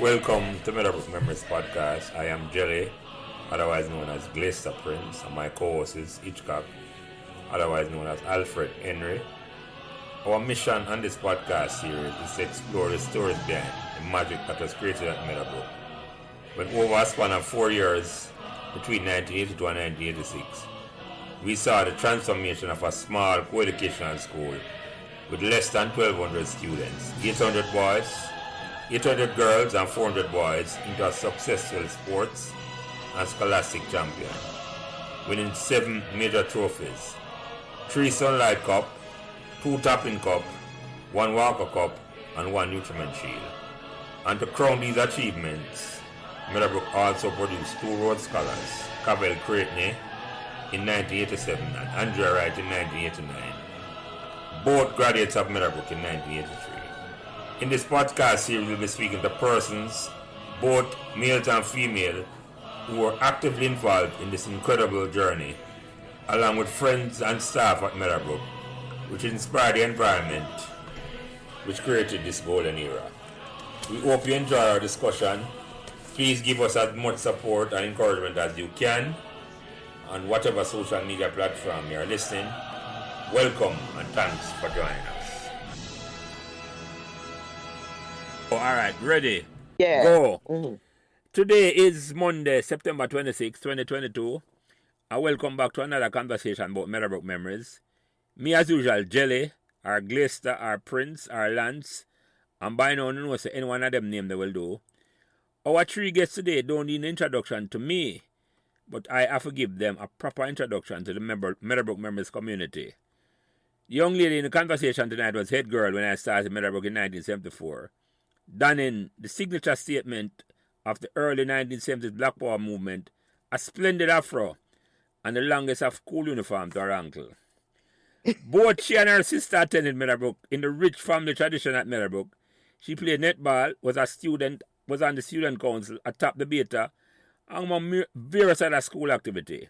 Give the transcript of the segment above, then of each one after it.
Welcome to Meadowbrook Memories Podcast. I am Jelly, otherwise known as Glacier Prince, and my co-host is Hitchcock, otherwise known as Alfred Henry. Our mission on this podcast series is to explore the stories behind the magic that was created at Meadowbrook. When over a span of 4 years, between 1982 and 1986, we saw the transformation of a small co-educational school with less than 1,200 students, 800 boys, 800 girls and 400 boys into a successful sports and scholastic champion, winning 7 major trophies, 3 Sunlight Cup, 2 Topping Cup, 1 Walker Cup, and 1 Nutriment Shield. And to crown these achievements, Meadowbrook also produced 2 Rhodes Scholars, Cavell Creighton in 1987 and Andrea Wright in 1989, both graduates of Meadowbrook in 1983. In this podcast series, we'll be speaking to persons, both males and female, who were actively involved in this incredible journey, along with friends and staff at Meadowbrook, which inspired the environment which created this golden era. We hope you enjoy our discussion. Please give us as much support and encouragement as you can on whatever social media platform you are listening. Welcome and thanks for joining us. All right, ready? Yeah. Go. Mm-hmm. Today is Monday, September 26, 2022. And welcome back to another conversation about Meadowbrook memories. Me as usual, Jelly, our Glacier, our Prince, our Lance, and by now, you know, so any one of them name they will do. Our 3 guests today don't need an introduction to me, but I have to give them a proper introduction to the Meadowbrook Memories community. The young lady in the conversation tonight was head girl when I started Meadowbrook in 1974, donning the signature statement of the early 1970s Black Power movement, a splendid afro, and the longest of school uniform to her ankle. Both she and her sister attended Meadowbrook in the rich family tradition at Meadowbrook. She played netball, was on the student council, a top debater, and among various other school activity.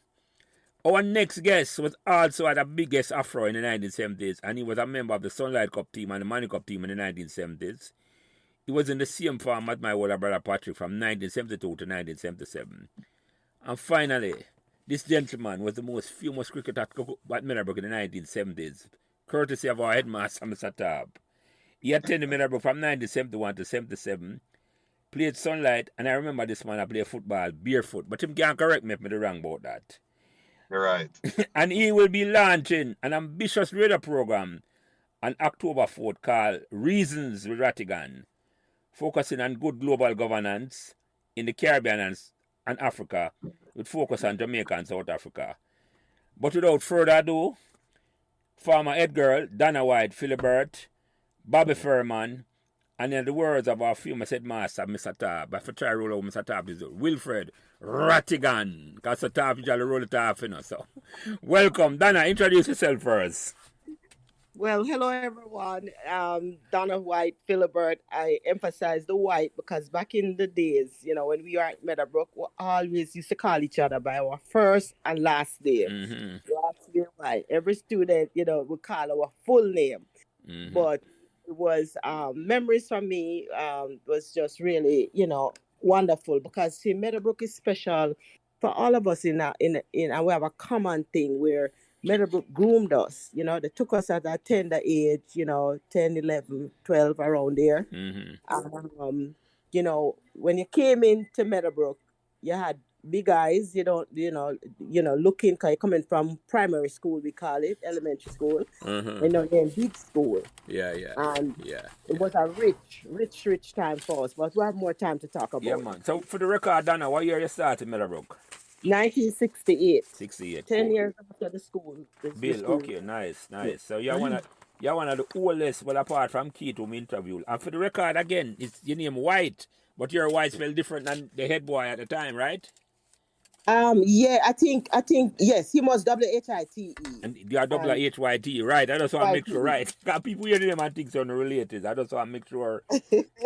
Our next guest was also at the biggest afro in the 1970s, and he was a member of the Sunlight Cup team and the Money Cup team in the 1970s. He was in the same farm as my older brother Patrick from 1972 to 1977. And finally, this gentleman was the most famous cricketer at Meadowbrook in the 1970s, courtesy of our headmaster, Mr. Tab. He attended Meadowbrook from 1971 to 77, played Sunlight, and I remember this man, I played football barefoot, but him can't correct me if I'm wrong about that. You're right. And he will be launching an ambitious radio program on October 4th called Reasons with Rattigan, focusing on good global governance in the Caribbean and Africa, with focus on Jamaica and South Africa. But without further ado, former head girl Donna Whyte Philibert, Bobby Ferryman, and in the words of our famous headmaster, Mr. Tab, if I try to roll over Mr. Tab, is Wilfred Rattigan, because Mr. Tab is to roll it off, you know, so. Welcome, Donna, introduce yourself first. Well, hello everyone. Donna Whyte Philibert. I emphasize the white because back in the days, you know, when we were at Meadowbrook, we always used to call each other by our first and last name. Mm-hmm. Last name white. Every student, you know, would call our full name. Mm-hmm. But it was memories for me was just really, you know, wonderful because see, Meadowbrook is special for all of us in we have a common thing where Meadowbrook groomed us, you know, they took us at a tender age, you know, 10, 11, 12, around there. Mm-hmm. You know, when you came into Meadowbrook, you had big eyes, you know, looking, because you're coming from primary school, we call it, elementary school, Mm-hmm. you know, then big school. Yeah. And it was a rich time for us, but we have more time to talk about. Yeah, man. So, for the record, Donna, what year you started Meadowbrook? 1968. 68. 10 cool. years after the school. Bill, school. okay, nice. So you're one of the oldest, well, apart from Keith, whom interviewed. And for the record, again, it's your name White, but your White spelled different than the head boy at the time, right? Yeah, I think yes, he was WHITE. And you are WHYT, right? I just want to make sure, right? Because people hear the name and think so related. I just want to make sure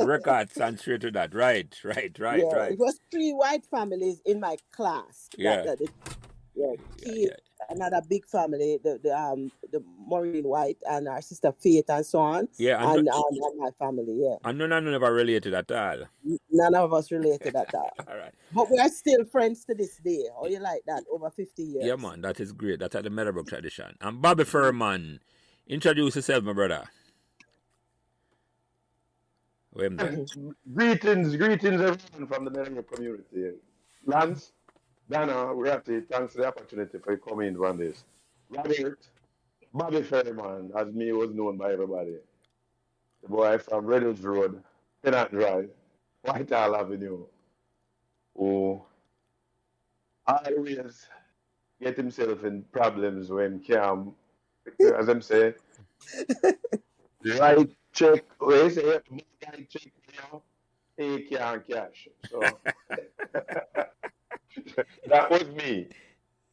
records stand straight to that. Right. It was 3 white families in my class. Yeah. Keith, another big family, the Maureen White and our sister Faith and so on, Yeah, and my family. Yeah, and none of them never related at all. none of us related at all, All right. but we are still friends to this day. How you like that? Over 50 Yeah, years. man, that is great. That's the Meadowbrook tradition. And Bobby Ferryman, introduce yourself, my brother. Where him there? Greetings, everyone from the Meadowbrook community. Lance, Donna Whyte, thanks for the opportunity for coming on this. Robert, Bobby Ferryman, as me was known by everybody. The boy from Reynolds Road, Pennant Drive, Whitehall Avenue, who always get himself in problems when can, as I'm saying, right check, where is it? Right check, he can't cash. So that was me.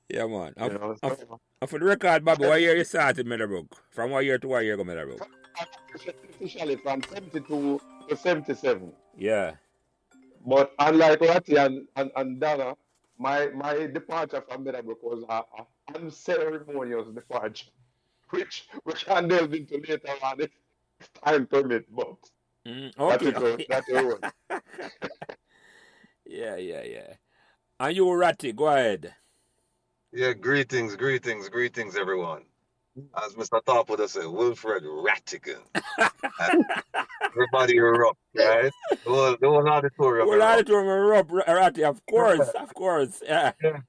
Yeah, man. You know, so And for the record, Bobby, what year you started Meadowbrook? From what year to what year go Meadowbrook? officially from 72 to 77. Yeah. But unlike Ratty and Donna, my departure from Meadowbrook was a unceremonious departure, which we can delve into later on if time permit, but Okay. that's it was. Yeah. And you, Ratty, go ahead. Yeah, greetings, everyone. As Mr. Top would have said, Wilfred Rattigan. Everybody erupt, right? The whole auditorium Well, I erupt. to remember Ratty, of course. Yeah. Yeah.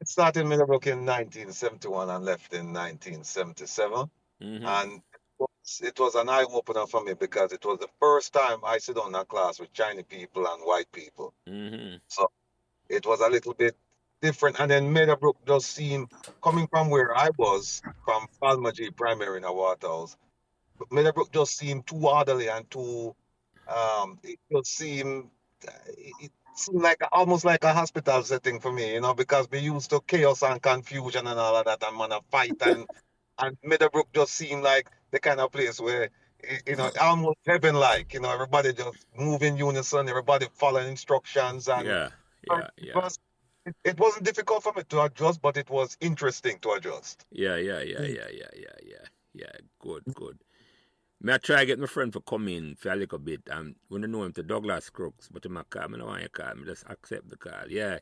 It started in Meadowbrook in 1971 and left in 1977. Mm-hmm. And it was an eye-opener for me because it was the first time I sit on a class with Chinese people and white people. Mm-hmm. So it was a little bit different. And then Meadowbrook does seem, coming from where I was, from Palmagy Primary in a Waterhouse, Meadowbrook just seemed too orderly and too, it seemed like almost like a hospital setting for me, because we used to chaos and confusion and all of that and man a fight and Meadowbrook just seemed like the kind of place where, almost heaven-like, everybody just move in unison, everybody following instructions and Yeah. it wasn't difficult for me to adjust, but it was interesting to adjust. Yeah. Good. May I try get my friend for come in for a little bit. When I know him to Douglas Crooks, but in my car, I don't want your call. I just accept the call. Yeah.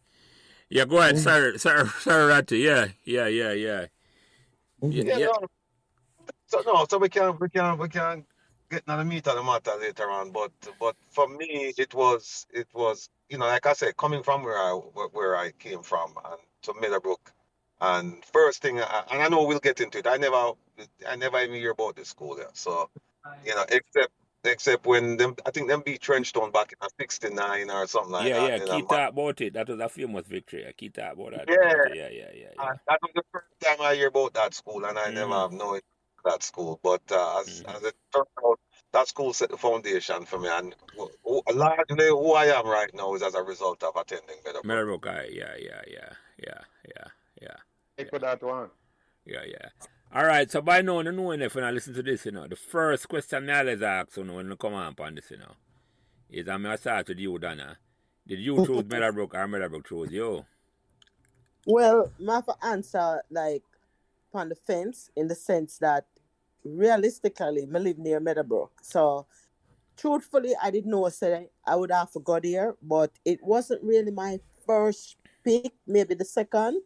Yeah, go ahead, sir, Ratty. Yeah. So we can get another meat on the matter later on. But for me, it was like I said, coming from where I came from and to Meadowbrook, and first thing, and I know we'll get into it. I never even hear about this school there. So except when I think them beat Trenchtown back in '69 or something like that. Yeah. Keep talking about it. That was a famous victory. Keep talking about that. Yeah. Yeah. And that was the first time I hear about that school, and I never have known that school. But as it turned out, that school set the foundation for me, and largely who I am right now is as a result of attending Meadowbrook. Yeah. Take for that one. Yeah. All right, so by now, knowing if I listen to this, the first question I always ask when you come on this, is I'm going to start with you, Donna. Did you choose Meadowbrook or Meadowbrook chose you? Well, my answer like on the fence in the sense that realistically, I live near Meadowbrook. So truthfully, I didn't know say I would have to go there, but it wasn't really my first pick, maybe the second.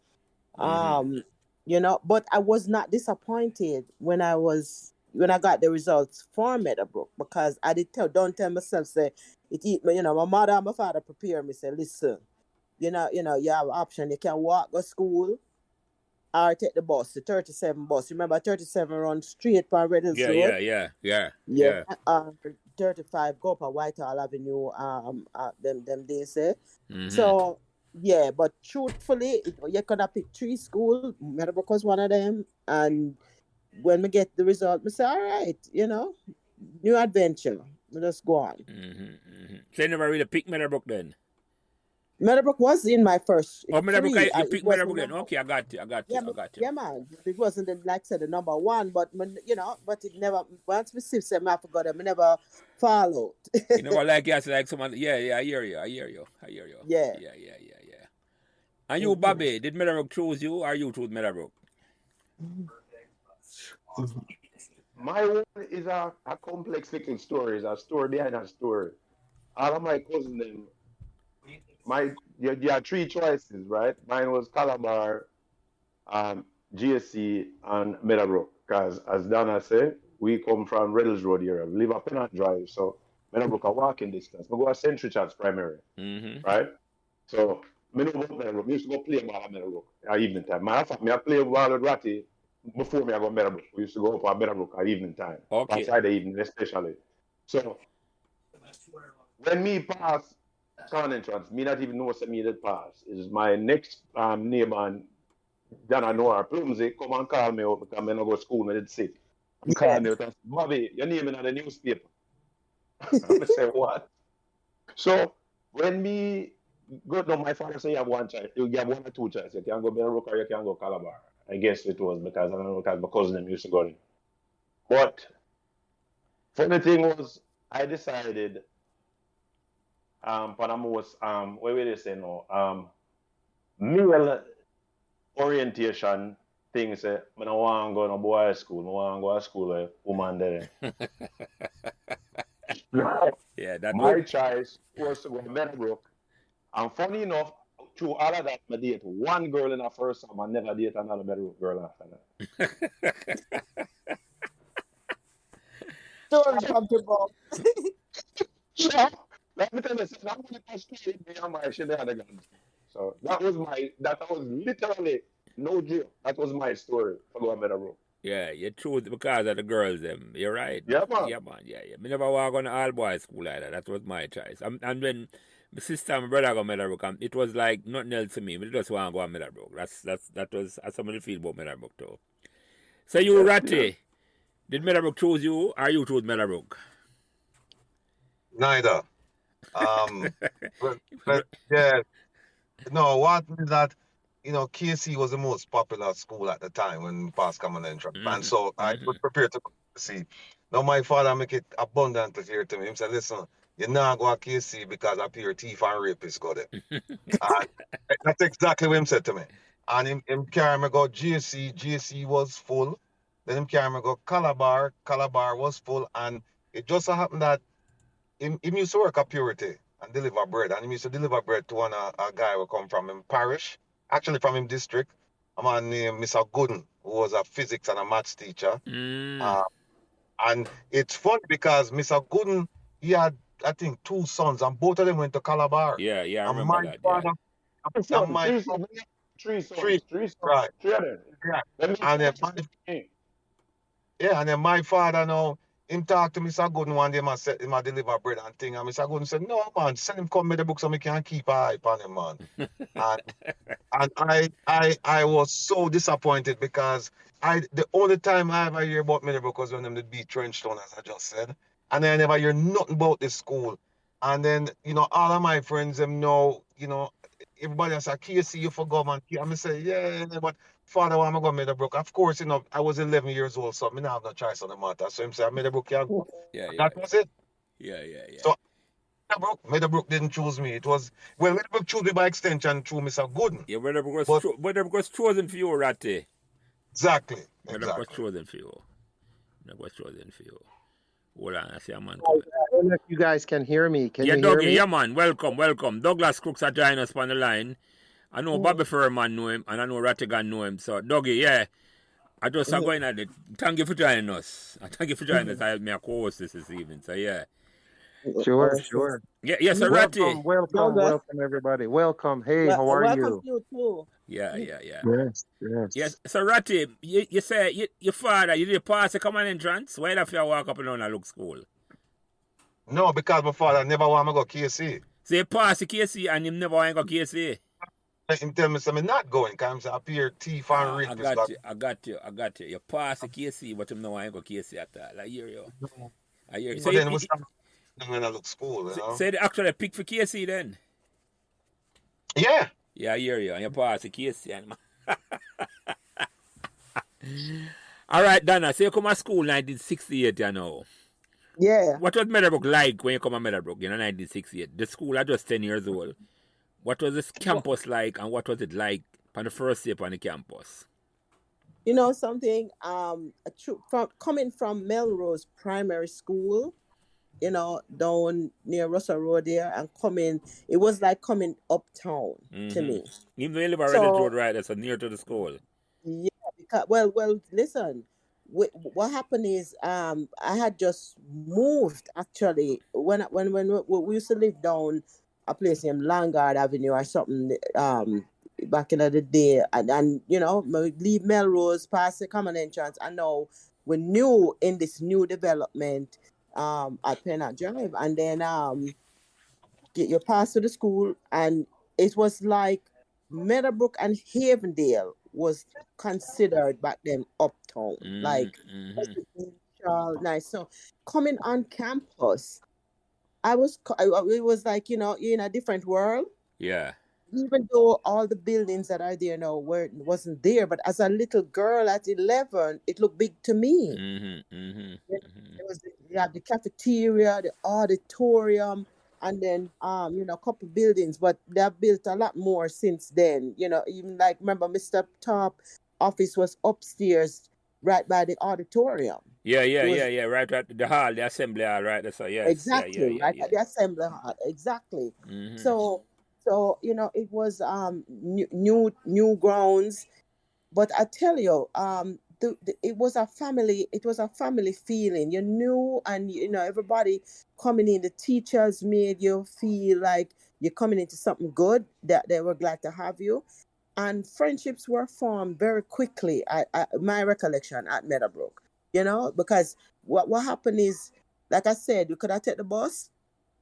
But I was not disappointed when I got the results for Meadowbrook because I don't tell myself say my mother and my father prepare me say listen, you have an option, you can walk to school or take the bus, the 37 bus. Remember 37 run straight from Reynolds Road? Yeah. 35 go up a Whitehall Avenue them days say. So yeah, but truthfully, you could have picked 3 schools. Meadowbrook was one of them. And when we get the result, we say, all right, new adventure. We just go on. So you never really picked Meadowbrook then? Meadowbrook was in my first. Meadowbrook, 3. you picked Meadowbrook then? Okay, I got you. Yeah, man. It wasn't like I said the number 1, but but it never. Once we see them, I forgot them. I never followed. You never like someone. Yeah. I hear you. Yeah. And you, Bobby, did Meadowbrook choose you or you chose Meadowbrook? My one is a complex little story. It's a story behind a story. All of my cousins, them, you had three choices, right? Mine was Calabar, um, GSC, and Meadowbrook. Because as Donna said, we come from Reddles Road area. We live up in that drive, so Meadowbrook a walking distance. We go to St. Richard's primary, Mm-hmm. right? So me know about Meadowbrook. We used to go play ball at Meadowbrook at evening time. Matter of fact, me I play ball with Ratty before me I go Meadowbrook. We used to go up at Meadowbrook at evening time, on Okay. Friday evening especially. So when me pass Town Entrance, me not even know say me did pass. Is my next neighbor and Donna Noah Plumsy come and call me up because I no go to school, I did sick. And call me Yes. up and say, Bobby, your name in the newspaper. I say, what? So when me go down, my father say you have one choice. You have one or two choices. You can go Meadowbrook or you can go Calabar. I guess it was because I don't know because my cousin them used to go there. But funny thing was I decided for the most what will they say now? Male orientation thing say I don't want to go to boys school, I want to go to school with woman there. Yeah, that My would. choice was to go to Meadowbrook. And funny enough, through all of that, I date one girl in the first time. I never date another Meadowbrook girl after that. Story from the book. So, let me tell you, that only persuaded me on my shenanigans. So that was literally no joke. That was my story for going Meadowbrook. Yeah, you choose because of the girls them. You're right. Yeah, man. Yeah, man. Yeah, yeah. Me never walk on all boys school either. That was my choice. And when my sister and my brother go Meadowbrook, it was like nothing else to me. Me just want to go to Meadowbrook. That was how somebody feel about Meadowbrook too. So you Yes, Ratty, yes. did Meadowbrook choose you or you chose Meadowbrook? Neither. But yeah, no, what is that? KC was the most popular school at the time when past common entrance. And so I was prepared to go to KC. Now my father make it abundantly clear to me. He said, listen, you're not going to KC because up here thief and rapists go there. And that's exactly what he said to me. And him carry me go GSC was full. Then him carry me go Calabar was full. And it just so happened that him used to work at Purity and deliver bread. And he used to deliver bread to a guy who come from him parish, actually from him district. A man named Mr. Gooden, who was a physics and a maths teacher. Uh, and it's funny because Mr. Gooden, he had, I think, two sons, and both of them went to Calabar. Yeah, I And remember my that. Yeah. father, Three and sons, my three sons, three three, sons, three sons, right, three of them. yeah. Let me And then tell you. yeah, and then my father now, him talk to Mr. Gooden one day, him a deliver bread and thing, and Mr. Gooden said, no man, send him come with the book so we can keep an eye on him, man. And I was so disappointed because the only time I ever hear about Meadowbrook was when them did beat Trenchtown, as I just said. And I never hear nothing about this school. And then, all of my friends them know, everybody else say, KC, you for government. I'm say, yeah, but father, why am I going to Meadowbrook? Of course, I was 11 years old, so I didn't have no choice on the matter. So him say, Meadowbrook, yeah, go. Yeah, And yeah. that was it. Yeah. So Meadowbrook didn't choose me. Meadowbrook chose me by extension through Mr. Gooden. Yeah, Meadowbrook But was chosen for you, Ratty. exactly. Meadowbrook was chosen for you. Meadowbrook was chosen for you. Hold on, I see a man I coming. don't know if you guys can hear me. Can Yeah, you hear Dougie, me? yeah, man. Welcome. Douglas Crooks are joining us on the line. I know Bobby Ferryman know him, and I know Rattigan know him. So, Dougie, yeah, I just are going at it. Thank you for joining us. Thank you for joining us. I have me a co-host this evening. So, yeah. Sure. Yeah, so Ratty. Douglas, Welcome, everybody. Welcome. Hey, how are welcome you? to you too. Yeah. Yes. So, Ratty, you say your father, you did pass the common entrance? Why if you walk up and down and look school? No, because my father never want me to go KC. So, you pass the KC and you never want to go KC? Him tell me I'm not going because I'm up here thief and rapist. I got you. You pass the KC, but you never want to go KC at all. I hear you. So, But then we start when I look school, so they actually pick for KC then? Yeah. Yeah, I hear you. And you pass the KC. All right, Donna. So you come to school in 1968, you know. Yeah. What was Meadowbrook like when you come to Meadowbrook in 1968? The school are just 10 years old. What was this campus like and what was it like on the first day on the campus? You know something? From coming from Melrose Primary School, you know, down near Russell Road there, and coming, it was like coming uptown to me. Even though you live on Redditch So Road, right? That's near to the school. yeah, because listen. What happened is, I had just moved actually when we used to live down a place named Langard Avenue or something, back in the day, and you know, we leave Melrose past the common entrance, and now we're new in this new development at Penn Drive, and then you pass to the school, and it was like Meadowbrook and Havendale was considered back then uptown, like residential, nice. So coming on campus, it was like, you know, you're in a different world. Yeah. Even though all the buildings that are there now wasn't there, but as a little girl at 11, it looked big to me. You have the cafeteria, the auditorium, and then you know, a couple buildings, but they have built a lot more since then. You know, even like, remember Mr. Top office was upstairs right by the auditorium. Yeah. Right at the hall, the assembly hall, right? That's yes. Exactly, right at the assembly hall. Exactly. So you know, it was new grounds, but I tell you, it was a family feeling. You knew, and you know, everybody coming in. The teachers made you feel like you're coming into something good. That they were glad to have you, and friendships were formed very quickly. My recollection at Meadowbrook, you know, because what happened is, like I said, you could have taken the bus,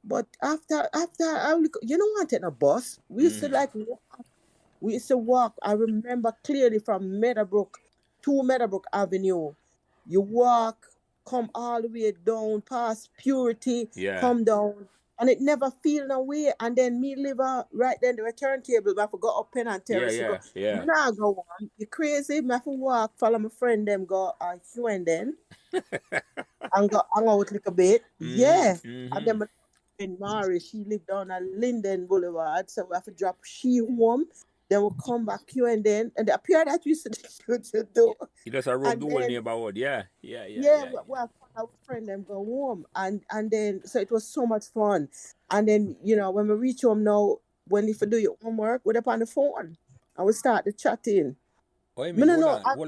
but after you don't want to take a bus. We used to walk. I remember clearly from Meadowbrook to Meadowbrook Avenue. You walk, come all the way down past Purity, come down, and it never feel no way. And then me live right then the return table. I forgot up Penn and Terrace. You know, go on. You crazy? I have to walk, follow my friend them go Hugh and then and go hang out a little bit. Yeah. And then my friend Mari, she lived down at Linden Boulevard, so we have to drop she home. Then we'll come back here and then, and the appear that we used to do. You just rub the whole neighborhood, yeah. Well, our friend them go home, and then so it was so much fun. And then, you know, when we reach home now, when if you do your homework, we're up on the phone, and we start the chatting. Oh, you mean, hold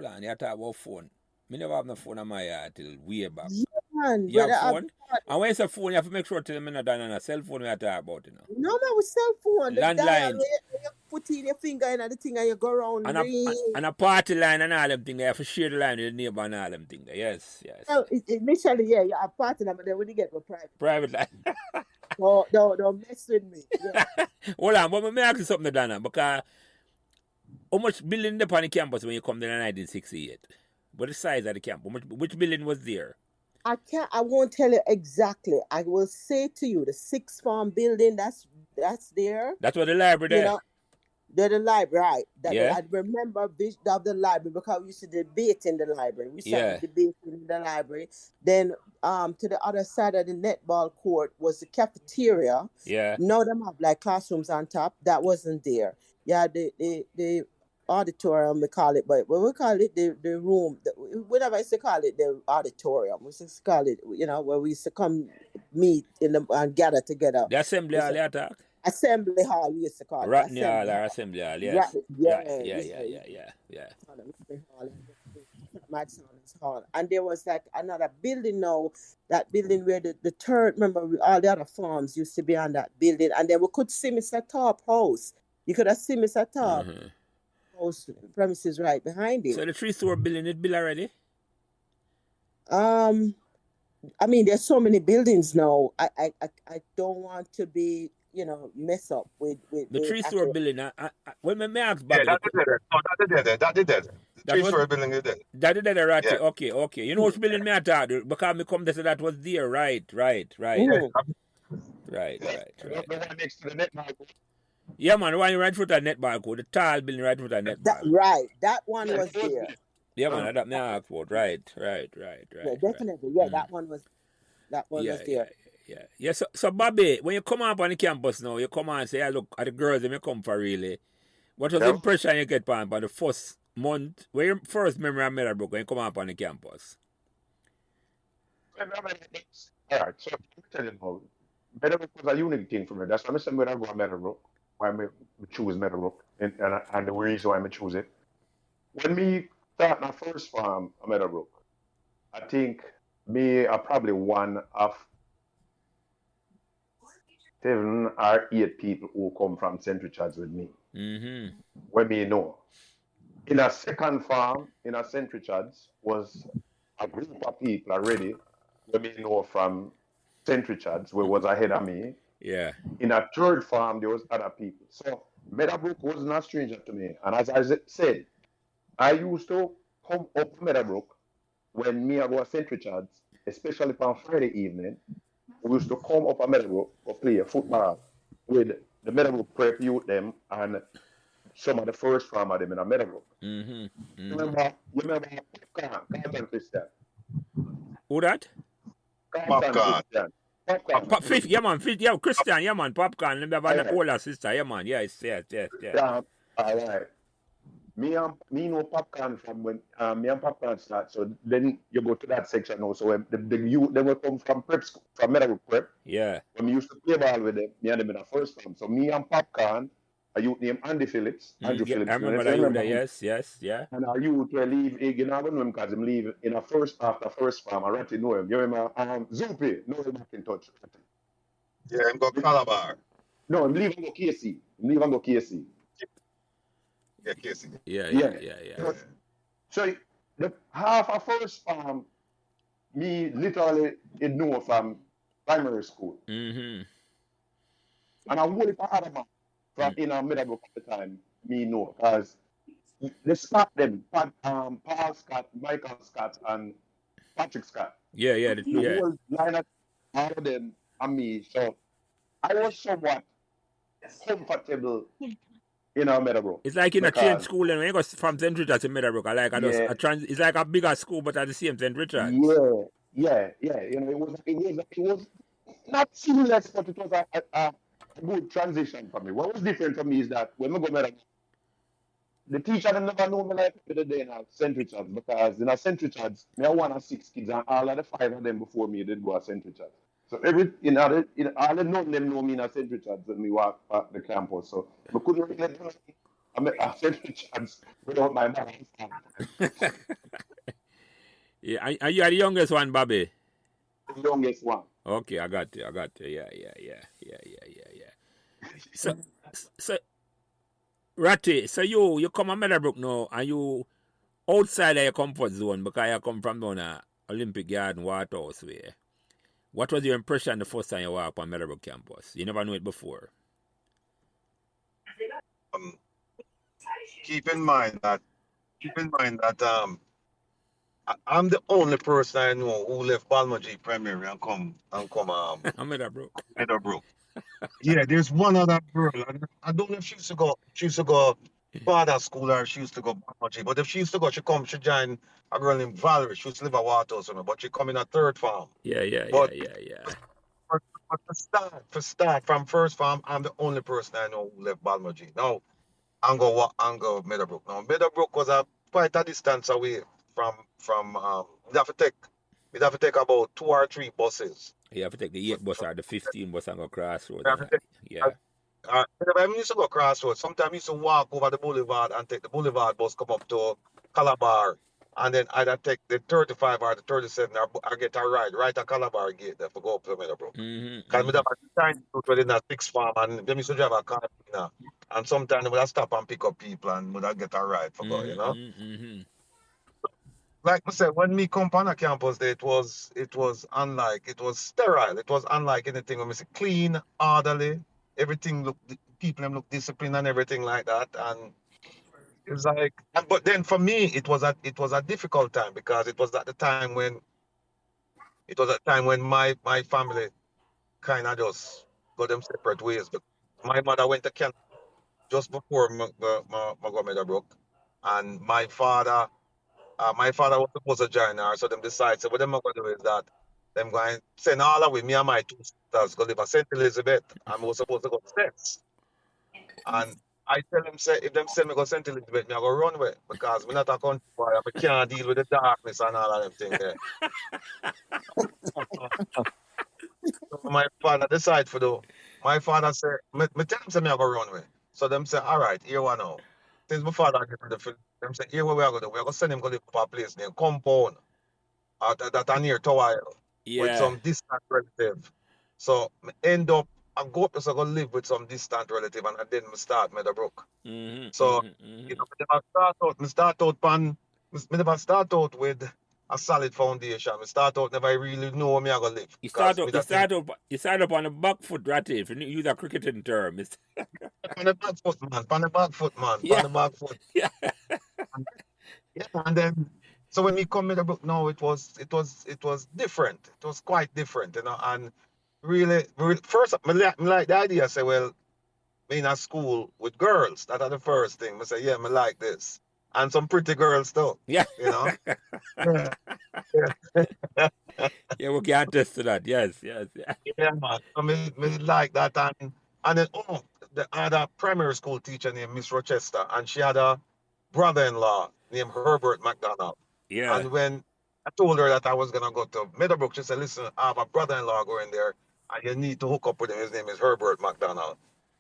on. You talk about phone. Me never have no phone on my yard till way back. Yeah, man. You have phone? And when it's a phone, you have to make sure till me not done on a cell phone we talk about, you know. No, man, with cell phone. Landline. You put in your finger in the thing and you go around. And a party line and all them things. You have to share the line with the neighbor and all them things. Yes. Well, initially, yeah, you have party line, but then when you get my private line. Don't mess with me. Yeah. Hold on, but let me ask you something, Donna, because how much building there on the campus when you come there in 1968? What the size of the campus? Which building was there? I won't tell you exactly. I will say to you, the sixth form building that's there. That's where the library there. You know, the library, right? I remember of the library because we used to debate in the library. We started debating in the library. Then to the other side of the netball court was the cafeteria. Yeah. Now them have like classrooms on top. That wasn't there. Yeah, the auditorium we call it, but when we call it the room, whenever I used to call it the auditorium, we used to call it, you know, where we used to come meet and gather together. The assembly hall, you talk? Assembly hall, we used to call it. Ratney Hall or assembly hall, yes. Yeah. Hall. And there was like another building now, that building where the third, remember, all the other farms used to be on that building, and then we could see Mr. Top house. You could have seen Mr. Top. Premises right behind it. So the 3-story building is built already? I mean, there's so many buildings now. I don't want to be, you know, mess up with the 3-story building. Well, may I ask Bobby? Yeah, that did that. The 3-story building is there. That did that, right? Yeah. Okay. You know which building me I talk? Because me come to say that was there, right. Right. The one next to the netball court. Yeah, man, the one right foot of netball court, the tall building right foot of netball. That one was there. Yeah, man, that me ask about. Right. Yeah, definitely. Yeah, that one was there. Yeah. So Bobby, when you come up on the campus now, you come and say, look at the girls that you come for really. What was the impression you get on the first month, where your first memory of Meadowbrook when you come up on the campus? All right, so let me tell you now, Meadowbrook was a unique thing for me. That's why I said when I go to Meadowbrook, why I choose Meadowbrook, and the reason why I choose it. When me start my first farm at Meadowbrook, I think me are probably one of 7 or 8 people who come from St. Richards with me. Mm-hmm. When me know. In a second farm in a St. Richards was a group of people already when me know from St. Richards, where was ahead of me. Yeah. In a third farm, there was other people. So Meadowbrook was not a stranger to me. And as I said, I used to come up Meadowbrook when me I go to St. Richards, especially on Friday evening. We used to come up at Meadowbrook to play football with the Meadowbrook prep youth them and some of the first farm of them in a Meadowbrook. Mm-hmm. Mm-hmm. You remember Carlton Christian? Who that? Carlton Popcorn. Christian. Popcorn. Yeah, man. Yeah, Christian. Yeah, man. Popcorn. Let me have an Alright. older sister. Yeah, man. Yes. Yeah, all right. Me know Popcorn from when me and Popcorn start. So then you go to that section also where the youth they will come from prep school, from Meadowbrook prep. Yeah. When we used to play ball with them, me and them in the first farm. So me and Popcorn, a youth named Andy Phillips, Andrew Yeah, Phillips. I remember that. Yes. Yeah. And our youth will leave, you know, I don't know him because him leave in a first, after first farm, I Ratty know him. You remember, Zoopy, know him back in touch. Yeah, I'm got Calabar. No, him leave and go KC. Yeah, Casey. Yeah. So, the half of first farm, me literally did know from primary school. Mm-hmm. And I would if I had a man from in our Meadowbrook at the time, me know, because they start them, Paul Scott, Michael Scott, and Patrick Scott. Yeah. The whole lineup, all of them, and me. So I was somewhat comfortable in our Meadowbrook. It's like in a because- chain school, and when you go from St. Richards to Meadowbrook, it's like a bigger school, but at the same St. Richards. Yeah. You know, it was not seamless, but it was a good transition for me. What was different for me is that when we go Meadowbrook, the teacher never know me like the day in St. Richards, because in St. Richards, me are one of 6 kids, and all of the 5 of them before me did go to St. Richards. So all the none of them know me in St. Richards when we walk at the campus. So we couldn't really do I'm at St. Richards without my mother. Yeah, and you are the youngest one, Bobby. The youngest one. Okay, I got you. Yeah. So, Ratty, so you come to Meadowbrook now, and you outside of your comfort zone because you come from down a Olympic Garden Waterhouse way. What was your impression the first time you walked on Meadowbrook campus? You never knew it before. Keep in mind that I'm the only person I know who left Balmaji Primary and come Meadowbrook. Yeah, there's one other girl. I don't know if she used to go father school or she used to go Balmaji. But if she used to go, she joined a girl named Valerie. She used to live at Waterhouse, but she come in a third farm. Yeah. But for start from first farm, I'm the only person I know who left Balmaji. Now I'm go Meadowbrook. Now Meadowbrook was quite a distance away from we'd have to take about 2 or 3 buses. You have to take the 8 bus or the 15 bus and go crossroads. Yeah. I used to go crossroads. Sometimes I used to walk over the boulevard and take the boulevard bus come up to Calabar, and then either take the 35 or the 37 or get a ride right at Calabar gate there for go up to Meadowbrook. Because we have a time within that 6th farm, and them used to drive a car, and sometimes we would stop and pick up people and would get a ride for go, you know. Like I said, when me come on a campus, it was unlike, it was sterile. It was unlike anything when we see clean, orderly, everything people them look disciplined and everything like that. And it's like, but then for me, it was a difficult time because it was at the time when my family kind of just got them separate ways. But my mother went to Canada just before my go Meadowbrook, and my father was supposed to join her, so them decided, so what them going to do is that them going to send all of me and my 2 sisters go live at St. Elizabeth, and we were supposed to go to States. And I tell them say if them send me go St. Elizabeth, me I go run away because me not a country boy. I can't deal with the darkness and all of them things there. So my father decide for do. My father say, me tell them say me I go run away. So them say, all right, here one now. Since my father give me the film, them say, here what we are gonna do. We are gonna send him go live to a place named Compound that are near Tower Hill with Yeah. some distant relative. So me end up I go up to go live with some distant relative and then me start Meadowbrook. So you know, me start out me never start out with a solid foundation. Me start out never really know where me I go live You because me that think start up on a back foot, Ratty, if you use a cricketing term. on the back foot, man, on the back foot, man, on Yeah. the back foot. Yeah. And, yeah, and then so when we come Meadowbrook now, it was different. It was quite different, you know, and really first me like the idea. I say, well, me in a school with girls. That are the first thing. I say, yeah, me like this. And some pretty girls too. Yeah. You know? Yeah. Yeah. Yeah, we can attest to that. Yes, yes. Yeah. Yeah, man. So me like that. And then I had a primary school teacher named Miss Rochester, and she had a brother-in-law named Herbert McDonald. Yeah. And when I told her that I was gonna go to Meadowbrook, she said, listen, I have a brother-in-law going there, and you need to hook up with him. His name is Herbert McDonald.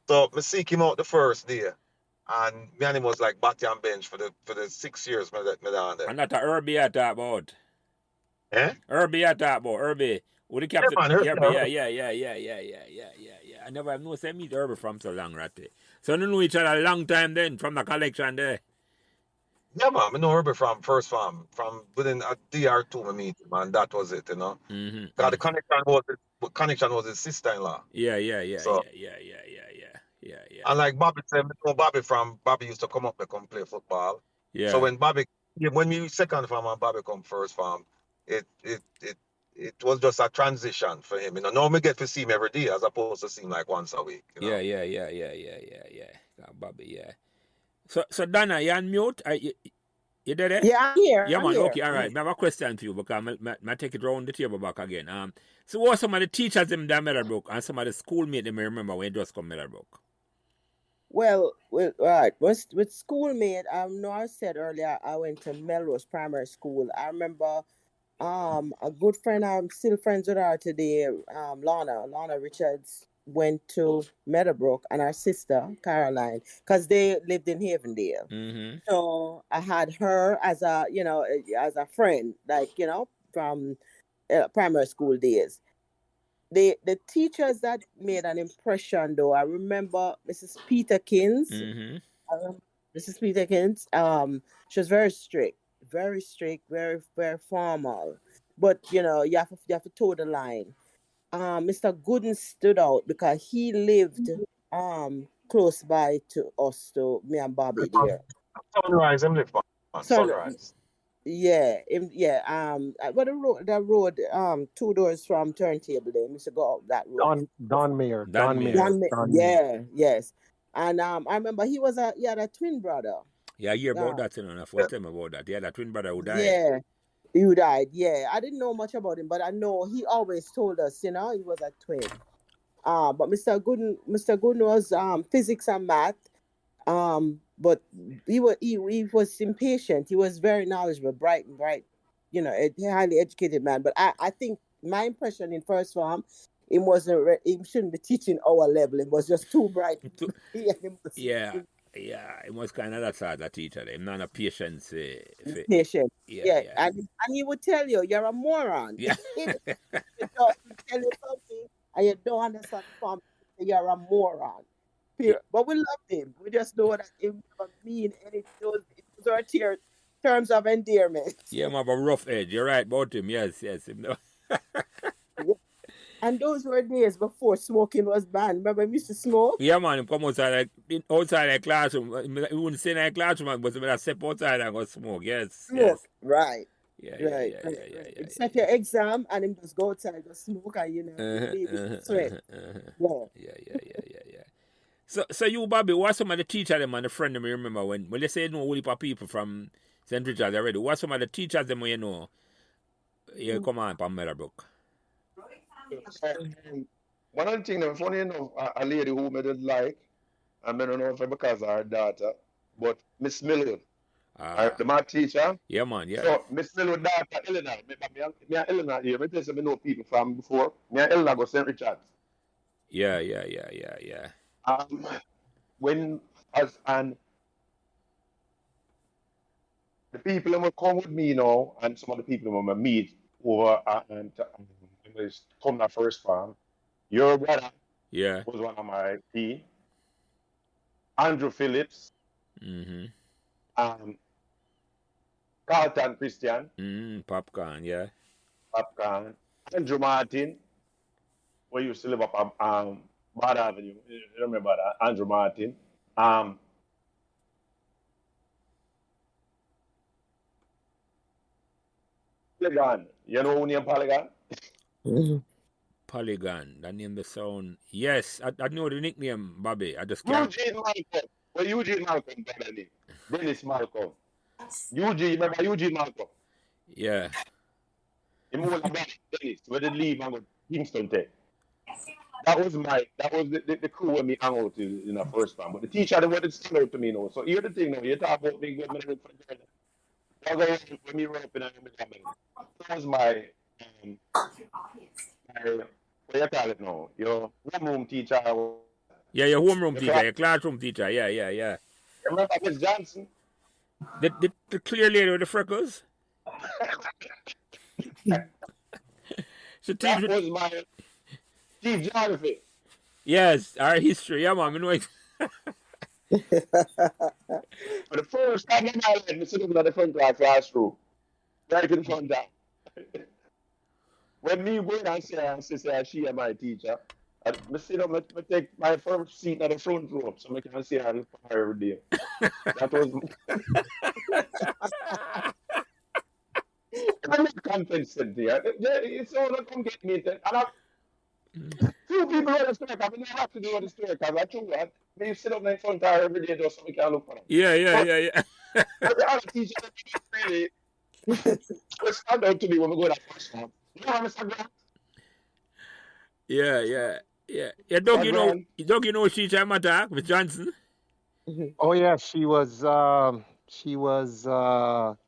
So me seek him out the first day. And me and him was like batty and bench for the 6 years me down there. And that a Herbie I talk about. Eh? Herbie I talk about. Herbie. With the captain. Yeah, man, Herbie. yeah. Yeah. I never know say meet Herbie from so long, Ratty. So you know each other a long time then from the collection there. Yeah, man. I know Herbert from first farm, from within a DR2 me meet him, and that was it, you know. The connection was his sister-in-law. Yeah. So, Yeah. and like Bobby said, me know Bobby used to come up and come play football. Yeah. So when we second farm and Bobby come first farm, it was just a transition for him. You know, now me get to see him every day as opposed to see him like once a week. You know? Yeah. Bobby, yeah. So Donna, you on mute? You there? Yeah, I'm here. Yeah, I'm man. here. Okay, all right. I have a question for you because I take it round the table back again. So what some of the teachers them there Meadowbrook and some of the schoolmates them remember when you just come Meadowbrook? Well, right. With schoolmate, no, I said earlier I went to Melrose Primary School. I remember a good friend, I'm still friends with her today, Lana Richards went to Meadowbrook, and her sister Caroline, because they lived in Havendale. So I had her as a friend, like, from primary school days. The teachers that made an impression, though, I remember Mrs. Peterkins. Mrs. Peterkins. She was very strict, very very formal. But you have to toe the line. Mr. Gooden stood out because he lived close by to us, to me and Bobby there. Sunrise, I'm live on Sunrise. Yeah, but the road, 2 doors from Turntable there. Mr. go up that road. Don Mayer. Yeah, yes. And I remember he had a twin brother. Yeah, I hear about that, you know. First time about that. Yeah, that twin brother who died. Yeah, who died. Yeah, I didn't know much about him, but I know he always told us, he was a twin. But Mr. Gooden was physics and math. But he was impatient. He was very knowledgeable, bright, a highly educated man. But I think my impression in first form, he shouldn't be teaching our level. It was just too bright. Yeah, it was kind of that sort of teacher. I'm not a patience. Patient. Yeah. And he would tell you, you're a moron. Yeah. He tell you something, and you don't understand the form. You're a moron. But we loved him. We just know that it never mean anything. It was our terms of endearment. Yeah, I have a rough edge. You're right about him. Yes. And those were days before smoking was banned. Remember, we used to smoke? Yeah, man. Come outside the classroom. We wouldn't stay in the classroom, but we step outside and go smoke. Yes. Right. Yeah. Set your exam and him just go outside, go smoke, and sweat. Yeah. So you, Bobby, what some of the teachers them and the friend them you remember when they say no whole people from St. Richard's already? What some of the teachers them you know? You come on from Meadowbrook. One of the things, funny enough, a lady who I did like and I don't know if it's because of her daughter, but Miss Millwood, Ah, the math teacher. yeah, man, yeah. So Miss Millwood daughter, Eleanor, me and Eleanor here, me tell you, me know people from before. Me and Eleanor go St. Richard's. Yeah. When as and the people who will come with me now, and some of the people who I meet over and come that first farm. Your brother Yeah. was one of my key. Andrew Phillips, Mm-hmm. um, Carlton Christian, Popcorn, yeah. Popcorn, Andrew Martin, who used to live up Bad Avenue. You remember that? Andrew Martin. Polygon. You know who named Polygon? Polygon, that name the sound. Yes, I know the nickname, Bobby. I just can't. Eugene Malcolm. Well, Eugene Malcolm, brother name. Dennis Malcolm. Eugene, remember Eugene Malcolm? Yeah. Him was a brother, Dennis, where they leave and go to Kingston Tech. That was the crew when me hang out in the first time. But the teacher, they wanted to stand out to me now. So here's the thing now, you talk about me going to the that was when me were up in America. That was my what you call it now? Your homeroom teacher. Yeah, your homeroom teacher, your classroom teacher. Yeah. Remember Miss Johnson? The clear lady with the freckles? So That was my chief geography. Yes, our history. Yeah, man. I know it. For the first time in my life, I sit in the front of our classroom. Right in front of when me go and say she is my teacher, I sit up, I take my first seat at the front row so I can see her look for her every day. That was I'm not convinced there. It's all that come get me. And few people on the story, I mean, I have to do on the story because I told you, they sit up in front of her every day just so we can look for them. Yeah. But the other teacher really stand out to me when we go to that first time. You know, Mr. Grant? Yeah, Doug, you know she time attack with Johnson. Oh yeah, she was a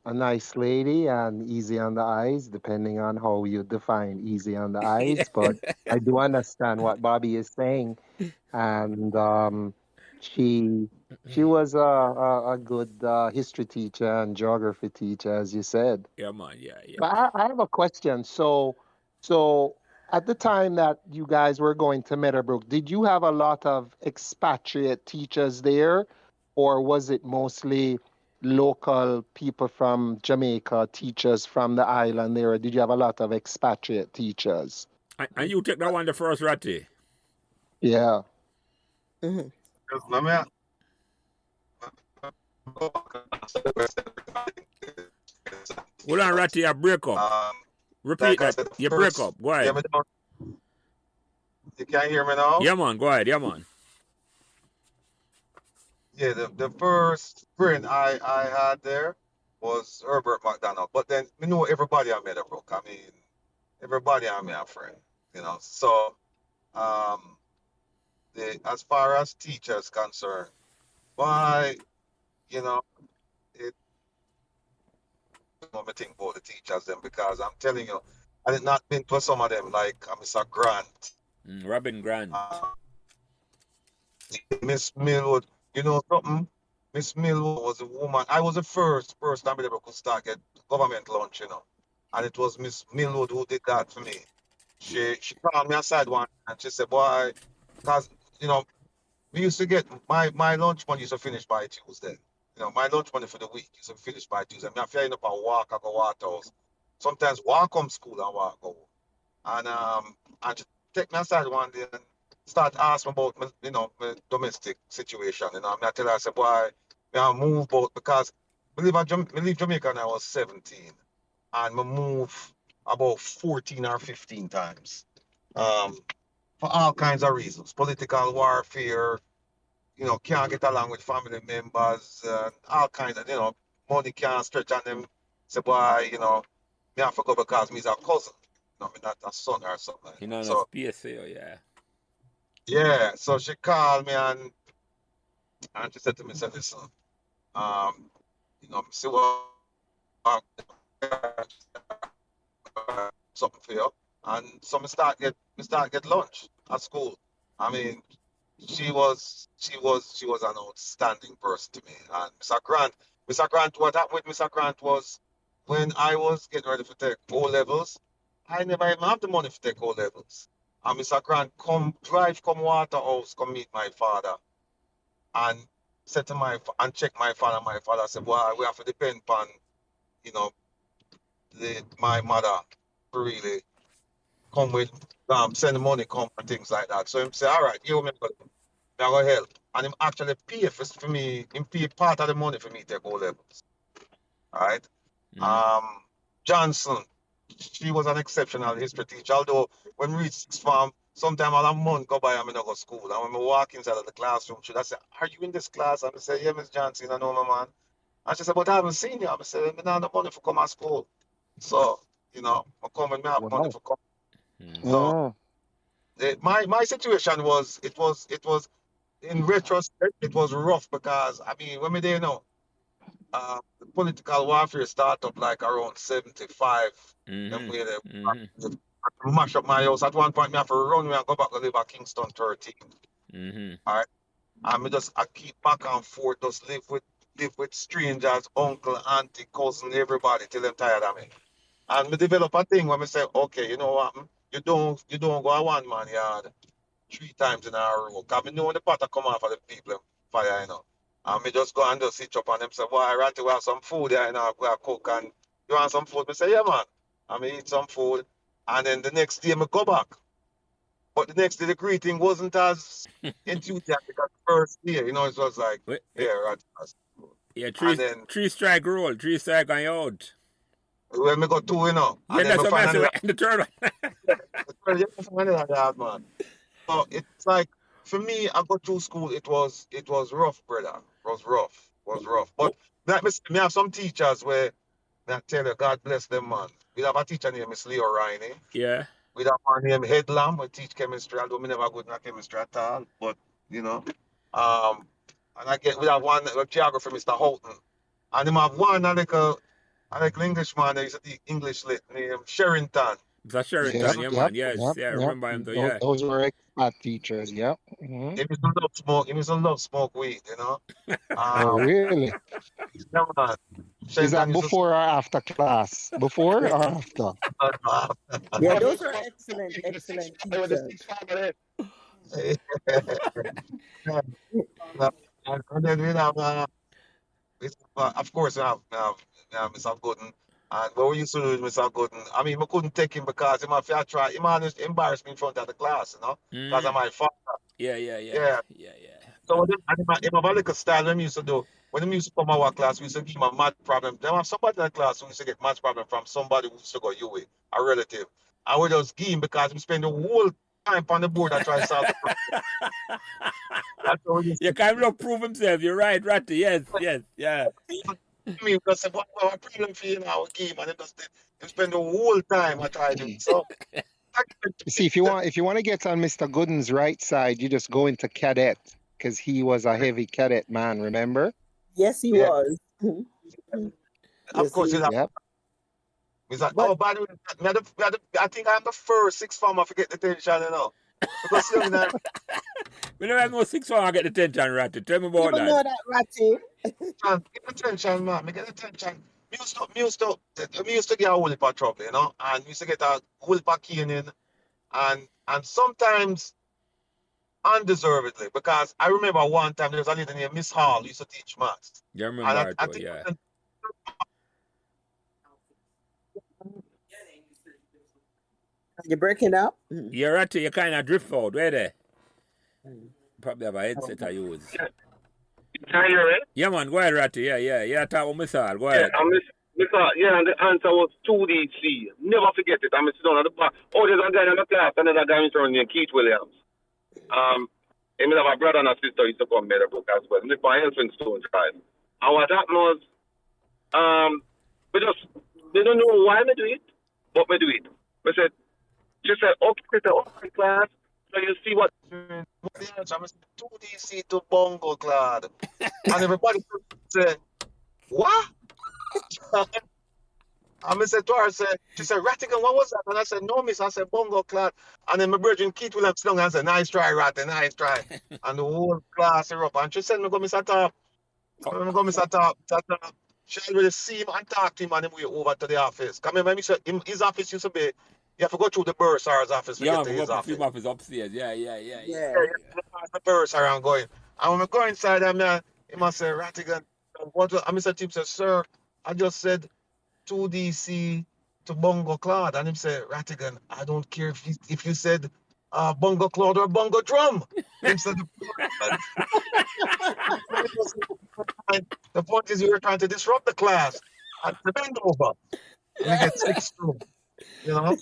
nice lady and easy on the eyes, depending on how you define easy on the eyes. But I do understand what Bobby is saying, and she was a good history teacher and geography teacher, as you said. Yeah, man. Yeah. But I have a question. So at the time that you guys were going to Meadowbrook, did you have a lot of expatriate teachers there, or was it mostly local people from Jamaica, teachers from the island there, or did you have a lot of expatriate teachers? And you take that one the first, Ratty? Yeah. Hold on, Ratty, you break up. Repeat that. You break up. Go ahead. You can't hear me now? Yeah, man. Go ahead. Yeah, man. Yeah, the first friend I had there was Herbert McDonald. But then we know everybody at Meadowbrook. I mean, everybody I'm a friend, you know. So as far as teachers concerned, why, you know, it me think about the teachers then, because I'm telling you, I did not been to some of them like Mr. Grant. Robin Grant. Miss Millwood, you know something? Miss Millwood was a woman. I was the first time I ever could start at government lunch, you know. And it was Miss Millwood who did that for me. She called me aside one and she said, boy, because, you know, we used to get my lunch money used to finish by Tuesday. You know, my lunch money for the week used to finish by Tuesday. I'm flying up and walk, I go water house. Sometimes walk home school and walk home. And she take me aside one day and start asking about my, you know, my domestic situation. You know, I tell her, I said, boy, I move about because I leave Jamaica when I was 17. And I move about 14 or 15 times. For all kinds of reasons. Political warfare, you know, can't get along with family members, all kinds of, you know, money can't stretch on them. Say, boy, you know, me have to go because me's a cousin. You know, me not a son or something. You know, so, PSA, yeah. Yeah, so she called me and And she said to me, said, listen, see what something for you. And so me start get lunch at school. I mean, she was an outstanding person to me. And Mr. Grant, what happened with Mr. Grant was when I was getting ready to take O levels, I never even have the money to take O levels. And Mr. Grant come Waterhouse, come meet my father and said to and check my father. My father said, well, we have to depend on, you know, my mother to really come with send the money, come and things like that. So him say, all right, you remember, I go help. And him actually pay for me, him pay part of the money for me to take O levels. All right. Johnson, she was an exceptional history teacher. Although when we reach sixth form, sometime a month go by and I not go to school. And when I walk inside of the classroom, she would say, are you in this class? And I say, yeah, Miss Johnson, I know my man. And she said, but I haven't seen you. I said, I don't have no money for come to school. So, I come and I have money Wow. for come. So my situation was, it was in retrospect, it was rough because I mean when we there the political warfare started up like around 75. Then we mash up my house. At one point, me have to run and go back and live at Kingston 13. All right. And I keep back and forth, just live with strangers, uncle, auntie, cousin, everybody till them tired of me. And we develop a thing when we say, okay, you know what? You don't go a one man yard 3 times in a row. Because we know when the pot come off of the people fire, And me just go and just sit up on them say, boy, I rather have some food there, we are cook and you want some food? Me say, yeah man. And me eat some food. And then the next day me go back. But the next day the greeting wasn't as enthusiastic as the first day. It was like, yeah, right. Yeah, and then three strike rule, 3 strike on you out. when me got 2, Yeah, and that's then what I said. The third one. Man. So it's like for me, I got through school. It was rough, brother. It was rough. But me have some teachers where I tell you, God bless them, man. We have a teacher named Miss Leo Riney. Yeah. We have one named Headlam. We teach chemistry, although we never good at chemistry at all. But and we have one geographer, Mr. Houghton, and him have one like Englishman that used to teach English lit named Sherrington. That's Sherrington, yeah, man. Yes, yeah, I remember him though, yeah. Those were expat teachers, yep. He used to love smoke. He used to love smoke weed, Oh, really? Yeah, man. Is that before or after class? Before or after? Yeah, those are excellent teachers. And then we have, of course, we have Mr. Gooden. And what we used to do with Mr. Gooden, I mean, we couldn't take him because he managed to embarrass me in front of the class, because of my father. Yeah. So him have a little style when we used to do. When he used to come to our class, we used to give him a math problem. Then have somebody in the class who used to get math problem from somebody who used to go UA, a relative. And we just give him because we spend the whole time on the board and try to solve the problem. That's what we used to You can't even prove himself. You're right, Ratty. Yes, yeah. I mean, because what problem for you now, game, and he spend the whole time I try to. So, see, if you want to get on Mr. Gooden's right side, you just go into cadet because he was a heavy cadet man. Remember? Yes, he was. Of course, he's yep. But, by the way, I think I'm the first sixth former to get the attention, Because we never have no 6 form I get the attention, Ratty. Tell me about that. You know that, Ratty. Get attention, man. Me get attention. Me used to get a whole heap of trouble, and used to get a whole heap of caning, and sometimes undeservedly, because I remember one time there was a lady named Miss Hall who used to teach maths. You remember I think yeah. You're breaking up? Yeah, Ratty, you kind of drift out. Where there? Probably have a headset I use. Can you hear it? Yeah, man. Go ahead, Ratty. Yeah. Talk with Miss Hall. Go ahead. And the answer was 2DC. Never forget it. I'm sitting down at the back. Oh, there's a guy in the class, another guy named Keith Williams. He have a brother and a sister used to come Meadowbrook as well. Live by Elphinstone Drive. And what happened was, they don't know why me do it, but me do it. She said, okay, class, So you see what? I'm 2DC to Bongo Clad. And everybody said, what? And I said to her, she said, Rattigan, what was that? And I said, no, miss. I said, Bongo Clad. And then my brother Keith Williams sung and said, nice try, Ratty, nice try. And the whole class are up. And she said, me go, Miss Top. Me go, Miss Top. She already see him and talk to him on him way over to the office. Come remember, his office used to be, you have to go through the bursar's office to Yeah, get to his office. film office upstairs. Yeah. Yeah. The bursar and going. And when I go inside, he must say, Rattigan, what? And Mr. Tip said, sir, I just said 2DC to Bongo Claude. And him say, Rattigan, I don't care if you said Bongo Claude or Bongo Drum. Him said, the point is you were trying to disrupt the class and to bend over. And you get 6 you know?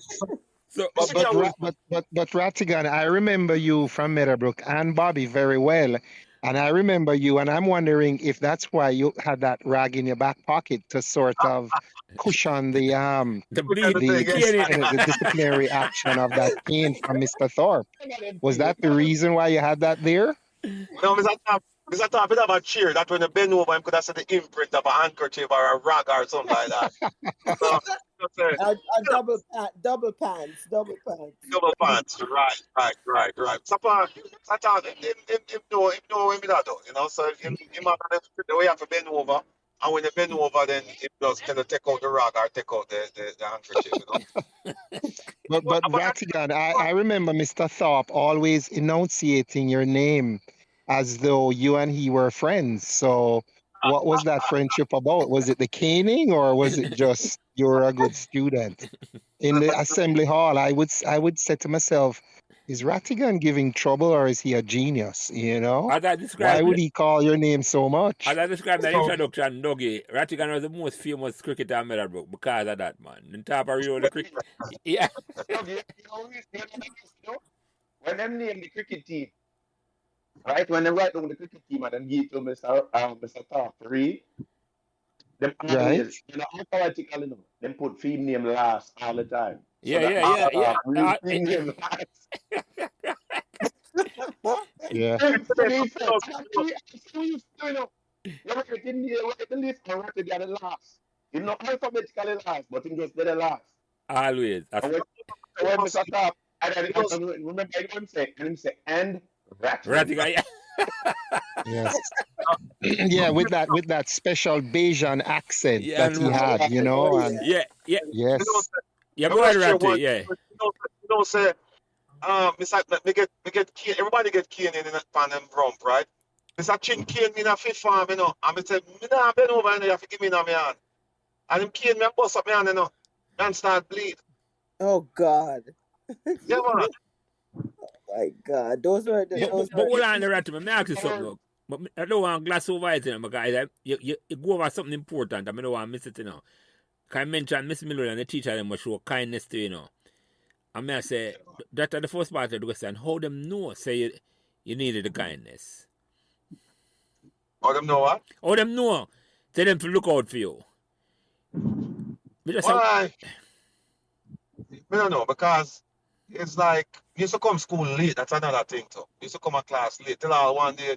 So, But Rattigan, I remember you from Meadowbrook and Bobby very well. And I remember you, and I'm wondering if that's why you had that rag in your back pocket to sort of cushion the disciplinary action of that cane from Mr. Thorpe. Was that the reason why you had that there? No, Mr. Top, it have a cheer that when you bend over, him could have said the imprint of a handkerchief or a rag or something like that. Double pants. Double pants, right. Sapa, him know him that though, you know. So him the way you have to bend over, and when you bend over, then it does kind of take out the rag or take out the handkerchief, you know. But Rattigan, I remember Mr. Thorpe always enunciating your name as though you and he were friends. So what was that friendship about? Was it the caning, or was it just you were a good student? In the assembly hall, I would say to myself, is Rattigan giving trouble or is he a genius? You know? Why would he call your name so much? As I described the introduction, Dougie, Rattigan was the most famous cricketer in Meadowbrook because of that, man. In top of the cricket. Yeah. When them name the cricket team, right? When they write down the cricket team and then give it to Mr. Top to read, them always, you know, alphabetical, you know, them put field name last all the time. Yeah. Field name last. Yeah. You didn't write the list and write it the last. You know, alphabetically last, but he just did the last. Always. When Mr. Top, remember him say, and Rattigan. Yes. Yeah, with that special Bayesian accent that he had, you know. And yes. Yeah, go ahead, Ratty. Yeah. You know, say, me get cane, everybody get cane in the pan and rump, right? Mr. Chin cane me in a fifth farm, you know. And I say, me nah bend over and you have to give me my hand. And him cane me and bust up my hand, you know. And start bleed. Oh God. Yeah, man. My God, those were the. But hold on, Ratty. Let me ask you something. Look. But I don't want to glass over it, you know, because you go over something important. I don't want to miss it, you know. Can I mention Miss Miller and the teacher them must show kindness to you know. I may say that the first part of the question, how them know say you needed the kindness. How them know what? How them know? Tell them to look out for you. Why? I don't know, because it's like you used to come school late, that's another thing too. You used to come to class late. Till all one day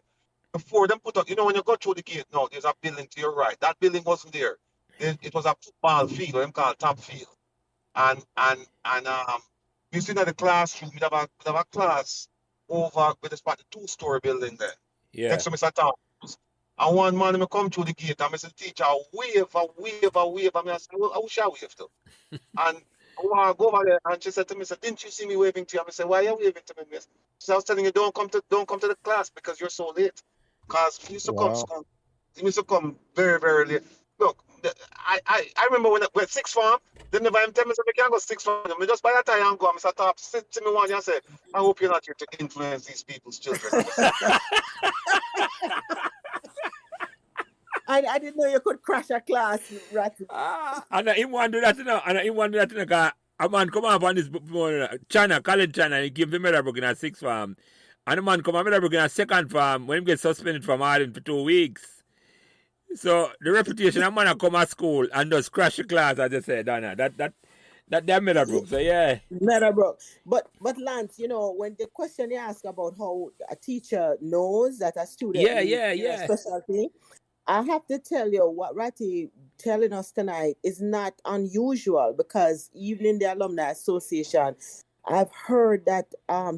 before them put up, you know, when you go through the gate now, there's a building to your right. That building wasn't there. It was a football field, what them call top field. And you see that the classroom, we have a class over with the 2-story building there. Yeah. Next to Mr. Thomas. And one man me come through the gate and Mr. Teacher wave. And I said, well, how shall I wave to? And I go over there and she said to me, didn't you see me waving to you? I said, why are you waving to me, miss? She said, I was telling you, don't come to the class because you're so late. Because we used to come school. We used to come very, very late. Look, I remember when 6th form, they never even tell me we can't go 6th form. I just by that time I go, Mr. Top, sit to me one day and say, I hope you're not here to influence these people's children. I didn't know you could crash a class, Ratty. And I want to do that, you know. Because a man come up on this college channel, and he came to Meadowbrook in a 6th form. And the man come up Meadowbrook in a 2nd form when he get suspended from Ireland for 2 weeks. So the reputation of man come at school and just crash the class, as I said, Donna. That damn Meadowbrook. So yeah. Meadowbrook. But Lance, when the question you ask about how a teacher knows that a student Yeah, needs, yeah, yeah. special thing, I have to tell you what Ratty telling us tonight is not unusual, because even in the Alumni Association, I've heard that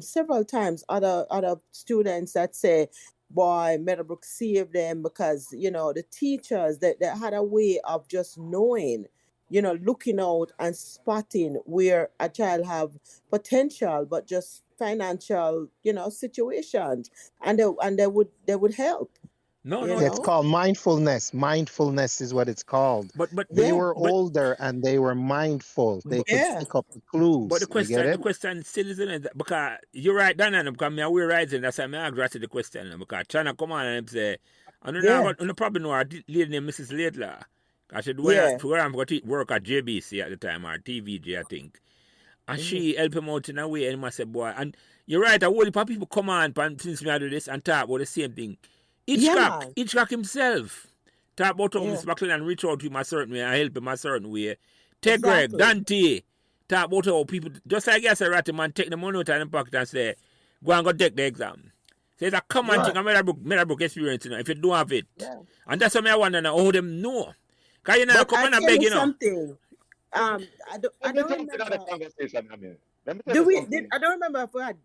several times other students that say, boy, Meadowbrook saved them, because the teachers that had a way of just knowing, looking out and spotting where a child have potential, but just financial, situations, and they would help. No, You no. It's know? called mindfulness. Mindfulness is what it's called. But They Yeah, were older and they were mindful. They but could yeah, pick up the but clues. You get the it? question still isn't it, because you're right, Dan, because me aware rising, that's why I asked the question, because China come on and say, I don't know, yeah, you probably know our lady named Mrs. Laidlaw. I said, when yeah. I'm going to work at JBC at the time, or TVG, I think. And Mhm. she helped him out in a way, and he said, boy, and you're right, a whole heap of people come on, since me I do this, and talk about the same thing. Yeah, man. Hitchcock himself, talk about how Yeah, Mr. McLean reach out to him a certain way and help him a certain way. Take Greg, exactly. Dante, talk about how people, just like I said, Rattiman, take the money out of the pocket and say, go and go take the exam. So it's a common Yeah, thing, a Meadowbrook experience, if you don't have it. yeah. And that's what I wonder now, how them know. Because But come I on and tell beg, you something. I Let me don't jump to the remember. conversation, I mean. Let me tell Do you we? something. I don't remember if we had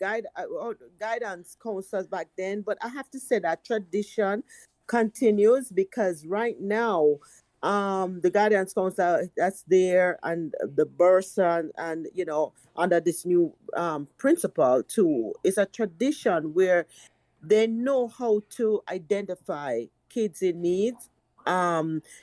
guidance counselors back then, but I have to say that tradition continues, because right now, the guidance counselor that's there, and the person, and under this new principle too, is a tradition where they know how to identify kids in need,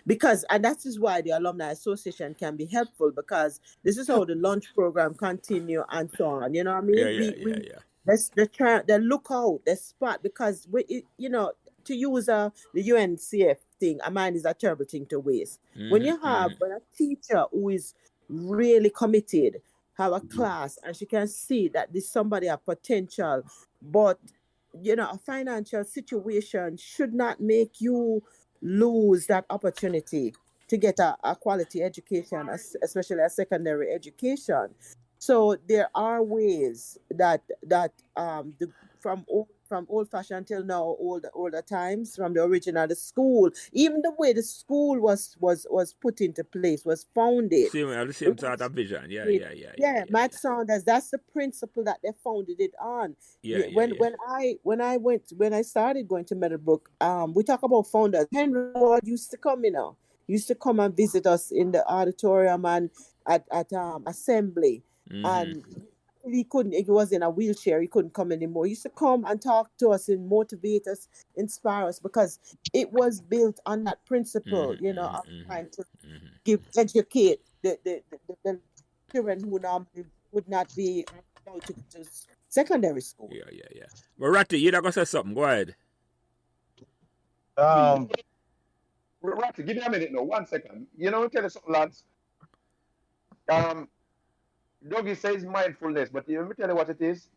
because, and that is why the alumni association can be helpful, because this is how the lunch program continue and so on, you know what I yeah, mean? yeah, yeah, We yeah. let's they try, they look out, they spot, because to use the UNCF thing, a mind is a terrible thing to waste. When you have, when a teacher who is really committed have a class, and she can see that this somebody have potential, but a financial situation should not make you lose that opportunity to get a quality education, especially a secondary education. So there are ways from old fashioned till now, older times, from the original, the school, even the way the school was put into place, was founded. The It same sort was of vision. Yeah, it, yeah, yeah, yeah, yeah, yeah, Mike yeah. Saunders. That's the principle that they founded it on. Yeah, yeah, When yeah. I started going to Meadowbrook, we talk about founders. Henry Ward used to come and visit us in the auditorium and at assembly, Mm-hmm. and he couldn't. He was in a wheelchair. He couldn't come anymore. He used to come and talk to us and motivate us, inspire us, because it was built on that principle, Mm-hmm. of Mm-hmm. trying to Mm-hmm. educate the children who normally would not be allowed to go to secondary school. Yeah, yeah, yeah. But Ratty, you gonna say something? Go ahead. Um, Ratty, give me a minute now, 1 second. Tell you something, lads. Um, Dougie says mindfulness, but let me tell you what it is.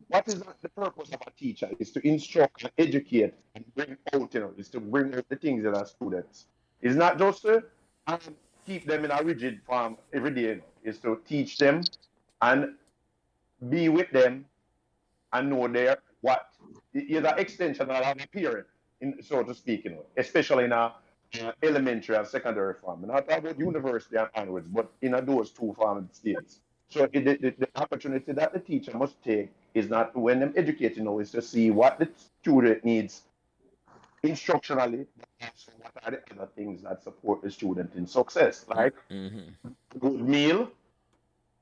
What is the purpose of a teacher? Is to instruct and educate and bring out, is to bring out the things that are students. It's not just to um, keep them in a rigid form every day. It's to teach them and be with them and know their what is an extension of a parent, so to speak, especially in a elementary and secondary form. And not about university and onwards, but in those two form states. So the opportunity that the teacher must take is not when them educating is to see what the student needs instructionally, but also what are the other things that support the student in success, like Mm-hmm. good meal,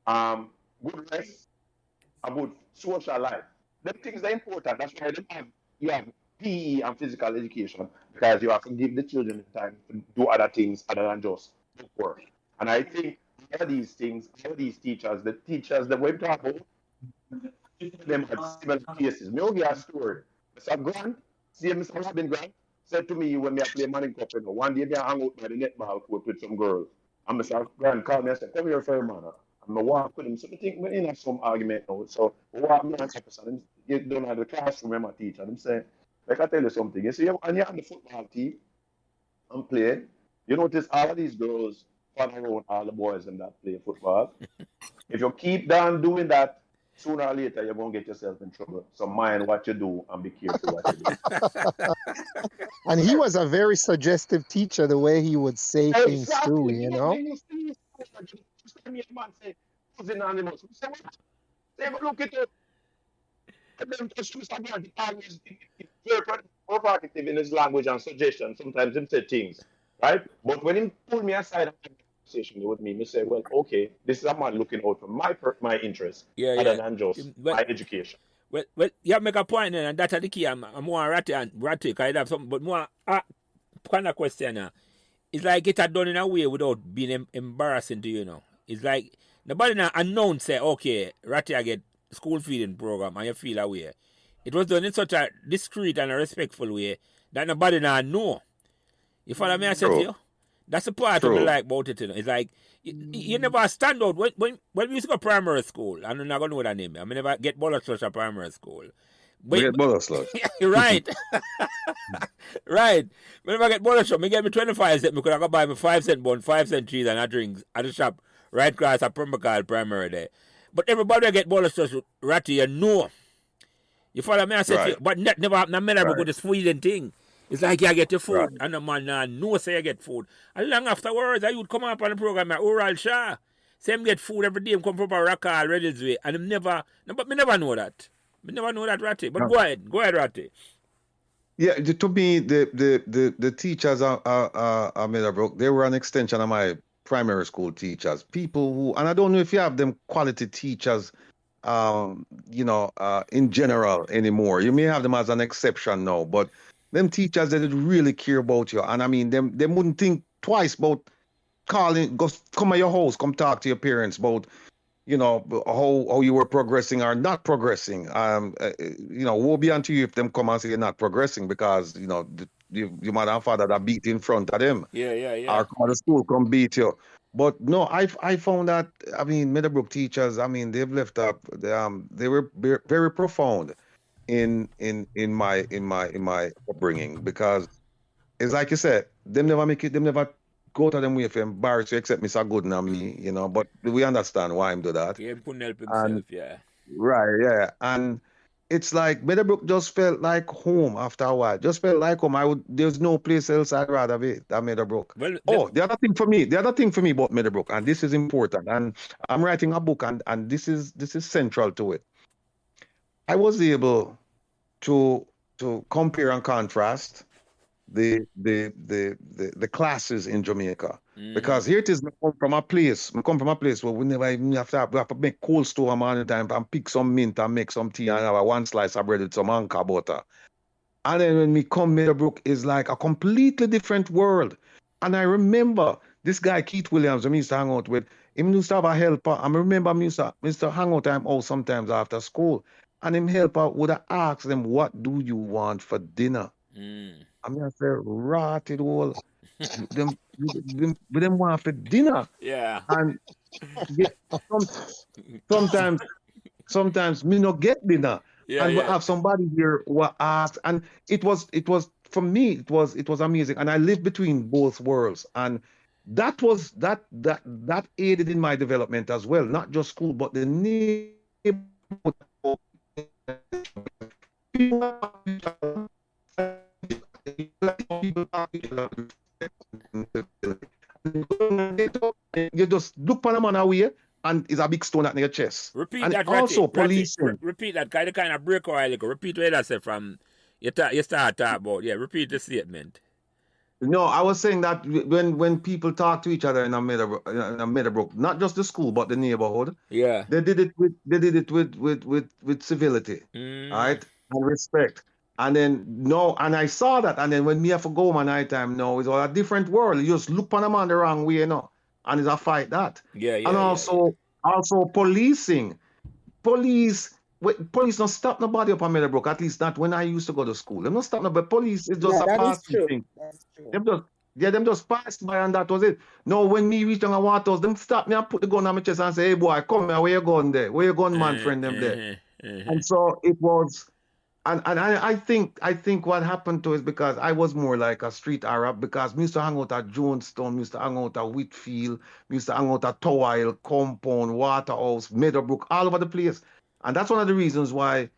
good rest, a good social life. Them things are important. That's why you have PE and physical education, because you have to give the children the time to do other things other than just work. And I think all these things, all these teachers, the teachers that we're talking about, them had similar cases. Me give a story. Mr. Grant, see Mr. Robin Grant, said to me when me play Manning Cup, one day me hang out by the netball court with some girls. And Mr. Grant called me and said, come here, Ferryman. And I walk with him. So I think we in have some argument now. So we walk me on campus and you don't have the classroom where my teacher. And I'm saying, like I tell you something. You see, and you're on the football team and playing, you notice all of these girls fun around all the boys and that play football. If you keep down doing that, sooner or later you're gonna get yourself in trouble. So mind what you do and be careful what you do. And he was a very suggestive teacher, the way he would say things too, Exactly. you know? Just let me a man say, who's anonymous? Say what? Say, look at it. And then just choose again. Always very provocative in his language and suggestion. Sometimes him say things, right? But when he pulled me aside and had a conversation with me, he say, well, okay, this is a man looking out for my interests other than just my education. Well, you make a point then, and that's the key. I'm more ratty, because I have something, but more kind of question. It's like it had done in a way without being embarrassing to you know. It's like nobody now announce say, okay, Ratty, I get school feeding program, and you feel away. It was done in such a discreet and a respectful way that nobody now know. You follow me? I said to you? That's the part of me like about it. You know? It's like you never stand out when we used to go primary school. I'm not gonna know that name. I mean, never get bullet slush at primary school. We get bullet slush. Right. Right. Whenever I get bullet slush, me get me 25 cents. Me could go buy me 5-cent bun, 5-cent cheese and a drinks at the shop right across a primary there. But everybody get bullet slush Ratty, you know. You follow me? I said to you, but never happen. I never go to Sweden thing. It's like you get your food, and the man no say you get food. And long afterwards, I would come up on the program at Oral Shah. Same get food every day, come from a Rockall, Reddelsway, and but me never know that. Me never know that, Ratty. But go ahead, Ratty. Yeah, to me, the teachers at Meadowbrook, they were an extension of my primary school teachers. People who, and I don't know if you have them quality teachers, in general anymore. You may have them as an exception now, but them teachers that really care about you, and I mean, them wouldn't think twice about calling, come at your house, come talk to your parents about, how you were progressing or not progressing. Woe be unto you if them come and say you're not progressing because your mother and father that beat in front of them. Yeah. Or come to school, come beat you. But no, I found that Meadowbrook teachers, they've left up. They were very profound in my upbringing, because it's like you said, them never go to them way for embarrass you except Mr. Good and me, but we understand why him do that. Yeah, he couldn't help himself, yeah. Right, yeah. And it's like Meadowbrook just felt like home after a while. Just felt like home. There's no place else I'd rather be than Meadowbrook. Well, the other thing for me about Meadowbrook, and this is important, and I'm writing a book, and this is central to it. I was able to compare and contrast the classes in Jamaica, because here it is. I come from a place where we never even have to make cold store all the time and pick some mint and make some tea and have one slice of bread with some anchor butter. And then when we come, Meadowbrook is like a completely different world. And I remember this guy Keith Williams, I used to hang out with. Him used to have a helper. I remember I used to hang out time out sometimes after school. And him helper would have asked them, what do you want for dinner? I say, rotted all. them want for dinner. Yeah. And sometimes me not get dinner. Yeah, and we have somebody here who asked, and it was for me, it was amazing. And I lived between both worlds. And that aided in my development as well, not just school, but the neighborhood. You just look on a man away, and it's a big stone at your chest. Repeat and that. Also, policing. Repeat that. Kind of break or repeat what I said from you start talking about. Yeah, repeat the statement. No, I was saying that when people talk to each other in a Meadowbrook, not just the school but the neighborhood, yeah, they did it with civility, right, and respect. And then and I saw that, and then when me have to go home at night time, it's all a different world. You just look on a man the wrong way, and it's a fight that. Yeah. And also policing. Police don't stop nobody up on Meadowbrook, at least not when I used to go to school. They don't stop nobody. Police is just a passing thing. That's true. Them just passed by, and that was it. No, when me reach on a water, them stop me and put the gun on my chest and say, hey boy, come here, where you going there? Where you going, man, friend, them there? And so it was I think what happened to is because I was more like a street Arab because we used to hang out at Jonestown, we used to hang out at Whitfield, we used to hang out at Towile, Compound, Waterhouse, Meadowbrook, all over the place. And that's one of the reasons why,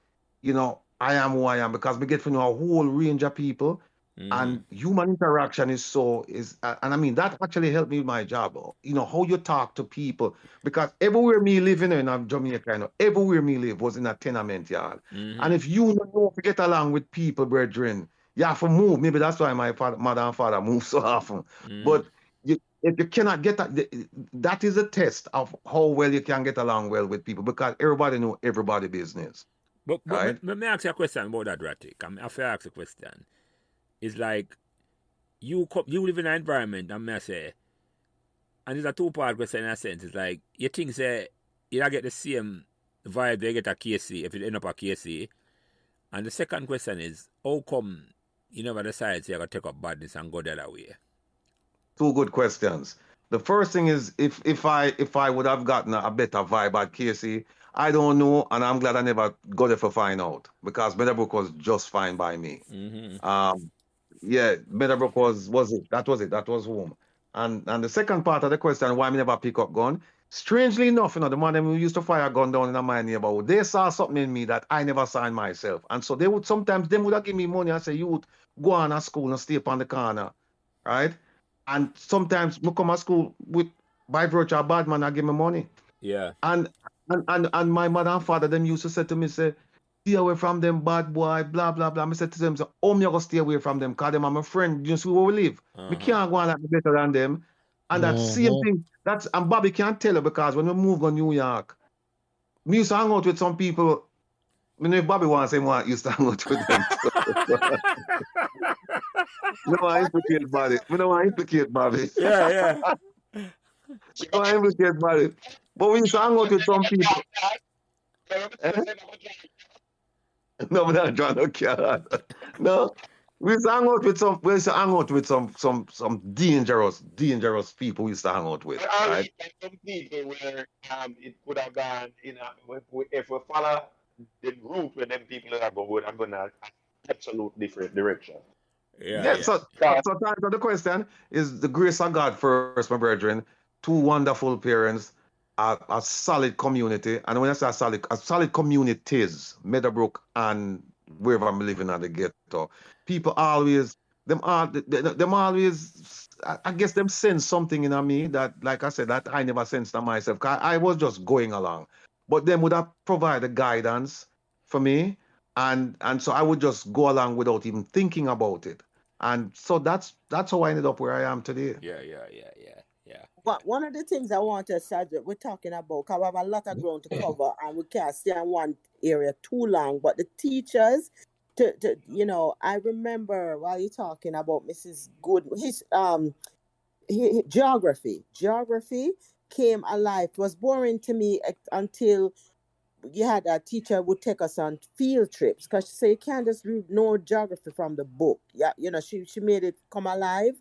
I am who I am because we get to know a whole range of people. And human interaction and I mean that actually helped me with my job. How you talk to people because everywhere me living in Jamaica, everywhere me live was in a tenement yard. And if you don't know to get along with people, brethren, you have to move. Maybe that's why my mother and father move so often. But if you cannot get that is a test of how well you can get along well with people because everybody know everybody business. But right? let me ask you a question about that, Rattik. I have to ask a question. It's like you live in an environment, I may say, and it's a two-part question in a sense. It's like you think say you get the same vibe they get at KC if you end up at KC. And the second question is, how come you never decide you're gonna take up badness and go the other way? Two good questions. The first thing is if I would have gotten a better vibe at KC, I don't know, and I'm glad I never got there to find out because Meadowbrook was just fine by me. Yeah, Meadowbrook was it. That was home. And the second part of the question, why me never pick up gun? Strangely enough, the man who used to fire a gun down in my neighborhood, they saw something in me that I never saw in myself. And so they would sometimes have give me money and say, you would go on to school and stay up on the corner. Right? And sometimes we come to school by virtue of bad man, I give me money. Yeah. And my mother and father, them used to say to me, say, stay away from them bad boy, blah, blah, blah. I said to them, oh, me going to stay away from them because them are my friend. You see where we live. We can't go on like better than them. And that same thing, and Bobby can't tell you because when we moved to New York, we used to hang out with some people. I mean, if Bobby wants him, used to hang out with them. We don't want to implicate Bobby. We don't want to implicate Bobby. Yeah. We don't want to implicate Bobby. But we used to hang out with some people. No, we're not trying to care. No. We used to hang out with some dangerous people we used to hang out with. Right? Some people where it could have gone if we follow the route where them people are going, I'm going to absolute different direction. Yeah. So to answer the question is the grace of God first, my brethren. Two wonderful parents, a solid community, and when I say a solid communities, Meadowbrook and wherever I'm living at the ghetto. People always, I guess them sense something in me that, like I said, that I never sensed in myself. I was just going along, but them would have provided guidance for me, and so I would just go along without even thinking about it. And so that's how I ended up where I am today. Yeah. But one of the things I want to say that we're talking about, because we have a lot of ground to cover and we can't stay in one area too long, but the teachers, I remember while you're talking about Mrs. Good, geography came alive. It was boring to me until you had a teacher would take us on field trips because she said you can't just read no geography from the book. Yeah, she made it come alive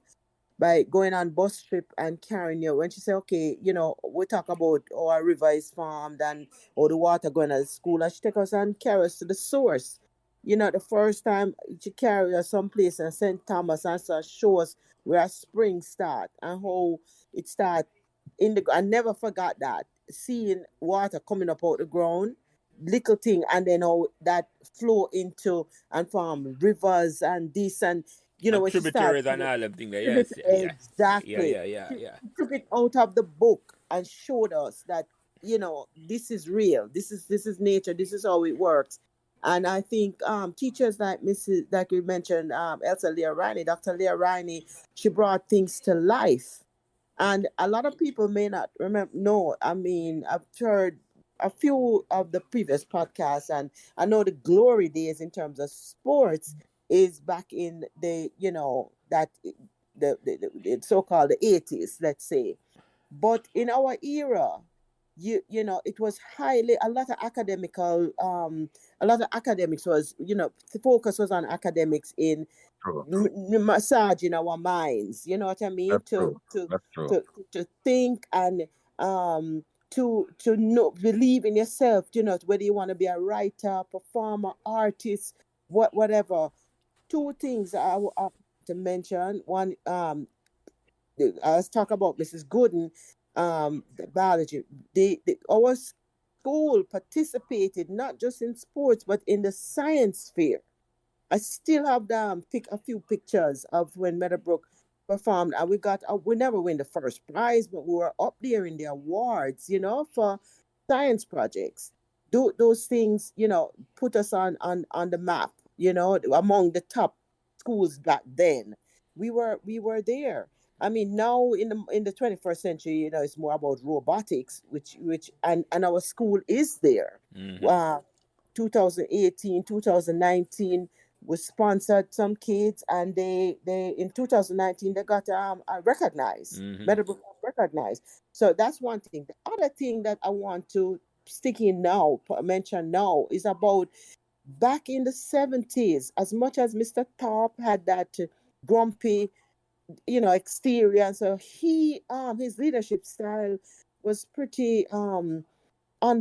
by going on bus trip and carrying you. When she said, okay, we talk about how a river is formed and how the water going to the school, and she take us and carry us to the source. The first time she carried us someplace in St. Thomas and so show us where a spring start and how it start I never forgot that. Seeing water coming up out the ground, little thing, and then how that flow into and form rivers and this and when tributaries and all them things. Yes. Exactly. Yeah. She took it out of the book and showed us that this is real. This is nature. This is how it works. And I think teachers like like you mentioned, Dr. Leah Riney, she brought things to life. And a lot of people may not know. I mean, I've heard a few of the previous podcasts, and I know the glory days in terms of sports is back in the that the so-called the 80s, let's say. But in our era, it was a lot of academics was the focus was on academics in massaging our minds. You know what I mean? That's to true. to think and to know, believe in yourself. Whether you want to be a writer, performer, artist, whatever. Two things I want to mention. One, let's talk about Mrs. Gooden, the biology. Our school participated not just in sports but in the science fair. I still have a few pictures of when Meadowbrook performed, and we never win the first prize, but we were up there in the awards, for science projects. Those things, put us on the map, among the top schools back then. We were there. I mean, now in the 21st century, it's more about robotics, which and our school is there. Mm-hmm. 2018, 2019, we sponsored some kids, and they in 2019 they got recognized. Mm-hmm. Meadowbrook recognized. So that's one thing. The other thing that I want to mention now, is about back in the 70s. As much as Mr. Top had that grumpy, exterior, so his leadership style was pretty on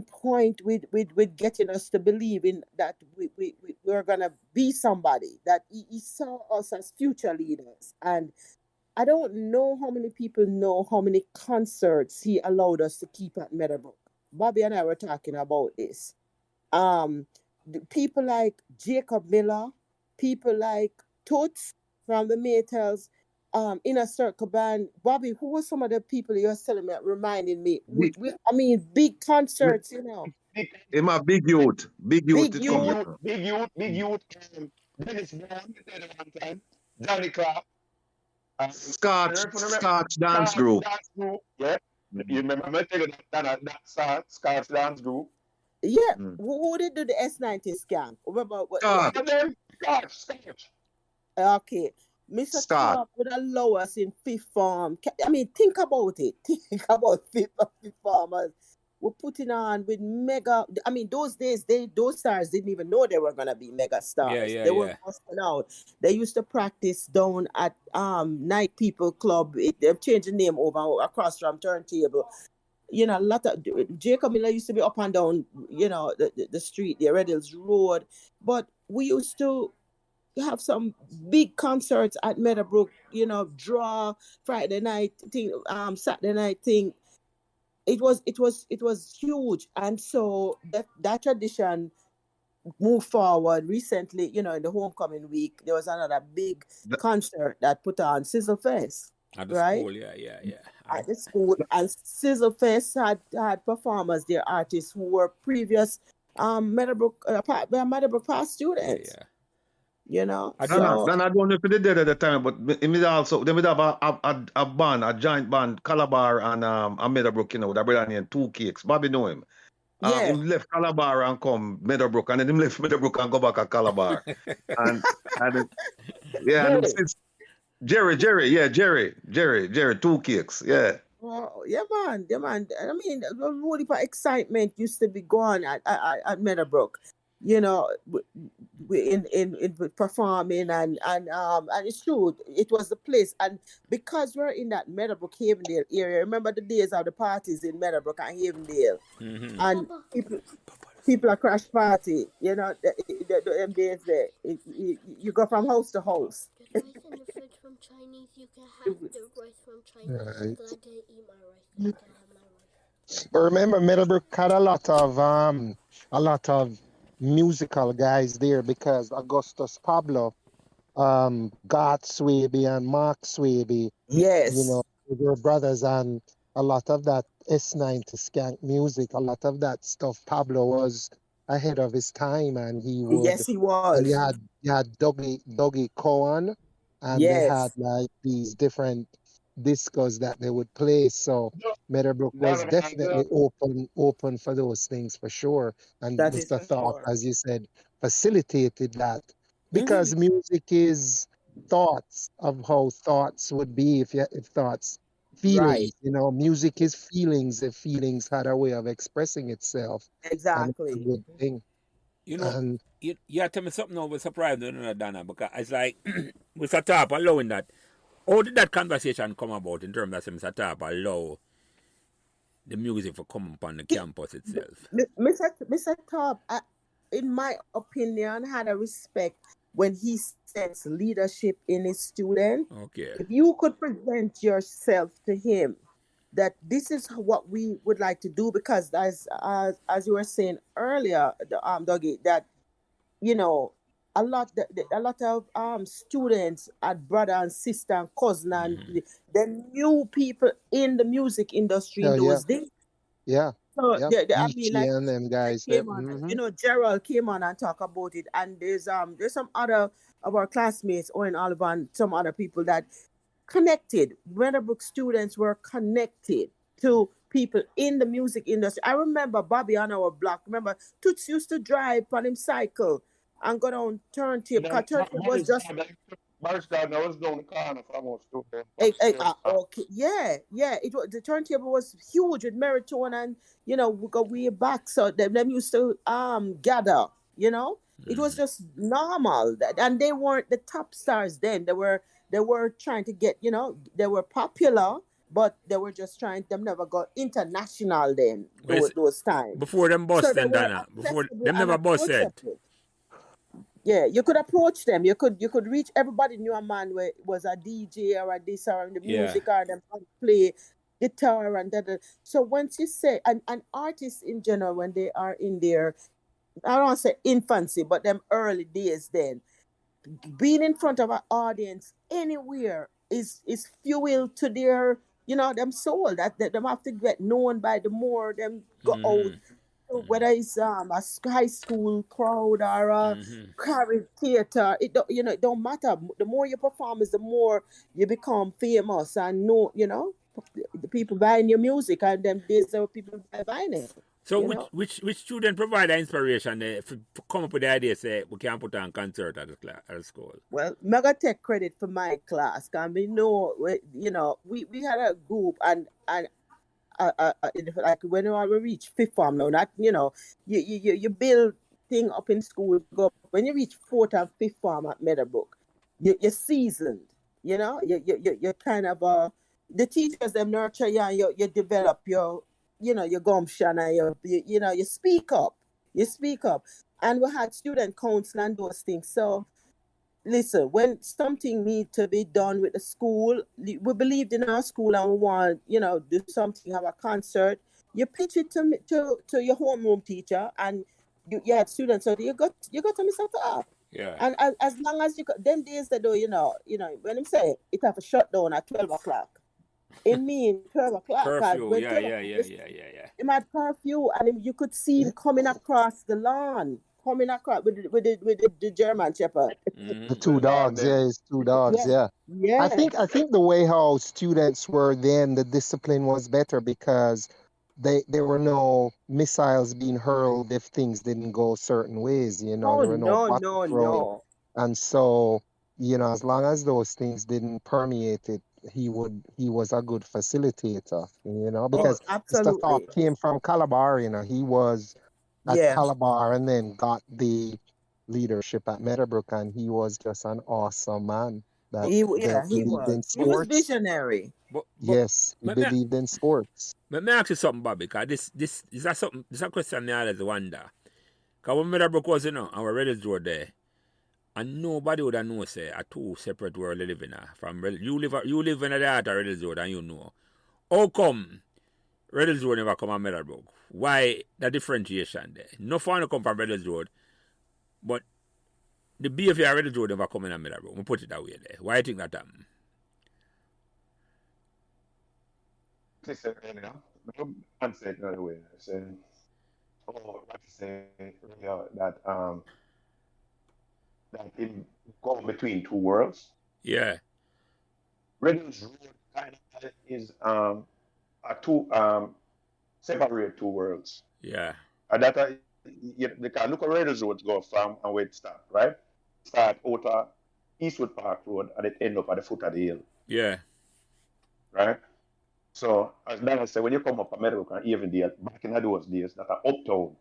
point with getting us to believe in that we're gonna be somebody, that he saw us as future leaders. And I don't know how many people know how many concerts he allowed us to keep at Meadowbrook. Bobby and I were talking about this. People like Jacob Miller, people like Toots from the Maytals, Inner Circle Band. Bobby, who were some of the people you were telling me, reminding me? Big concerts, In my big youth. Big youth. Big It Big come youth. youth, big youth, big youth. Dennis Brown, did it one time. Johnny Clark. Scotch Scotch dance group. dance group. Yeah. You remember me tell you that Scotch dance group? Yeah. Mm. Who did do the S90 scam? Remember what? Scotch. And then Scotch. Okay. Mr. Scotch. Top would allow us in fifth form. I mean, think about it. Think about fifth formers. We're putting on with mega. I mean, those days, those stars didn't even know they were gonna be mega stars. Yeah, They were yeah. busting out. They used to practice down at Night People Club. They've changed the name over across from Turntable. A lot of Jacob Miller used to be up and down, the street, the Red Hills Road. But we used to have some big concerts at Meadowbrook, draw Friday night thing, Saturday night thing. It was huge. And so that tradition moved forward recently. In the homecoming week, there was another big The- concert that put on Sizzle Fest. At the Right? school, yeah. At the school, and Sizzle Fest had performers, their artists who were previous Meadowbrook past students. Yeah. I don't know if they did at the time, but they would have a band, a giant band, Calabar and a Meadowbrook, that brother named Two Cakes. Bobby know him. Yeah. Him left Calabar and come Meadowbrook, and then him left Meadowbrook and go back to Calabar. and Jerry, Two Cakes, yeah. Well, yeah, man. I mean, a whole heap of excitement used to be going at Meadowbrook. In performing, and it's true, it was the place. And because we're in that Meadowbrook Havendale area, remember the days of the parties in Meadowbrook and Havendale, Mm-hmm. and people are crash party. Them days there, you go from house to house. Get rice in the fridge from Chinese. You can have the rice from Chinese. Right. I'm glad to eat my rice. You can have my rice. But remember, Meadowbrook had a lot of musical guys there, because Augustus Pablo, Gart Swaby and Mark Swaby, Yes. they were brothers, and a lot of that S90 skank music, a lot of that stuff, Pablo was ahead of his time, and he would. Yes, he was. And you had Dougie Cohen, and they had like these different discos that they would play. So Meadowbrook was definitely open for those things, for sure. And That is Mr. for Thorpe, sure. as you said, facilitated that, because music is thoughts of how thoughts would be if thoughts, feelings. Right. Music is feelings. If feelings had a way of expressing itself, and it's Exactly. a good thing. And You tell me something over surprised, Donna, because it's like Mr. Top allowing that. How did that conversation come about in terms of Mr. Top allow the music to come upon the campus itself? Mr. Top, in my opinion, had a respect when he sets leadership in his student. Okay. If you could present yourself to him that this is what we would like to do, because as you were saying earlier, Dougie, that you know a lot of students and brother and sister and cousin and the new people in the music industry in Yeah, yeah, those days. yeah, So yeah. I mean, Geechee like and them guys. came on, Gerald came on and talk about it, and there's some other of our classmates, Owen Oliver, and some other people that connected. Meadowbrook students were connected to people in the music industry. I remember Bobby on our block. Remember, Toots used to drive on him cycle and go down turntable. And then Because turntable was just Morris Gardner was down the corner from us too. okay, yeah. It was the turntable was huge with Meritone, and we go way back. So them used to gather. It was just normal, and they weren't the top stars then. They were trying to get, they were popular, but they were just trying. Them never got international then. Those times. Before them So bust they and were Donna. Before accessible them and never busted. approachable. Yeah, you could approach them. You could reach everybody. Knew a man where was a DJ or a this or in the music or them play guitar and that. So once you say an artist in general, when they are in their, I don't want to say infancy, but them early days, then being in front of an audience anywhere is fuel to their them soul, that them have to get known by the more them go out. So whether it's a high school crowd or a carry theater, it don't matter. The more you perform is the more you become famous and know, the people buying your music, and them days there were people buying it. So which student provide the inspiration to come up with the idea, say we can put on concert at the school? Well, I gotta take credit for my class, because we know, we had a group, and like when we reach fifth form now, that you build thing up in school. Go when you reach fourth and fifth form at Meadowbrook, you're seasoned. You're kind of the teachers them nurture you, and you develop your your gumption, and you speak up. And we had student council and those things. So listen, when something needs to be done with the school, we believed in our school and we want, do something, have a concert. You pitch it to your homeroom teacher, and you had students. So you got to Mr. Top. Yeah. And as long as you them days that when I'm saying it have a shutdown at 12 o'clock. It mean 12 o'clock. Curfew. Yeah. It had curfew, and you could see him coming across the lawn. Coming across with the German Shepherd. The two dogs, it's two dogs, yeah. Yeah. I think the way how students were then, the discipline was better because there were no missiles being hurled if things didn't go certain ways, there were no. And so, as long as those things didn't permeate it, he was a good facilitator, because Mr. Thorpe came from Calabar, he was at Calabar and then got the leadership at Meadowbrook, and he was just an awesome man. He was. He was visionary. Yes, he believed in sports. Let me ask you something, Bobby, because this is a question I always wonder. Because when Meadowbrook was, our relatives were there, and nobody would have known, say, a two separate world living you live in the heart of Reynolds Road, and you know. How come Reynolds Road never come on Meadowbrook? Why the differentiation there? No fun come from Reynolds Road, but the behavior of Reynolds Road never come in on Meadowbrook. We put it that way there. Why do you think that happened? I said earlier, I answer it another way. I said, what to say earlier, that in going between two worlds. Yeah. Reynolds Road kind of is a two separate two worlds. Yeah. And that they can look at Reynolds Road go from and where it start, right? Start out of Eastwood Park Road and it end up at the foot of the hill. Yeah. Right? So as Donna said, when you come up to Meadowbrook and Avondale, back in those days, that are uptown.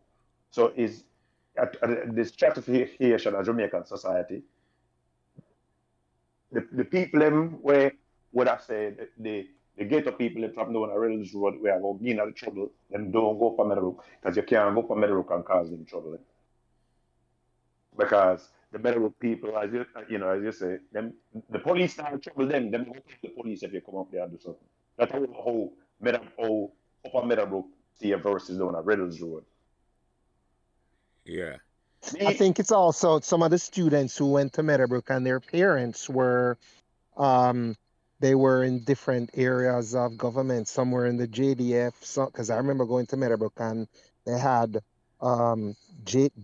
So is the stratification of Jamaican society. The people where would I say the ghetto people from down a Reynolds Road where about being out of trouble, them don't go for Meadowbrook because you can't go for Meadowbrook and cause them trouble. because the Meadowbrook people, as you say, them the police start trouble them go call the police if you come up there and do something. That's how Upper Meadowbrook see versus down at Riddles Road. Yeah. I think it's also some of the students who went to Meadowbrook and their parents were they were in different areas of government. Some were in the JDF, because I remember going to Meadowbrook and they had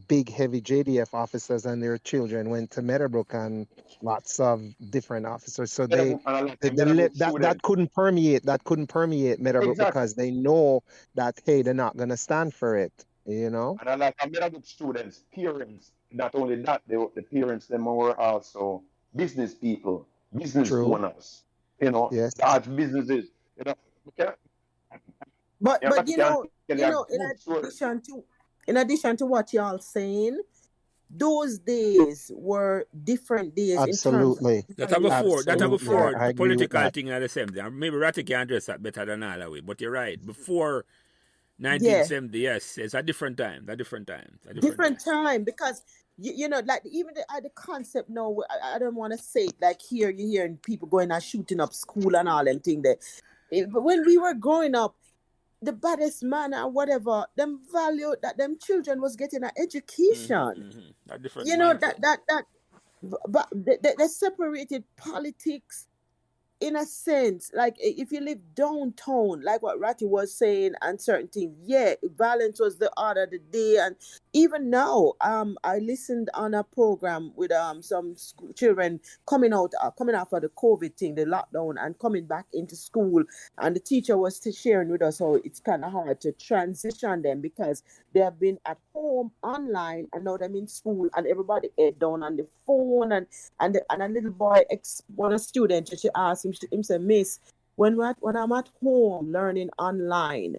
big, heavy JDF officers and their children went to Meadowbrook and lots of different officers. So that couldn't permeate. That couldn't permeate Meadowbrook because they know that, hey, they're not gonna stand for it. You know. And I like Meadowbrook students, parents. Not only that, the parents them were also business people, business owners. You know, large businesses. You know, but in addition to what y'all saying, those days were different days. Absolutely. That before the political thing at the same time. Maybe Ratty can address that better than all that way. But you're right. Before 1970, yes, it's a different time. Different time because you know, like even the concept now. I don't want to say it like here you're hearing people going and shooting up school and all them thing there. But when we were growing up, the baddest man or whatever, them value that them children was getting an education. That different. You know but they separated politics. In a sense, like if you live downtown, like what Ratty was saying, and certain things, violence was the order of the day. And even now, I listened on a program with some children coming out of the COVID thing, the lockdown, and coming back into school. And the teacher was sharing with us how it's kind of hard to transition them because they have been at home online and now they're in school and everybody head down on the phone and a little boy, one student, she asked him say, Miss, when I'm at home learning online,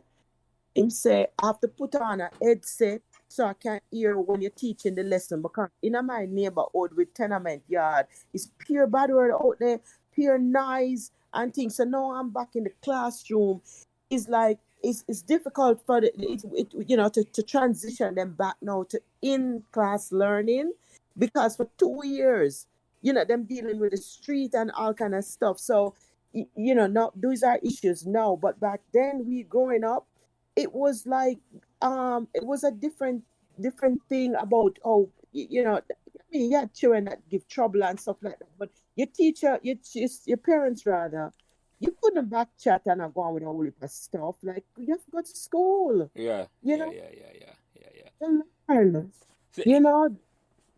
him say I have to put on a headset so I can hear when you're teaching the lesson because in my neighborhood with tenement yard, it's pure bad word out there, pure noise and things. So now I'm back in the classroom. It's like it's difficult for to transition them back now to in-class learning because for 2 years, them dealing with the street and all kind of stuff. So, now those are issues now. But back then, we growing up, it was like it was a different thing about you had children that give trouble and stuff like that. But your teacher, your parents rather. You couldn't back chat and go on with all of that stuff. Like, you have to go to school. Yeah. Yeah. So,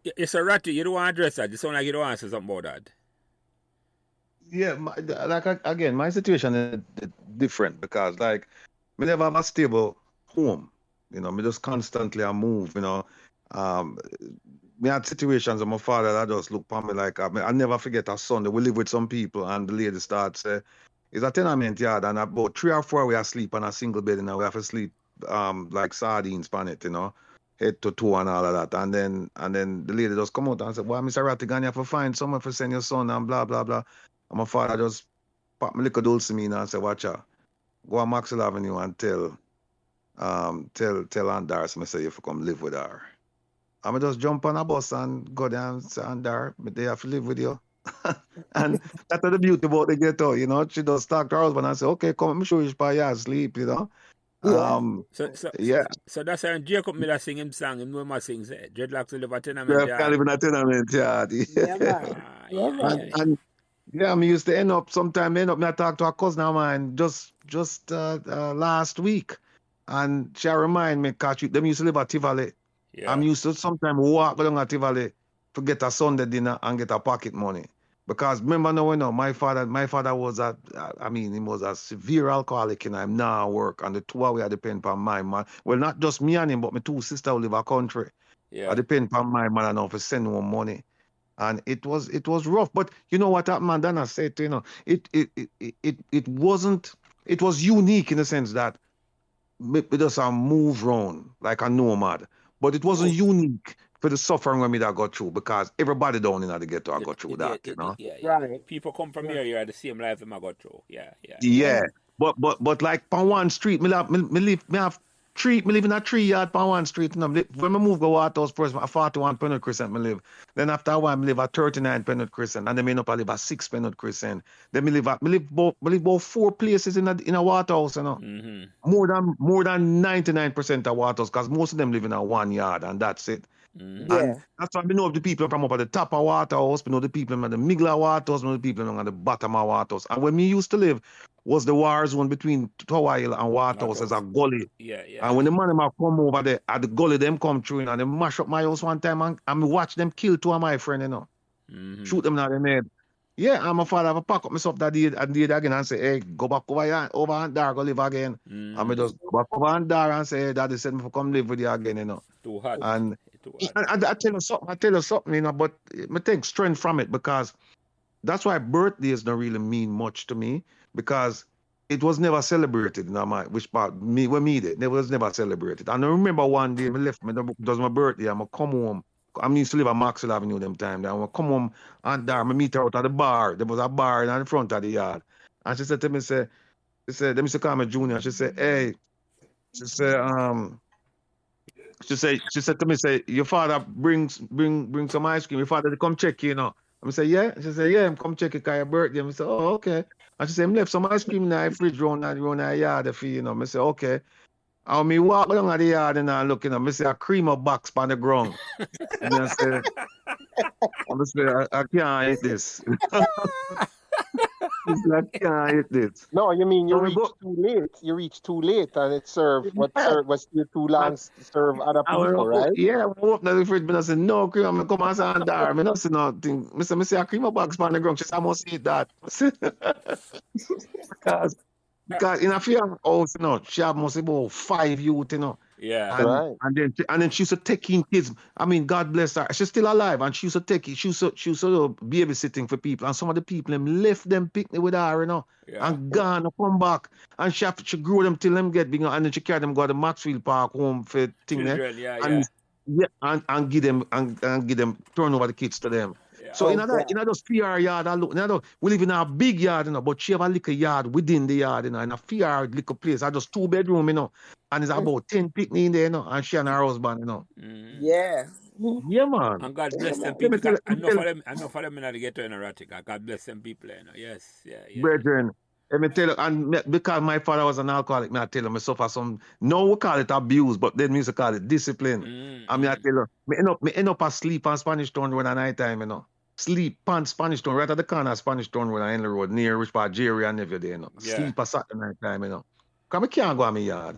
it's a Ratty. You don't want to address that. You sound like you don't want to say something about that. Yeah, my situation is different because, like, me never have a stable home. Me just constantly move, me had situations with my father that just look upon me like, I never forget a Sunday. We live with some people and the lady starts say, it's a tenement yard and about 3 or 4 we are asleep on a single bed and we have to sleep like sardines on it, head to toe and all of that. And then the lady just come out and say, well, Mr. Rattigan, you have to find someone to send your son and blah, blah, blah. And my father just pop me little dulcimine and say, watch out, go on Maxwell Avenue and tell Aunt Doris, I say, you have to come live with her. I'm just jump on a bus and go down and say, Aunt Doris, they have to live with you. And that's the beauty about the ghetto, she just talk to her husband and say, okay, come, let me show you where you sleep, Yeah. So that's how Jacob Miller sing him song. Him know my sings. Dreadlocks live at tenement yard. Live in a tenement yard. And me used to end up me talk to a cousin of mine just last week, and she remind me because them used to live at Tivoli. Yeah. I'm used to sometimes walk along at Tivoli to get a Sunday dinner and get a pocket money. Because remember now, my father was he was a severe alcoholic and I'm now work and the two of we depend on my man. Well, not just me and him, but my two sisters who live a country. Yeah. I depend on my man now for send more money. And it was rough. But you know what that man Donna said, it was unique in the sense that we just move around like a nomad. But it wasn't unique for the suffering when me that got through because everybody down in the ghetto got through that, Right. People come from here, you are the same life them I got through. Yeah. But like on one street, me have me live in a 3 yard on one street. You know. When I move go Waterhouse first, a 41 Penwood Crescent me live. Then after a while, me live at 39 Penwood Crescent. And then me end up I live at 6 Penwood Crescent. Then me live about 4 places in a Waterhouse, you know. Mm-hmm. More than 99% of Waterhouse, because most of them live in a 1 yard and that's it. Mm-hmm. Yeah. And that's why we know the people from up at the top of Waterhouse, we know the people at the middle of Waterhouse, we know the people at the bottom of Waterhouse. And when me used to live, was the war zone between Tower Hill and Waterhouse as a gully. Yeah. And when the man them a come over there at the gully, them come through and they mash up my house one time and me watch them kill 2 of my friends, you know. Mm-hmm. Shoot them in the head. Yeah, and my father have a pack up myself that day again and say, hey, go back over here, over and there, go live again. Mm-hmm. And me just go back over and there and say, hey, daddy said me to come live with you again, you know. Too hot. And Too hot. I tell you something, you know, but I take strength from it because that's why birthdays don't really mean much to me because it was never celebrated in my which part me when me did. It was never celebrated. And I remember one day I left it was my birthday. I'm gonna come home. I used to live at Maxwell Avenue them time. I'm gonna come home and there I meet her out at the bar. There was a bar in the front of the yard. And she said to me, let me say call me Junior. She said, hey, she said to me, say, your father bring some ice cream. Your father to come check you, you know. I say, yeah. She said, yeah, I'm come check it because your birthday. I say, oh, okay. And she said, I left some ice cream in the fridge around the yard for you, know. I say, okay. And me walk down at the yard and I look, you know, I see a creamer box on the ground. And I say, I can't eat this. I can't eat this. No, you mean you So we reached go- too late. You reached too late and it served was still too long to serve other people, right? Yeah, I open the fridge, but I said, no, cream, I come and say, and there. I don't see nothing. I say, a creamer box on the ground. She said, I must eat that. because in a few house, you know, she have must about 5 youth, you know. Yeah. And, Right. and then she used to take in kids. I mean, God bless her. She's still alive, and she used to take it. She used to babysitting for people, and some of the people them left them picnic with her, you know, Yeah. and gone come back. And she grew them till them get big, and then she carried them go to Maxfield Park home for thing there, Children, yeah. and and give them turn over the kids to them. Yeah. So Oh, in those PR yard, we live in a big yard, you know, but she have a little yard within the yard, you know, in a PR little place. I just 2 bedroom, you know, and it's about 10 picnic in there, you know, and she and her husband, you know. Mm. yeah. Yeah, man. And God bless them Let people. me tell I know you, for them in the ghetto in Rattigan. God bless them people, you know. Yes, yeah. brethren, let me tell you, because my father was an alcoholic, me I tell you, I suffer some, no we call it abuse, but then we used to call it discipline. I mean, I tell you, me end up asleep on Spanish Town Road at night time, you know. Sleep on Spanish Town, right at the corner of Spanish Town Road and Henley Road, near which part Jerry and Neville there, you know. Yeah. Sleep at Saturday night time, you know. Because I can't go on my yard.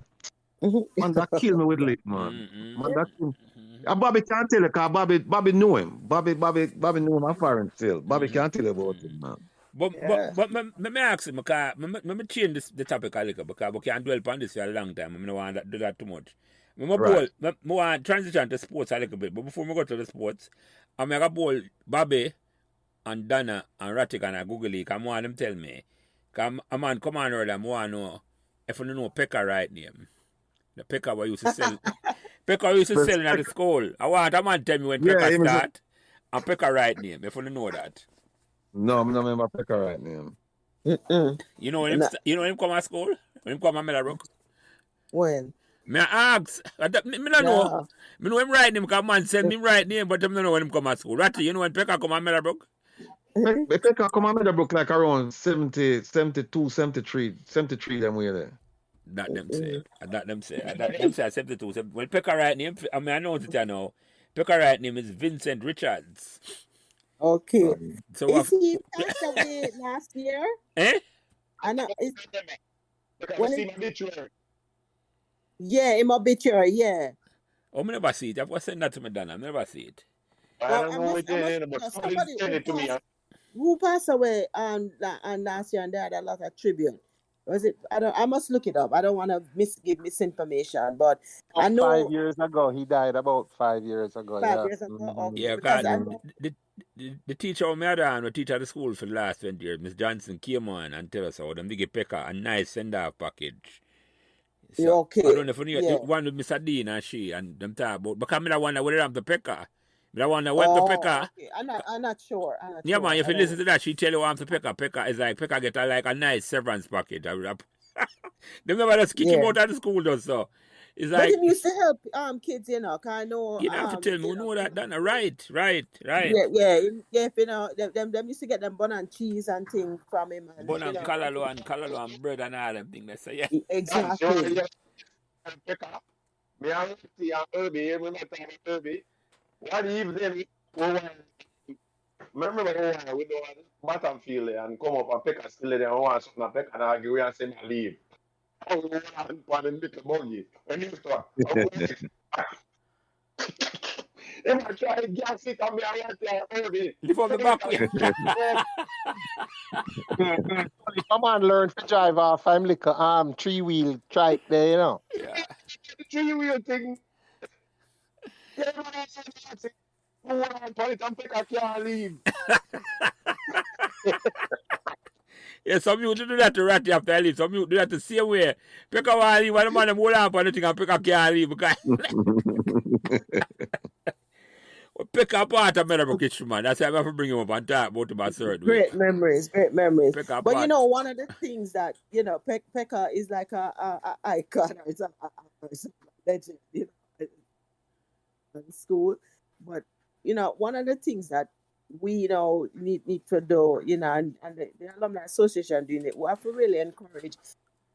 Man, that kill me with lit, man. Man, that kill me. Bobby can't tell you, because Bobby knew him. Bobby knew him a foreign still. Bobby can't tell you about him, man. But me ask him, because me change the topic a little, because we can't dwell upon this for a long time. I don't want to do that too much. I want to transition to sports a little bit, but before we go to the sports, I'm going to bowl Bobby and Donna and Rattigan and Google it, because I want them tell me. Because a man come on earlier, I want to know if you know Pekka right name. The Pekka we used to sell. Pekka we used to sell in the school. I want a man tell me when Pekka start and Pekka right name, if you know that. No, I don't remember Pekka right name. You know him come to school? When him come to Meadowbrook? When? Me ask. Me don't know. Me know him right name because man send me right name, but I don't know when him come to school. Ratty, you know when Pekka come to Meadowbrook? Pekka come to Meadowbrook like around 70, 72, 73 them way there. That them say. That them say 72. When Pekka right name, I mean I know it now. Pekka right name is Vincent Richards. Okay. So Is he passed away last year? Eh? I know. Because When I see it- my obituary. Yeah, in my obituary, yeah. Oh, I never see it. I've sent that to me, Donna. I never see it. I Well, don't know what it is, but somebody somebody sent it to me. who passed away on last year, and they had a lot of tribute. Was it? I must look it up. I don't want to give misinformation, but I know 5 years ago. He died about 5 years ago. 5 yeah. years ago. Okay, Yeah, because God, I know, the teacher who me had on, the teacher at the school for the last 20 years, Miss Johnson, came on and tell us how them they give Pekka a nice send-off package. So, okay. I don't know if you know, Yeah. one with Mr. Dean and she and them talk about, because I don't wonder whether I'm the Pekka. I don't wonder when the Pekka. Okay. I'm not sure. Yeah, man, if I you don't listen to that, she tell you I'm the Pekka. Pekka is like, Pekka get like a nice severance package. They never just kick him out of the school though, so. It's But like, him used to help kids, you know. 'Cause I know you have to tell me, you we know, know that, Donna. Right. yeah, you know, them used to get them bun and cheese and things from him, and Bun you and know, callaloo and bread and all them things. They say, yeah. Lance, you want to exactly. get a pickup? Me and Tea and Herbie, we met on Herbie. One evening, we were, remember when we do a battlefield there and come up and pick a still there and want something to pick and argue and say, "I leave." And we went on the little buggy. And he start, if I try to gas it on me, I want to Herbie. Lift up the back way. Come on, learn to drive off. I'm like a 3-wheel trike there, you know. Yeah. The 3-wheel thing. Yeah, man, I said, that's it. Go on, put it and pick a car and leave. Yeah, some you do that to Ratty after I leave. Some you do that the same way. Pick up and leave. One man them hold on on the thing and pick up car and leave. Because we pick up part of Meadowbrook history, man. That's why I have to bring him up and talk about him a certain way. Great memories, great memories. Pick up But you part. know, one of the things that you know, Pekka is like a icon or some legend, you know, in school. But you know, one of the things that we you know need to do, you know, and the alumni association doing it, we have to really encourage,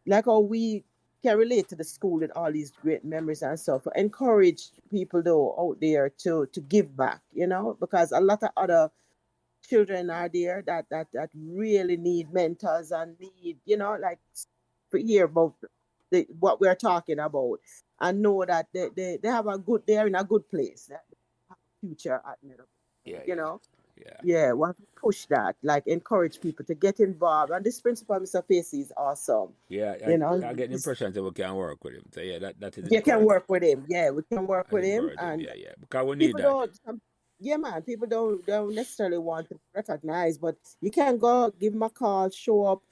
like how we can relate to the school and all these great memories and stuff. Encourage people though out there to give back, you know, because a lot of other children are there that really need mentors and need, you know, like to hear about what we're talking about and know that they have they're in a good place. They have a future at Meadowbrook, Yeah, you know. yeah. Yeah, we have to push that, like encourage people to get involved. And this principal, Mr. Facey, is awesome. Yeah, You know, I get the impression that we can work with him. So yeah, that is you can encouraging. work with him. Yeah, we can work That's with him. encouraging. And Yeah. Because we need people that. yeah, man, people don't necessarily want to recognize, but you can go give them a call, show up.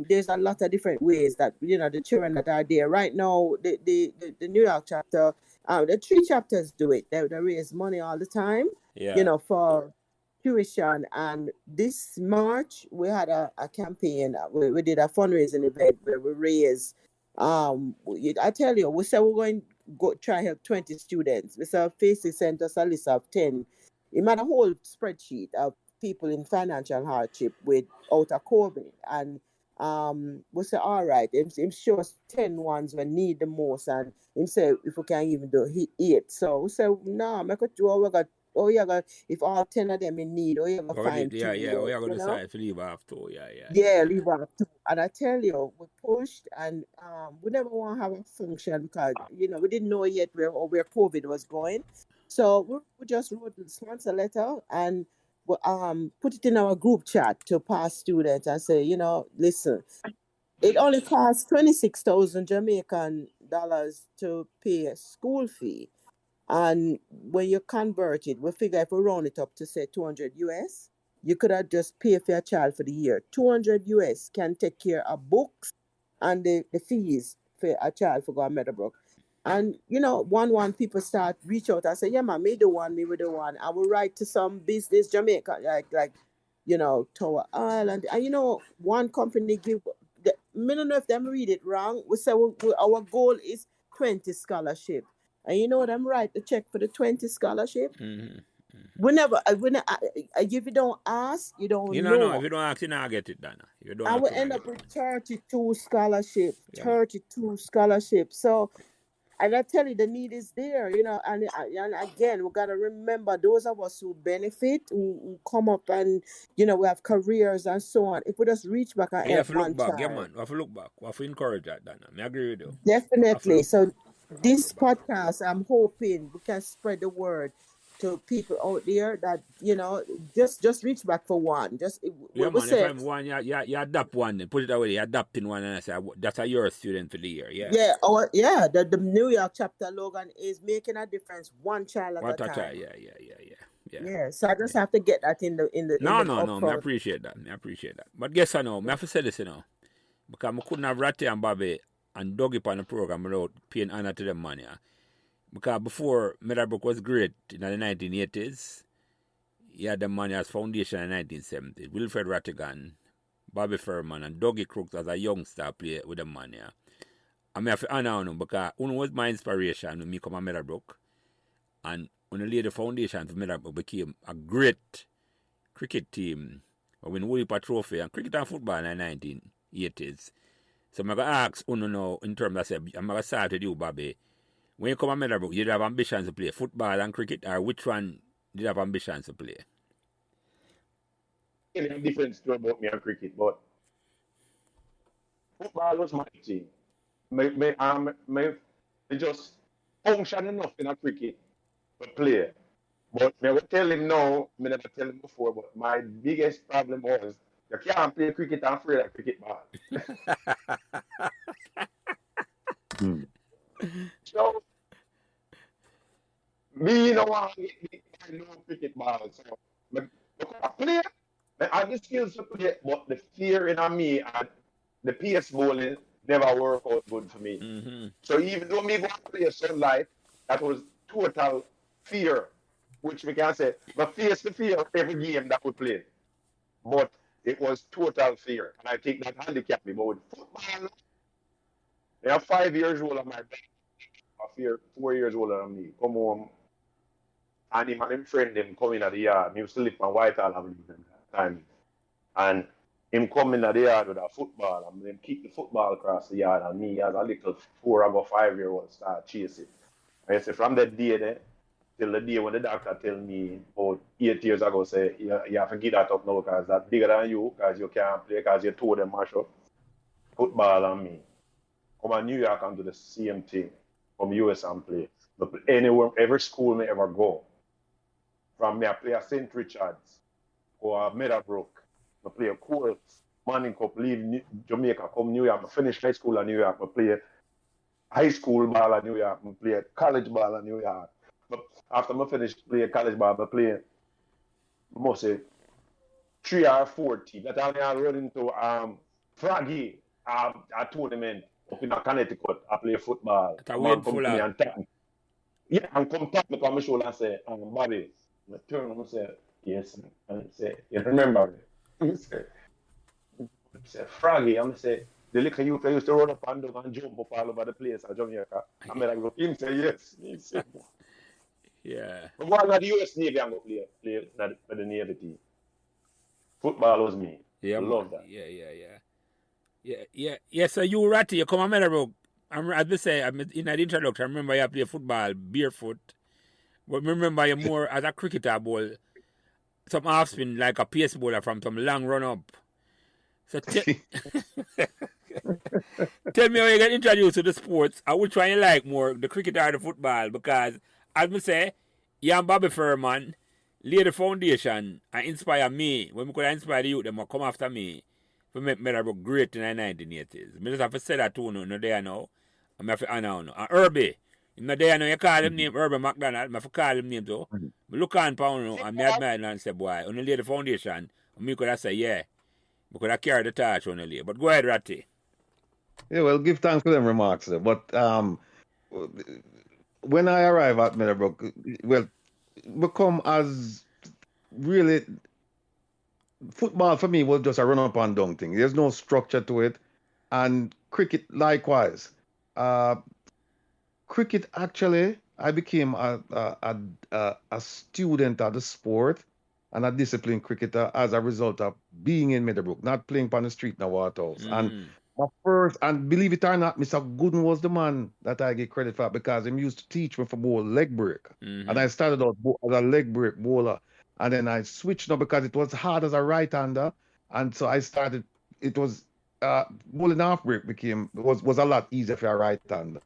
There's a lot of different ways that you know the children that are there right now. The New York chapter, the 3 chapters do it. They raise money all the time, you Yeah. know, for tuition. And this March we had a campaign. We did a fundraising event where we raised. I tell you, we said we're going go try help 20 students. Mr. Facey sent us a list of 10. He made a whole spreadsheet of people in financial hardship without a COVID. And we say, all right, him show us 10 ones we need the most. And him say, if we can even do 8. So we say, no, make it do we got. Oh, yeah, if all 10 of them in need, oh, you gonna find 2. Yeah. We are going to you know? decide to leave after. Yeah. Yeah, leave out too. And I tell you, we pushed and we never want to have a function because you know we didn't know yet where COVID was going. So we just wrote the sponsor letter and we put it in our group chat to past students and say, you know, listen, it only costs 26,000 Jamaican dollars to pay a school fee. And when you convert it, we figure if we round it up to say 200 US, you could have just pay for your child for the year. 200 US can take care of books and the fees for a child for going Meadowbrook. And you know, one people start reach out and say, yeah, man, me the one. I will write to some business Jamaica, like you know, Tower Island. And you know, one company give I don't know if them read it wrong. We say our goal is 20 scholarship. And you know what? I'm right. The check for the 20 scholarship. Mm-hmm. If you don't ask, you don't You know. know, if you don't ask, you not get it done. You don't I ask, will you not end get up it. with 32 scholarships. Yeah. 32 scholarships. So, and I tell you, the need is there, you know. And again, we gotta remember those of us who benefit, who come up, and you know, we have careers and so on. If we just reach back and You have help to look one back, yeah, child, man. We have to look back. We have to encourage that, Donna. I agree with you. definitely. So this look back. podcast, I'm hoping we can spread the word to people out there that you know just reach back for one. Just Yeah, we man. say, If I'm one, you adapt one. Then put it away. You adapting one, and I say that's a your student for the year. Yeah. yeah, the New York chapter Logan is making a difference one child at What a a time. child. Yeah. Yeah, so I just have to get that in the No. I upfront. appreciate that. But guess I know. I have to say this, you know, because I couldn't have Ratty and Bobby and Dougie on the program without paying honor to them, man. Yeah. Because before Meadowbrook was great in the 1980s, he had the money as foundation in the 1970s. Wilfred Rattigan, Bobby Ferryman, and Dougie Crooks as a youngster play with the money. Yeah. I have to honor you because Uno was my inspiration when me come to Meadowbrook. And when I laid the foundation for Meadowbrook became a great cricket team. We win Woolly Trophy and cricket and football in the 1980s. So I'm going to ask Uno now in terms of, I'm going to start with you, Bobby. When you come to Meadowbrook, did you have ambitions to play football and cricket, or which one did you have ambitions to play? A different story about me and cricket, but football was my team. Me just function enough in a cricket to play. But I will tell him now, I never tell him before, but my biggest problem was you can't play cricket and afraid of cricket ball. So, me no want to get no cricket ball. So, I play, I have the skills to play, but the fear in me and the pace bowling never work out good for me. Mm-hmm. So even though me go to play sunlight, that was total fear, which we can say, but face the fear every game that we played. But it was total fear. And I think that handicapped me. But with football, they are 5 years old on my back. A fear 4 years older than me. Come home. And him and him friend him come in at the yard. He used to live on Whitehall Avenue at that time. And him come in at the yard with a football and then kick the football across the yard, and me as a little 4 or 5 year old start chasing. And I say from that day there till the day when the doctor tell me about 8 years ago, say you have to give that up now because that's bigger than you, because you can't play, because you told them mash up football on me. Come to New York and do the same thing. From US and play. But anywhere, every school me ever go. From me I play at St. Richard's or Meadowbrook. I play a Colts, Manning Cup, leave Jamaica, come New York. I finish high school in New York. I play high school ball in New York. I play college ball in New York. But after I finish play college ball, I play, I must say, 3 or 4 teams. That I run into Fraggy, a tournament up in Connecticut. I play football. That man come to me and tap me. Yeah, and come tap me on my shoulder and say, Bobby, I turn and say, yes, and I say, you remember me? I say, Froggy, I'm say, the little youth used to run up and down and jump up all over the place at Jamaica. I mean, I go, him say, yes. He say, yeah. I'm going to the US Navy and go play for the Navy team. Football was me. Yeah, I love that. Yeah. So you Ratty, you come to Meadowbrook. As I say, in the introduction, I remember you play football barefoot. But remember you more as a cricketer ball. Some half spin like a pace bowler from some long run up. So tell me how you get introduced to the sports and which one you like more, the cricket or the football, because as I say, you and Bobby Ferryman lay the foundation and inspire me. When we could inspire the youth, they will come after me to make Meadowbrook great in the 1980s. I just have to say that to you, no there now. I have to honor you. And Herbie, in the day I know you call him name Herbie McDonald, I have to call him name too. I look on pound and I admire and say, boy, when you lay the foundation, me could have say, yeah, we could have carried the torch on the lay. But go ahead, Ratty. Yeah, well, give thanks for them remarks there. But when I arrive at Meadowbrook, well, become as really football for me was just a run up and down thing. There's no structure to it, and cricket likewise. Cricket actually, I became a student of the sport and a disciplined cricketer as a result of being in Meadowbrook, not playing on the street in the Waterhouse. And my first, and believe it or not, Mr. Gooden was the man that I get credit for because he used to teach me for bowl leg break. And I started out as a leg break bowler. And then I switched now because it was hard as a right-hander. And so I started, it was, bowling half break was a lot easier for a right-hander.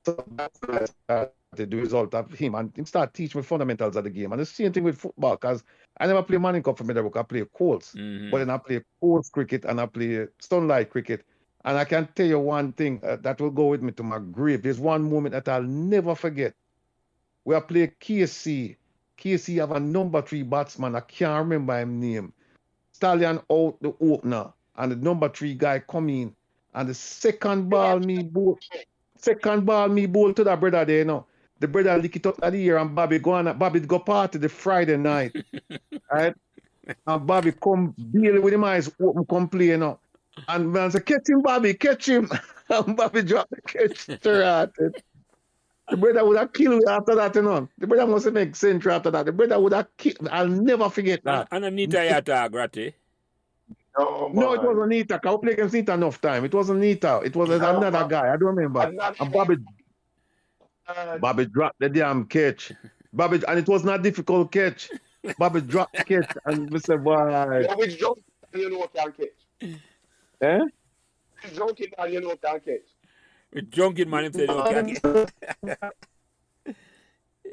So that's when I started the result of him. And he started teaching me fundamentals of the game. And the same thing with football, because I never play Manning Cup for Meadowbrook. I play Colts. But then I play Colts cricket and I play Sunlight cricket. And I can tell you one thing that will go with me to my grave. There's one moment that I'll never forget. We play KC. KC have a number 3 batsman. I can't remember his name. Stallion out the opener. And the number 3 guy come in. And the second ball me bowl to that brother there, you know. The brother lick it up at the ear and Bobby go party the Friday night. Right? And Bobby come deal with him eyes open, come play, you know. And man say, catch him, Bobby, catch him. And Bobby dropped the catch to Ratty. The brother would have killed me after that, you know. The brother must have made century after that. The brother would have killed me. I'll never forget that. And Anita Yata, Ratty. No, No, it wasn't man. Nita. I played against Nita enough time. It wasn't Nita. It was No, another man. guy. I don't remember. Another And man. Bobby dropped the damn catch. And it was not difficult catch. Bobby dropped the catch and we said, boy. Yeah, which junkie man you know can catch? Eh? Which junkie man you know can catch? With drunken man, him say, no, can't get.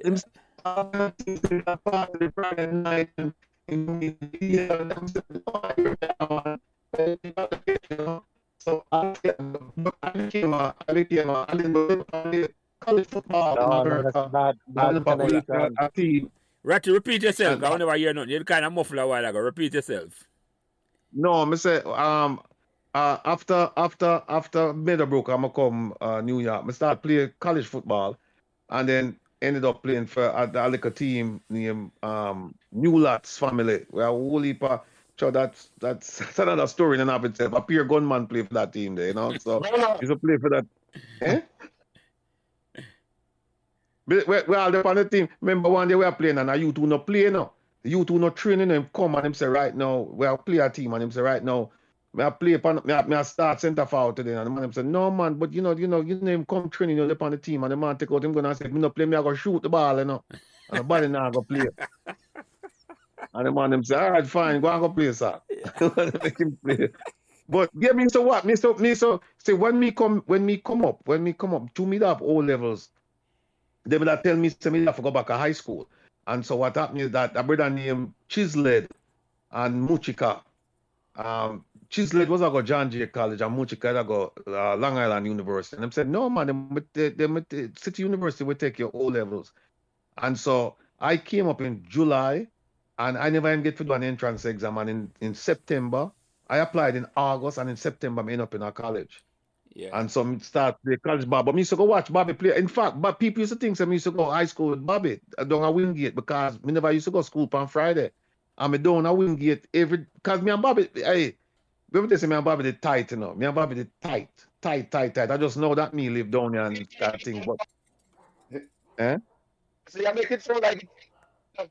Them party Friday night and so I became a college football in No, America. that's bad connection. A team. Ratty, repeat yourself. And- I never hear nothing. You kind of muffle a while ago. Repeat yourself. No, me say after Meadowbrook, I'm come New York. I start playing college football, and then ended up playing for a little team named New Lots family. Where a whole heap of, so that's another story in and of itself. A pure gunman play for that team there, you know. So used to play for that. Eh? We all there on the team. Remember one day we were playing and a youth who no play now. The youth who no training him come and him say right now we are play a team and him say right now me I play upon me I start centre forward today and the man him say no man but you know him come training you upon the team and the man take out him gonna say me no play me I go shoot the ball you know and the body now go play and the man him say all right fine go and go play sir. Make him play. But yeah, me so what? Me so say when me come up to me have O levels, they will tell me say me have to go back to high school. And so what happened is that a brother named Chisled and Muchika. Chisled was I go John Jay College and Muchika I go Long Island University. And them said, no man, the City University will take your O levels. And so I came up in July and I never even get to do an entrance exam. And in September, I applied in August and in September I ended up in a college. Yeah. And so I start the college ball. But I used to go watch Bobby play. In fact, but people used to think I used to go high school with Bobby down at Wingate because I never used to go to school on Friday. And I down at Wingate because me and Bobby, hey, let me say me and Bobby the tight, you know. Me and Bobby the tight. I just know that me live down here and that thing. But So you make it sound like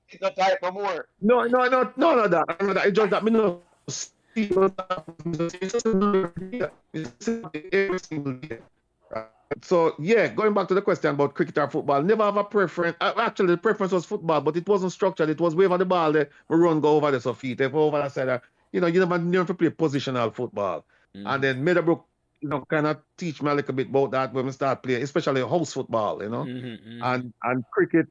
it's not tight no more. no, that. It's just that me no see every single day. Right? So yeah, going back to the question about cricket or football, never have a preference. Actually, the preference was football, but it wasn't structured. It was wave on the ball there, we run, go over there, so feet. If over that side, you never play positional football. And then Meadowbrook, kind of teach me a little bit about that when we start playing, especially house football, and cricket.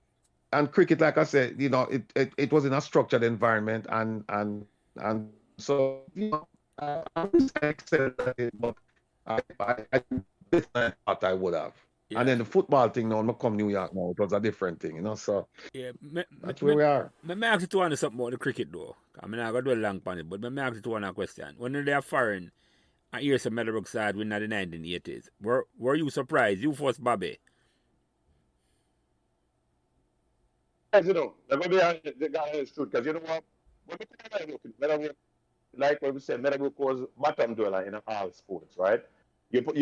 And cricket, like I said, it was in a structured environment, and so I excelled at it, but I thought I would have. Yeah. And then the football thing now, I come New York now, it was a different thing, so yeah, that's where we are. May I ask you to answer something about the cricket though? I mean, I got to do a long on it, but may I ask you to one question. When they are foreign, I hear some Meadowbrook side win in the 1980s. Were you surprised? You first, Bobby? Yes, they're going to be the guy is true because you know what? When we talk about Meadowbrook, like when we say Meadowbrook was bottom dweller in all sports, right? You for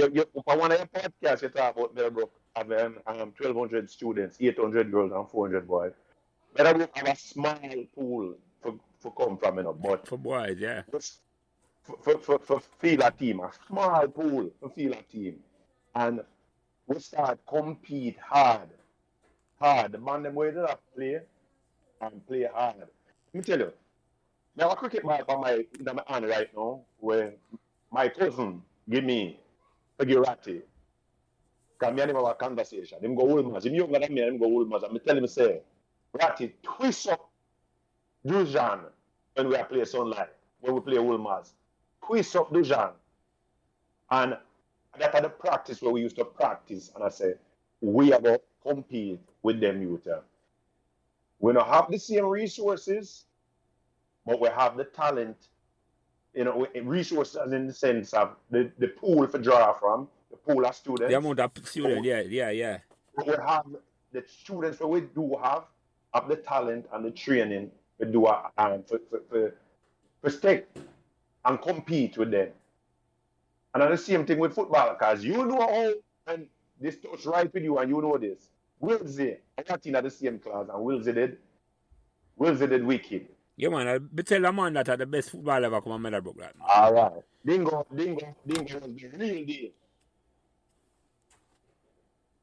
one of your podcasts, you talk about Meadowbrook having 1,200 students, 800 girls and 400 boys. Meadowbrook have a small pool for come from, but for boys, yeah. For field a team, a small pool for field a team, and we start compete hard. The man them way that play hard. Let me tell you, I have a cricket ball in my hand right now where my cousin give me a Ratty. Because me and him have a conversation. Him go Woolmaz. Him younger than me and him go Woolmaz. And me tell him, say, Ratty, twist up Dujan when we are playing Sunlight, when we play Woolmaz. Twist up Dujan. And that are the practice where we used to practice. And I say, we are going to compete with them youth. We don't have the same resources, but we have the talent, resources in the sense of the pool for draw from, the pool of students. The amount of students, yeah. We have the students that we do have the talent and the training to do for stay and compete with them. And that's the same thing with football, because you know how, and this touch right with you, and you know this. Wilsey, I got in at the same class, and Wilsey did wicked. Yeah, man. I tell a man that the best football ever come on Meadowbrook, that man. All right. Dingo was the real deal.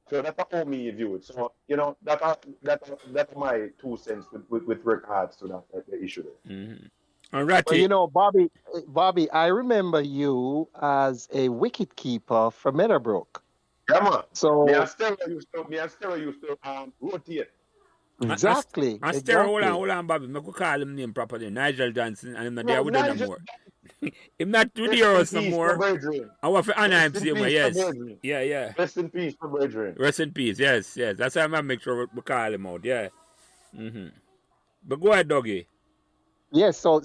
So that's how me view it. So, you know, that's my 2 cents with regards to that the issue there. Mm-hmm. And Well, Ratty, you know, Bobby, I remember you as a wicket keeper for Meadowbrook. Yeah, man. So Me and Stella used to rotate. exactly, and Stereo, exactly. hold on, Bobby. I could call him name properly. Nigel Johnson, and I'm not there No, with him no Nigel, more. Him not with the rest in Euros no peace, my more. brethren. I want for Anna him Rest in same way, peace, my yes. brethren. Yeah, yeah. Rest in peace, my brethren. Rest in peace, yes, yes. That's why I'm gonna make sure we call him out, yeah. Mm-hmm. But go ahead, doggy. Yes, so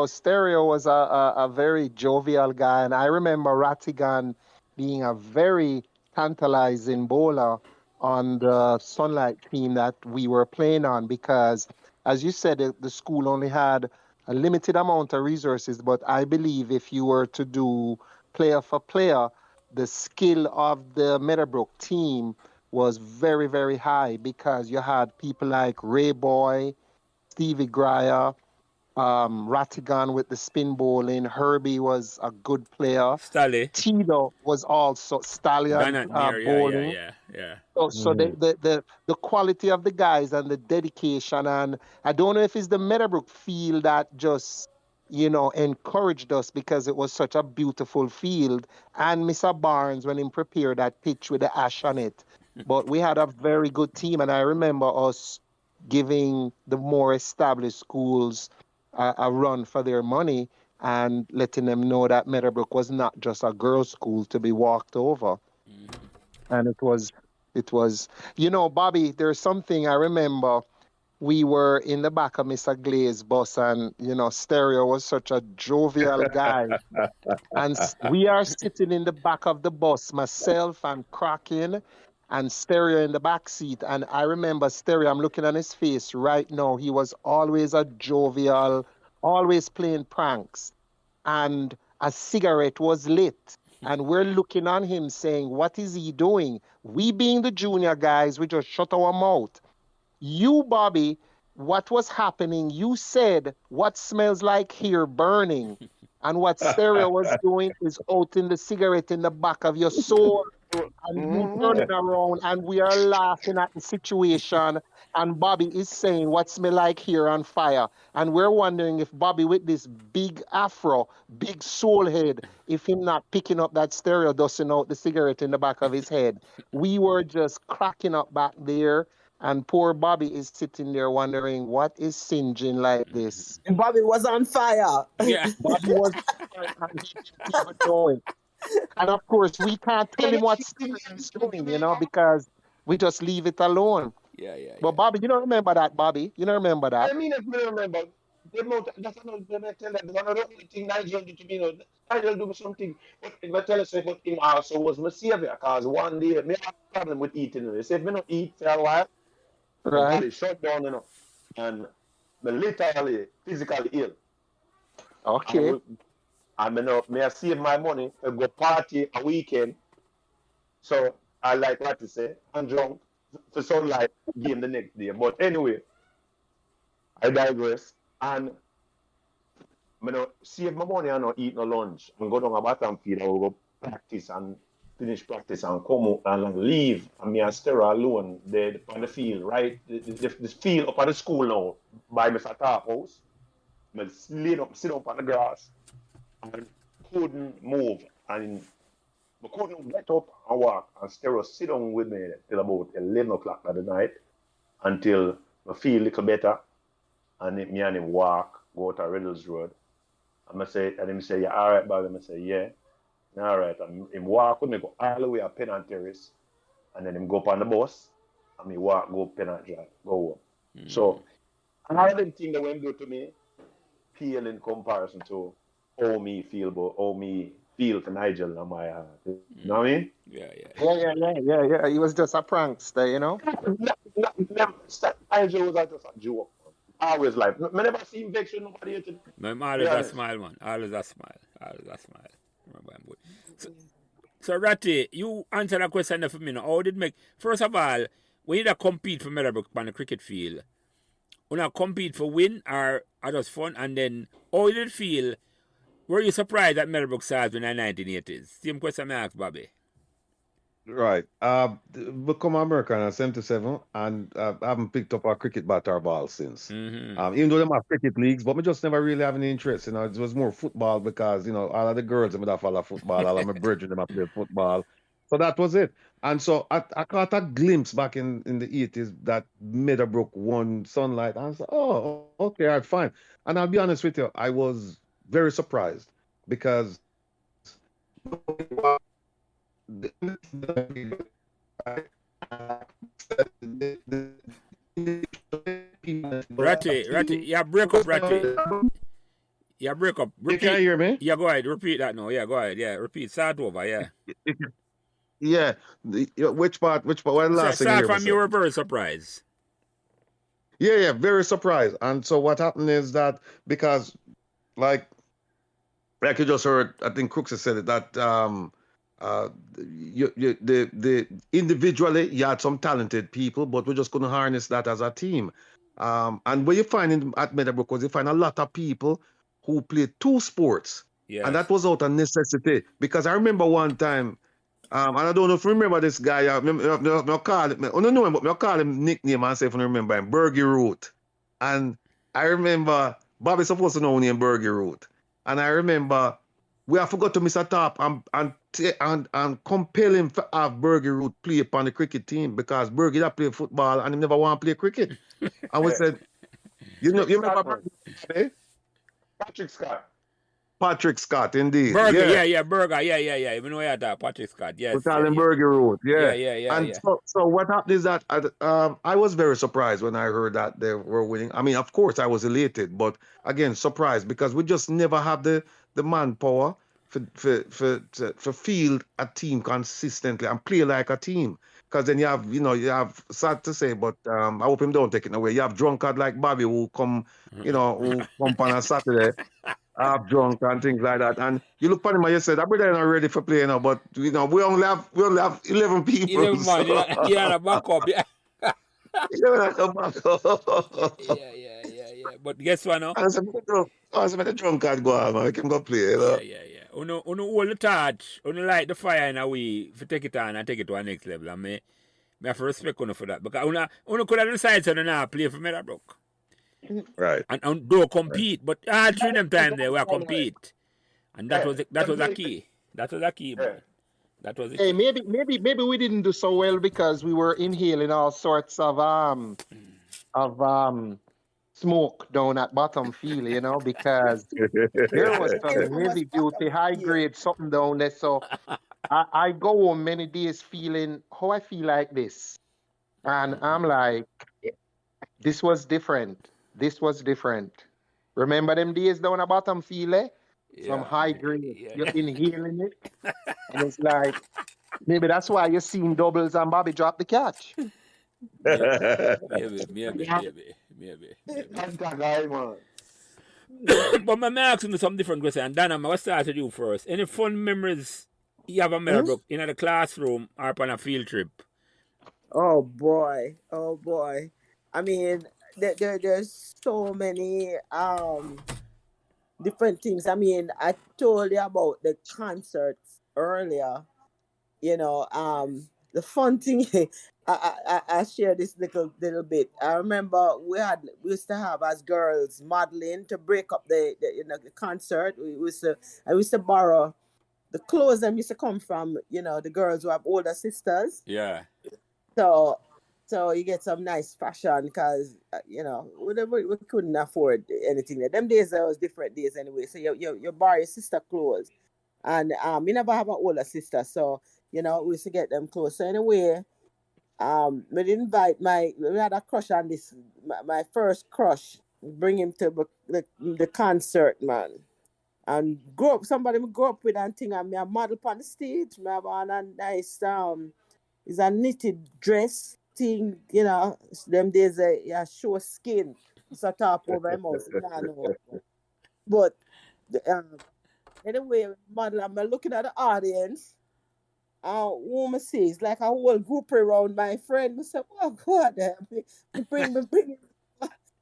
Stereo was a very jovial guy, and I remember Rattigan being a very tantalizing bowler on the Sunlight team that we were playing on because, as you said, the school only had a limited amount of resources, but I believe if you were to do player for player, the skill of the Meadowbrook team was very, very high because you had people like Ray Boy, Stevie Grier, Rattigan with the spin bowling. Herbie was a good player. Stally. Tito was also stallion Donna near, bowling. yeah. So the quality of the guys and the dedication, and I don't know if it's the Meadowbrook field that just encouraged us because it was such a beautiful field, and Mr. Barnes when he prepared that pitch with the ash on it. But we had a very good team, and I remember us giving the more established schools a run for their money and letting them know that Meadowbrook was not just a girls' school to be walked over. And it was, Bobby, there's something I remember. We were in the back of Mr. Glaze's bus, and, Stereo was such a jovial guy. And we are sitting in the back of the bus, myself and Kraken and Stereo in the back seat. And I remember Stereo, I'm looking at his face right now. He was always a jovial, always playing pranks. And a cigarette was lit. And we're looking on him saying, what is he doing? We being the junior guys, we just shut our mouth. You, Bobby, what was happening? You said, what smells like here burning? And what Stereo was doing is opening the cigarette in the back of your soul. And you turning around, and we are laughing at the situation. And Bobby is saying, what's me like here on fire? And we're wondering if Bobby, with this big afro, big soul head, if him not picking up that Stereo, dusting out the cigarette in the back of his head. We were just cracking up back there. And poor Bobby is sitting there wondering, what is singeing like this? And Bobby was on fire. Yeah. Bobby was and he didn't even know it. And of course, we can't tell him what he's doing, because we just leave it alone. Yeah. But Bobby, you don't remember that, Bobby? You don't remember that? I mean, if you remember, that's another thing Nigel did to me. Nigel do something. But I tell you, but him also was my savior, because one day, me have a problem with eating. They say, if me not eat for a while, my body shut down, and me literally, physically ill. Okay. And may I save my money to go party a weekend. So I like what to say. I'm drunk for Sunlight game the next day. But anyway, I digress. And I save my money and not eat no lunch. And go down a battlefield and go practice and finish practice and come out and leave. And me and Stella alone there on the field, right? The field up at the school now by Mr. Top house. I sit up on the grass. And couldn't move, and I couldn't get up and walk. And Stereo sit down with me till about 11 o'clock at the night until I feel a little better. And me and him walk, go to Riddles Road. And him say, yeah, all right, Bobby. I say, yeah, all right. And him walk with me, go all the way to Pennant Terrace. And then him go up on the bus, and me walk, go Pennant Drive, go home. So, all them things that went do to me, pale in comparison to how me feel for Nigel in my heart. You know what I mean? Yeah. He was just a prankster, Nigel was just a joke. I always like. I never see him vex with nobody. No, I'm always a smile, man. Always a smile. Remember him good. So Ratty, you answer that question for me now. How did make first of all, when you compete for Meadowbrook on the cricket field, when you compete for win or just fun, and then how did it feel? Were you surprised that Meadowbrook started in the 1980s? Same question I asked Bobby. Right. Become American in 77 and I haven't picked up a cricket bat or ball since. Even though they have cricket leagues, but me just never really have any interest. It was more football because, all of the girls them that follow football, all of my brethren them play football. So that was it. And so I caught a glimpse back in the 80s that Meadowbrook won Sunlight. And I said, oh, okay, all right, fine. And I'll be honest with you, I was very surprised because Ratty, yeah, break up, Ratty. Yeah, break up. You can't hear me? Yeah, go ahead. Repeat that now. Yeah, go ahead. Yeah, repeat. Start over. Yeah. Yeah. Which part? What the last thing you Start hear me from say? you were very surprised. Yeah, very surprised. And so what happened is that because like you just heard, I think Crooks has said it, that the individually you had some talented people, but we just couldn't harness that as a team. And what you find at Meadowbrook was you find a lot of people who play two sports. Yes. And that was out of necessity. Because I remember one time, and I don't know if you remember this guy, I call him, I don't know him, but I call him nickname and say if I remember him, Bergie Root. And I remember, Bobby's supposed to know him named Bergie Root. And I remember we have forgot to miss a top and compel him to have Bergie Root play upon the cricket team because Bergie that play football and he never want to play cricket. And we said, you remember Bergie? Patrick Scott. Patrick Scott, indeed. Yeah, Burger, yeah. Even though that Patrick Scott, yes. We call him Bergie Root, yeah. Yeah. So what happened is that I was very surprised when I heard that they were winning. I mean, of course, I was elated, but again, surprised because we just never have the manpower for field a team consistently and play like a team. Because then you have sad to say, but I hope him don't take it away. You have drunkard like Bobby who come on a Saturday. Half drunk and things like that, and you look at him and you said, "I'm not ready for playing now." But we only have 11 people. 11 man, you're a backup, yeah. You're a backup. Yeah. But guess what now? I said, "The drunkard go on, man. We can go play." Yeah. Uno hold the torch, uno light the fire in a way to take it on and take it to a next level. And me have to respect uno for that because uno could have decided to not play for Meadowbrook. Right. And don't compete, but all through them time they were compete. And that was a key. That was a key, man. That was Hey, maybe we didn't do so well because we were inhaling all sorts of smoke down at bottom field, because there was some heavy duty, high grade something down there. So I go home many days feeling how I feel like this. And I'm like, this was different. Remember them days down at bottom field, eh? Some high grade. You're inhaling it. And it's like, maybe that's why you're seeing doubles and Bobby drop the catch. Maybe. But I'm asking you some different questions. And Donna, let's start with you first. Any fun memories you have at Meadowbrook in the classroom or on a field trip? Oh boy. I mean, there's so many different things. I mean, I told you about the concerts earlier. The fun thing. I share this little bit. I remember we used to have as girls modeling to break up the concert. I used to borrow the clothes that used to come from the girls who have older sisters. Yeah. So you get some nice fashion because we couldn't afford anything there. Them days there was different days anyway. So you borrow your sister clothes, and we never have an older sister, so we used to get them clothes. So anyway, we invite we had a crush on this my first crush. Bring him to the concert, man, and somebody grew up with and thing, and me a model on the stage. Me have on a nice it's a knitted dress thing, them days show skin, so top over my mouth. But Anyway, model, I'm looking at the audience. Woman says, like a whole group around my friend. I said, oh, God, me bring it.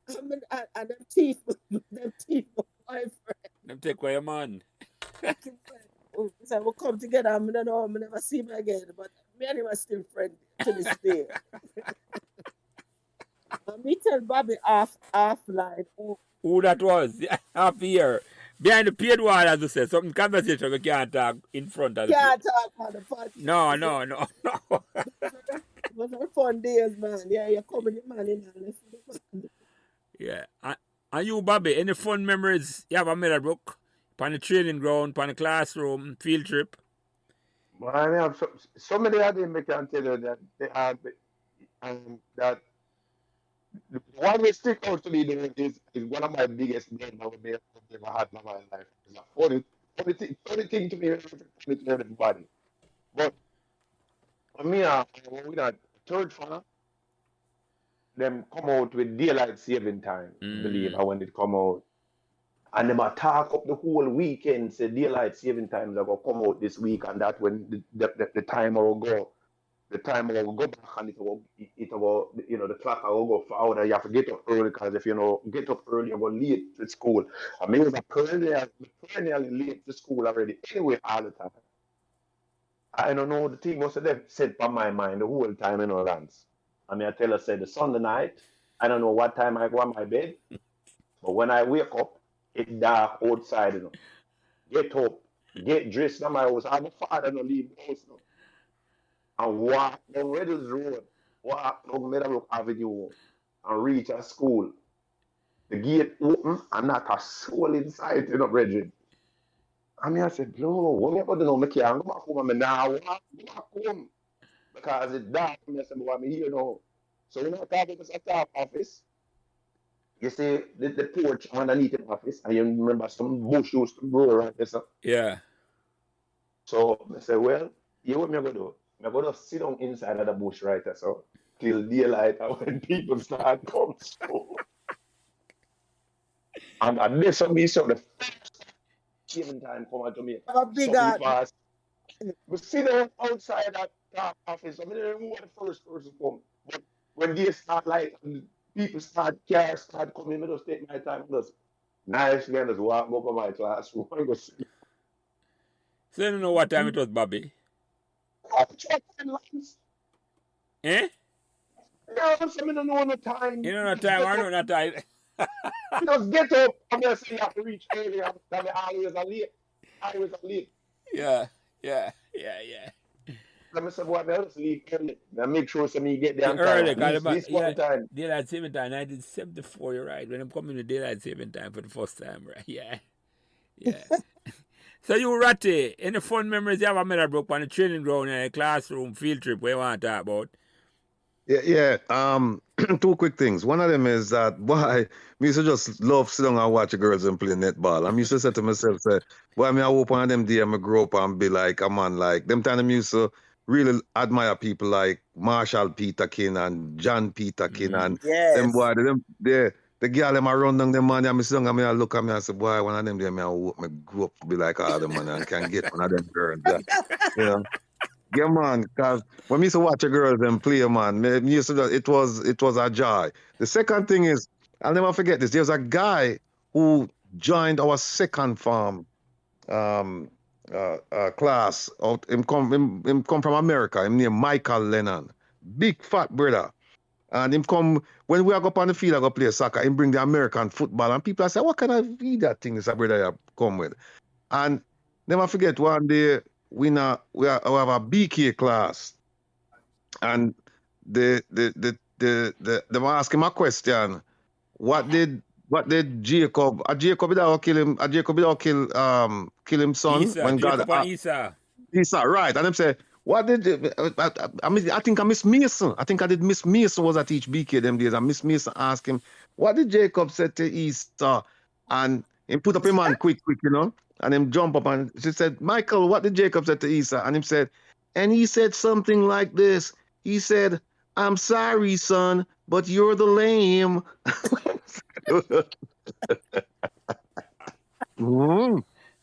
And them teeth, them teeth, my friend. Them take away your man. So we'll come together. I don't know, I'm never see him again. But me and him are still friends to this day. And me tell Bobby offline. Who that was? Half year. Behind the paid wall, as you say, something conversation we can't talk in front of the Can't talk on the podcast. No. It was a fun days, man. Yeah, you're coming, man. Yeah. And you, Bobby, any fun memories you have at Meadowbrook? On the training ground, on the classroom, field trip? Well, I have so many of them I can tell you that they have that the one that stick out to me though is one of my biggest games I've ever had in my life. It's a funny thing to me, funny to everybody. But for me, when we had third final, them come out with daylight saving time, I believe, when it come out. And them attack up the whole weekend, say daylight saving times are gonna come out this week, and that when the timer will go, back and it will the clock will go forward. And you have to get up early because if you get up early, you're going late to school. I mean, it was perennially late to school already. Anyway, all the time. I don't know, the thing must have set on my mind the whole time, Lance. I mean, I tell her, say the Sunday night, I don't know what time I go on my bed, but when I wake up, it's dark outside, Get up, get dressed in my house. I'm a father, no leave the house, and walk down Reddles Road, walk down Meadowbrook Avenue, and reach a school. The gate open, and not a soul inside, brethren. I mean, I said, no, what am I going to do? I can't go back home. I'm now walk home. Because it's dark, I said, I'm here now. So when I talk about the staff office, you see the porch underneath the office, and you remember some bush used to grow right there. So. Yeah. So I said, well, you what I'm going to do? I'm going to sit down inside of the bush right there, so till daylight, and when people start coming through. And this will be so the first saving time come out to me. Fast. We sit down outside that office. I mean, I don't know what the first person come. But when they start cars start coming, I just take my time. Just nice again, just walk over my classroom and go sit. So you don't know what time it was, Bobby? Eh? No, I don't know no time. You don't know time, I don't know time. Just get up. I'm going to say you have to reach earlier than always are late. Yeah. Let me say, boy, I just leave early. I make sure somebody get there on early, time. This one time. Daylight saving time, 1974, you're right. When I'm coming to daylight saving time for the first time, right? Yeah. So you, Ratty, any fun memories you have at Meadowbrook on the training ground and a classroom field trip where you want to talk about? Yeah. Two quick things. One of them is that, boy, me used to just love sit down and watch the girls and play netball. I used to say to myself, boy, I hope one of them day I grow up and be like a man like them time I used to really admire people like Marshall Peterkin and John Peterkin and them boy, the girl them run down them man, I sit down and I look at me and say, boy, one of them day I hope I grow up to be like all them man and can get one of them girls. Yeah, man, because when we used to watch a girl them play, man, it was a joy. The second thing is, I'll never forget this. There's a guy who joined our second farm class. Him come from America. Him named Michael Lennon. Big fat brother. And him come, when we go up on the field, I go play soccer, him bring the American football. And people say, what kind of that thing is a brother you come with? And never forget, one day, we have a BK class, and they ask him a question. What did Jacob? Jacob did kill him? Jacob did kill him son Esau, when Jacob God? Esau, right? And them say, what did? I think I Miss Mason. I think I did Miss Mason was at each BK them days, and Miss Mason asked him, what did Jacob say to Esau? And he put up him hand quick, and him jump up and she said, Michael, what did Jacob say to Esau? And him said, and he said something like this. He said, I'm sorry, son, but you're the lame.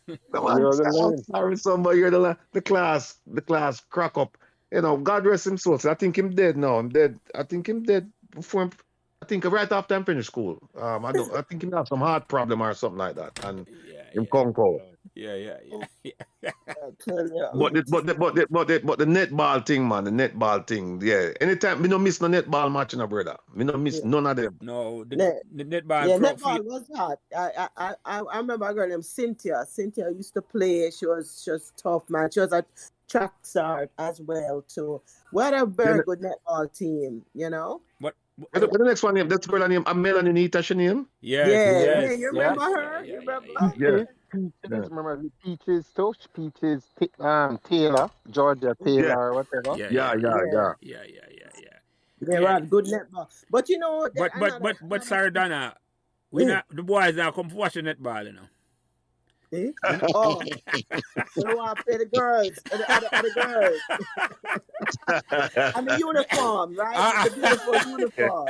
Come on, You're the lane. sorry, somebody, you're the class crack up. You know, God rest him soul. So I think him dead now. I'm dead. I think him dead before him, I think right after I finished school. I think him have some heart problem or something like that. And Yeah, him yeah. conquer. Yeah, yeah, yeah. I tell But you. the netball thing, man, the netball thing, yeah. Anytime me no miss no netball match, no brother. Me no miss Yeah. none of them. No, Ne- the netball Yeah, pro feel. netball was hot. I remember a girl named Cynthia. Cynthia used to play. She was tough, man. She was a track star as well too. We had a Yeah, very good netball team, you know. What? what the next one name? That's girl name. Melanie Nita, she name. Yes, Yeah, yes, yeah. You Yeah. remember yes. Yeah, her? yeah, You yeah, remember? yeah, Yeah, Peaches, yeah, remember Peaches too? Peaches, Taylor, Georgia yeah, Taylor, or whatever. yeah, yeah, yeah, yeah, yeah, Yeah, yeah. yeah, yeah, yeah, yeah. they Yeah. were good netball. But you know, there But another sorry, Donna, we eh, not the boys now come for watch the netball, you know. eh? We not, Oh, they want to play the girls, the girls, and the uniform, right? The beautiful uniform.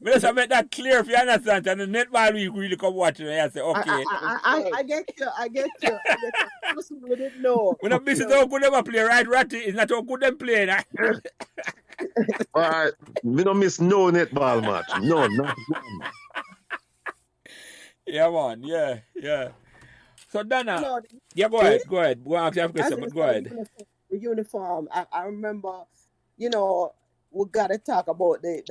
but let's make that clear if you understand. And the netball we really come watch it and say, I, I, okay, I, I get you. I get you. I get you. Trust me, we didn't know. we're not You missing know, how good them play, right, Ratty? It's not how good them play. Nah? All right, we don't miss no netball match. No, not one. Yeah, man. Yeah, yeah. So, you Donna, know, yeah, go eh? ahead. Go ahead. Go ask your As question, I but go say, ahead. the uniform. I remember, you know, we got to talk about this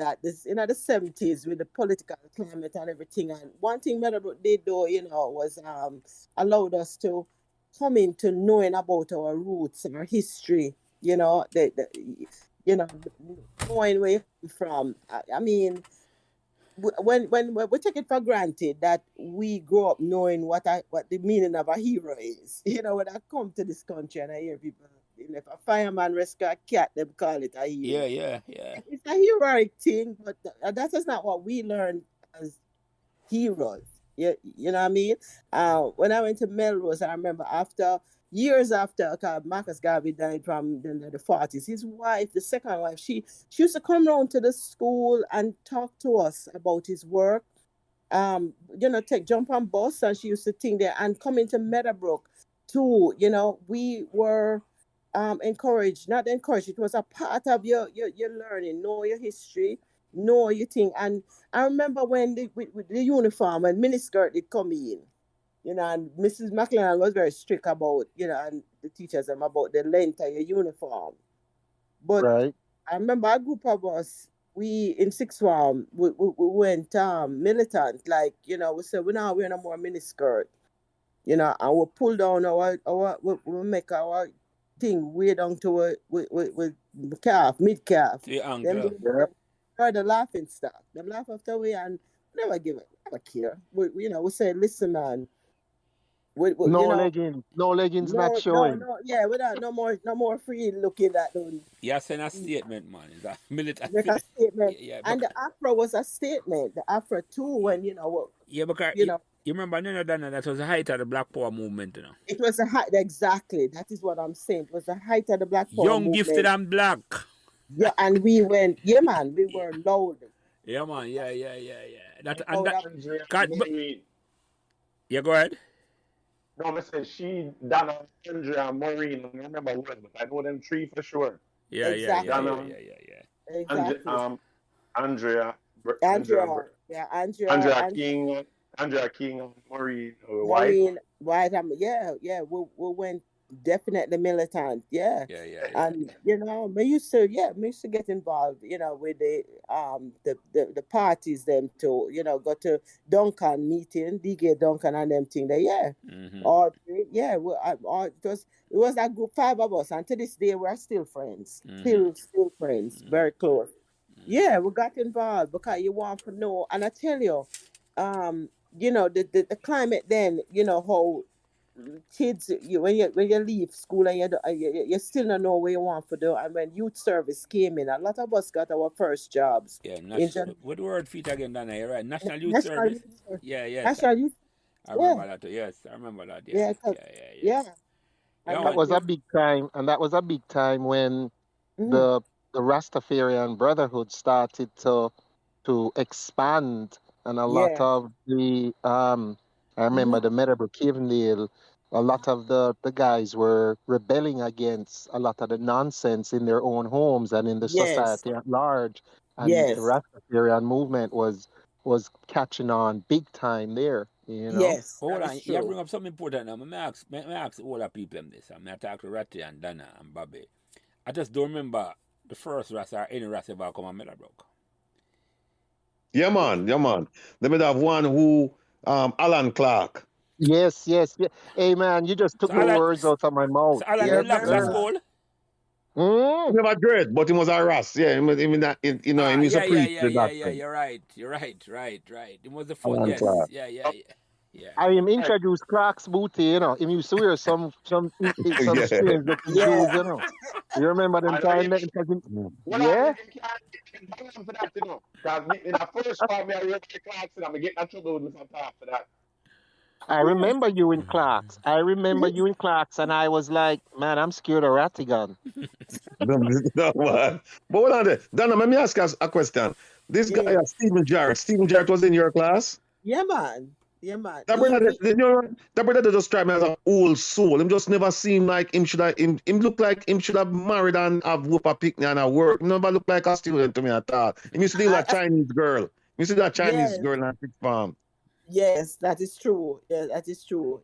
the 70s with the political climate and everything. And one thing Meadowbrook did do, was allowed us to come into knowing about our roots and our history. You know, knowing where you come from. I mean, when we take it for granted that we grow up knowing what the meaning of a hero is. When I come to this country and I hear people, if a fireman rescue a cat, they call it a Yeah, hero. yeah, yeah. It's a heroic thing, but that is not what we learn as heroes. You know what I mean? When I went to Melrose, I remember years after Marcus Garvey died from the 40s, his wife, the second wife, she used to come round to the school and talk to us about his work. Jump on bus, and she used to think there and come into Meadowbrook too. We were encouraged, not encouraged, it was a part of your learning, know your history, know your thing. And I remember when with the uniform and miniskirt did come in, and Mrs. McLennan was very strict about, and the teachers about the length of your uniform. But Right. I remember a group of us, we in sixth form, we went militant, like, we said we now wear no more miniskirt, and we pull down we make our thing way down to with mid calf. The Them ankle. are the laughing stock. Them laugh after we and never give it, never care. We say, listen, man, we No leggings. No leggings not showing. yeah, without no more free looking at them. Yeah, send a statement, man. It's a military. Make a statement. Yeah, And the Afro was a statement. The Afro too, when yeah, because you know, you remember, Donna, that was the height of the Black Power movement, it was the height. Exactly, that is what I'm saying. It was the height of the Black Power Young, gifted, movement. and black. Yeah, and we went. Yeah, man, we were loud. Yeah, man. Yeah, yeah, yeah, yeah. That and Loud that. Andrea But, Maureen. yeah, go ahead. No, I said she, Donna, Andrea, Maureen. I don't remember who, but I know them three for sure. Yeah, yeah, yeah, yeah, Exactly. Donna, yeah, yeah, yeah. Exactly. Andrea, Andrea. Yeah, Andrea King, Andrea King, and Maureen White. Maureen White. Yeah. We went definitely militant. Yeah. Yeah, yeah, yeah. And we used to get involved, with the parties them too, go to Duncan meeting, DG Duncan and them thing there, yeah. Mm-hmm. It was that group, five of us, and to this day we're still friends. Mm-hmm. Still friends, very close. Yeah, we got involved because you want to know, and I tell you, the climate then, how kids, when you leave school and you still don't know what you want to do. And when youth service came in, a lot of us got our first jobs. Yeah, what the word feet again, Donna? You're right. National Youth National Service. Youth Service. Yeah, yes. National Youth. I remember that. Yes, I remember that. Yeah, Yeah, yeah. And That was a big time, and that was a big time when the Rastafarian Brotherhood started to expand, and a lot yeah, of the I remember the Meadowbrook Avondale, a lot of the guys were rebelling against a lot of the nonsense in their own homes and in the Yes, society at large. And the yes, Rastafarian movement was catching on big time there, you know. yes. Hold That on, is you true. bring up something important now. Me ask all the people in this. I'm going to talk to Ratty and Donna and Bobby. I just don't remember the first Rasta or any Rasta ever come on Meadowbrook. Yeah, man. Yeah, man. They would have one who, Alan Clark. Yes, yes, yeah. Hey man, you just took So the Alan, words out of my mouth. so Alan Yes, Yes, relax at sir. sir. school. He Mm. never dread, but he was a Ras. Yeah, you know, he used to preach the doctrine. You're right. Right. It was the first. Alan Yes, Clark. yeah. I am Right. introduced Clark's booty, you know. Him used to wear some Yeah. strange looking Yeah. shoes, you know. You remember them I know time you. that because Well, yeah? you can't blame him for that, you know. Because in the first part, me I read the class and I'm getting in trouble with Mr. Talk for that. I Yes. remember you in Clark's. I remember you in Clark's, and I was like, man, I'm scared of Rattigan. No, man. But hold on there. Donna, let me ask us a question. This guy, Yeah. Stephen Jarrett. Stephen Jarrett was in your class? Yeah, man. Yeah, man. That brother, you know, that brother that just strike me as an old soul. Him just never seemed like him look like him should have married and have whoop a picnic and a work. He never look like a student to me at all. He used to deal with a Chinese girl. He used to do a Chinese Yes, girl in a sixth farm. yes, that is true. Yeah, that is true.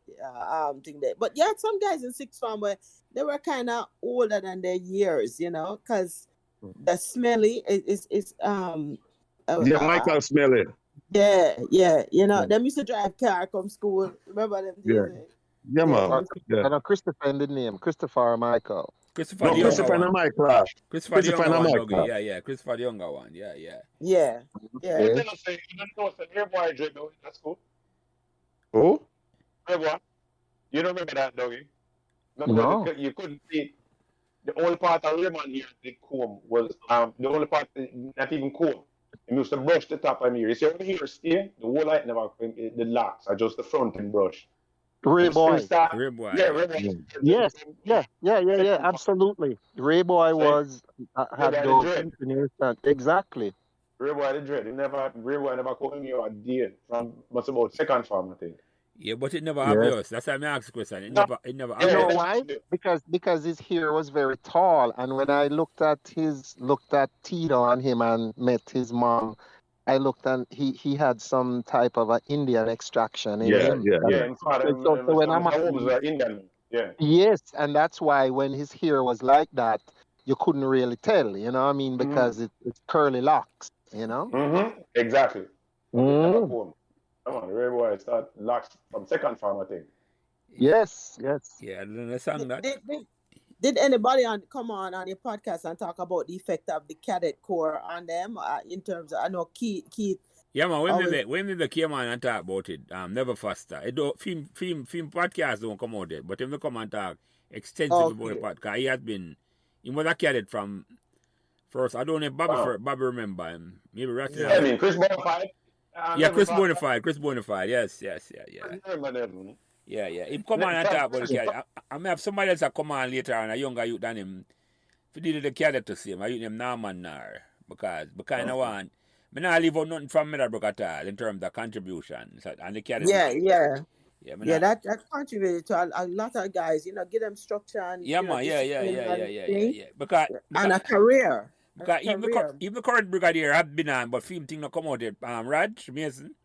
Think that, but yeah, some guys in sixth form were they were kind of older than their years, you know, because the smelly is Yeah, Michael Smelly. yeah, you know, Yeah, them used to drive car come school. Remember them yeah, days? yeah, Yeah, man. Yeah. I know Christopher in the name, Christopher Michael. Christopher No, the younger Christopher in one. my class. Christopher the Christopher younger in one, my Dougie. class. Yeah. Christopher the younger one. Yeah. yeah, You yeah. Yeah. don't say, your boy dread, though. That's cool. Oh? Hey, boy. You don't remember that, doggy? No. You couldn't see the only part of Raymond here, the comb, was the only part, not even comb. He used to brush the top of me. You see over here, stay, the whole light never, the locks are just the front and brush. Ray And still Boy. start, Ray boy. yeah, Yeah. Raymond. Yes. Yeah. Absolutely. Ray Boy Same. was had Ray Boy the those dread. inclinations. Exactly. Ray Boy the dread. Ray Boy never called me a day from, what's about second farm, I think. Yeah, but it never Yeah. obvious. That's why I asked the question. It never You know obvious. why? Because his hair was very tall, and when I looked at Tito on him and met his mom, I looked and he had some type of an Indian extraction in Yeah, him. yeah, Yeah, yeah. and father, So when I'm Mr. Holmes were Indian. Yeah. yes, and that's why when his hair was like that, you couldn't really tell, you know what I mean? Because it's curly locks, you know? Mm-hmm. Exactly. But it never Mm. come. Come on, Ray Boy start locks from second farm, I think. Yes. Yeah, I don't understand that. Did anybody come on your podcast and talk about the effect of the cadet corps on them in terms of I know Keith Yeah, man. always When we came on and talk about it, never faster. It don't film podcast don't come out yet, but him come and talk extensively about the podcast. He was a cadet from first. I don't know if Bobby remember him. Maybe Ratty. I mean, Chris Bonafide. Yeah, Chris Bonafide. Yes. I remember them. Yeah. He come on and talk about the cadet. I may have somebody else that come on later on, a younger youth than him. If you did the cadet to see him, I youth named Norman Nar. Because I want I not leave out nothing from Meadowbrook at all in terms of contribution. So, and the cadet. Yeah, that contributed to a lot of guys, you know, give them structure and Yeah, you know, man. discipline Yeah. Because and a career. Because even the current brigadier have been on, but film thing not come out yet. Raj Mason.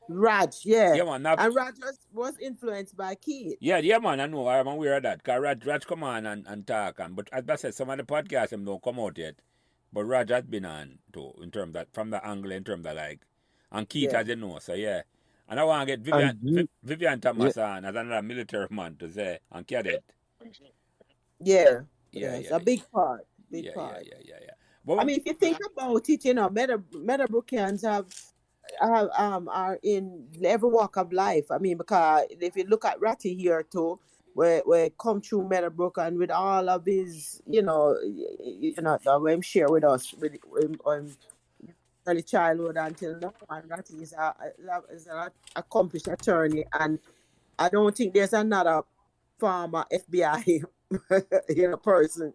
Raj, yeah. Yeah, man. And Raj was influenced by Keith. Yeah, man. I know. I'm aware of that. Because Raj come on and talk. But as I said, some of the podcasts them don't come out yet. But Raj has been on too, in terms that from the angle, in terms of like, and Keith as you know. So yeah. And I want to get Vivian Thomas on as another military man to say and cadet. Yeah. It's a big part. Yeah. But, I mean, if you think about it, you know, Meadowbrookians are in every walk of life. I mean, because if you look at Ratty here too, where come through Meadowbrook and with all of his, you know, that him share with us with early childhood until now, and Ratty is an accomplished attorney, and I don't think there's another former FBI person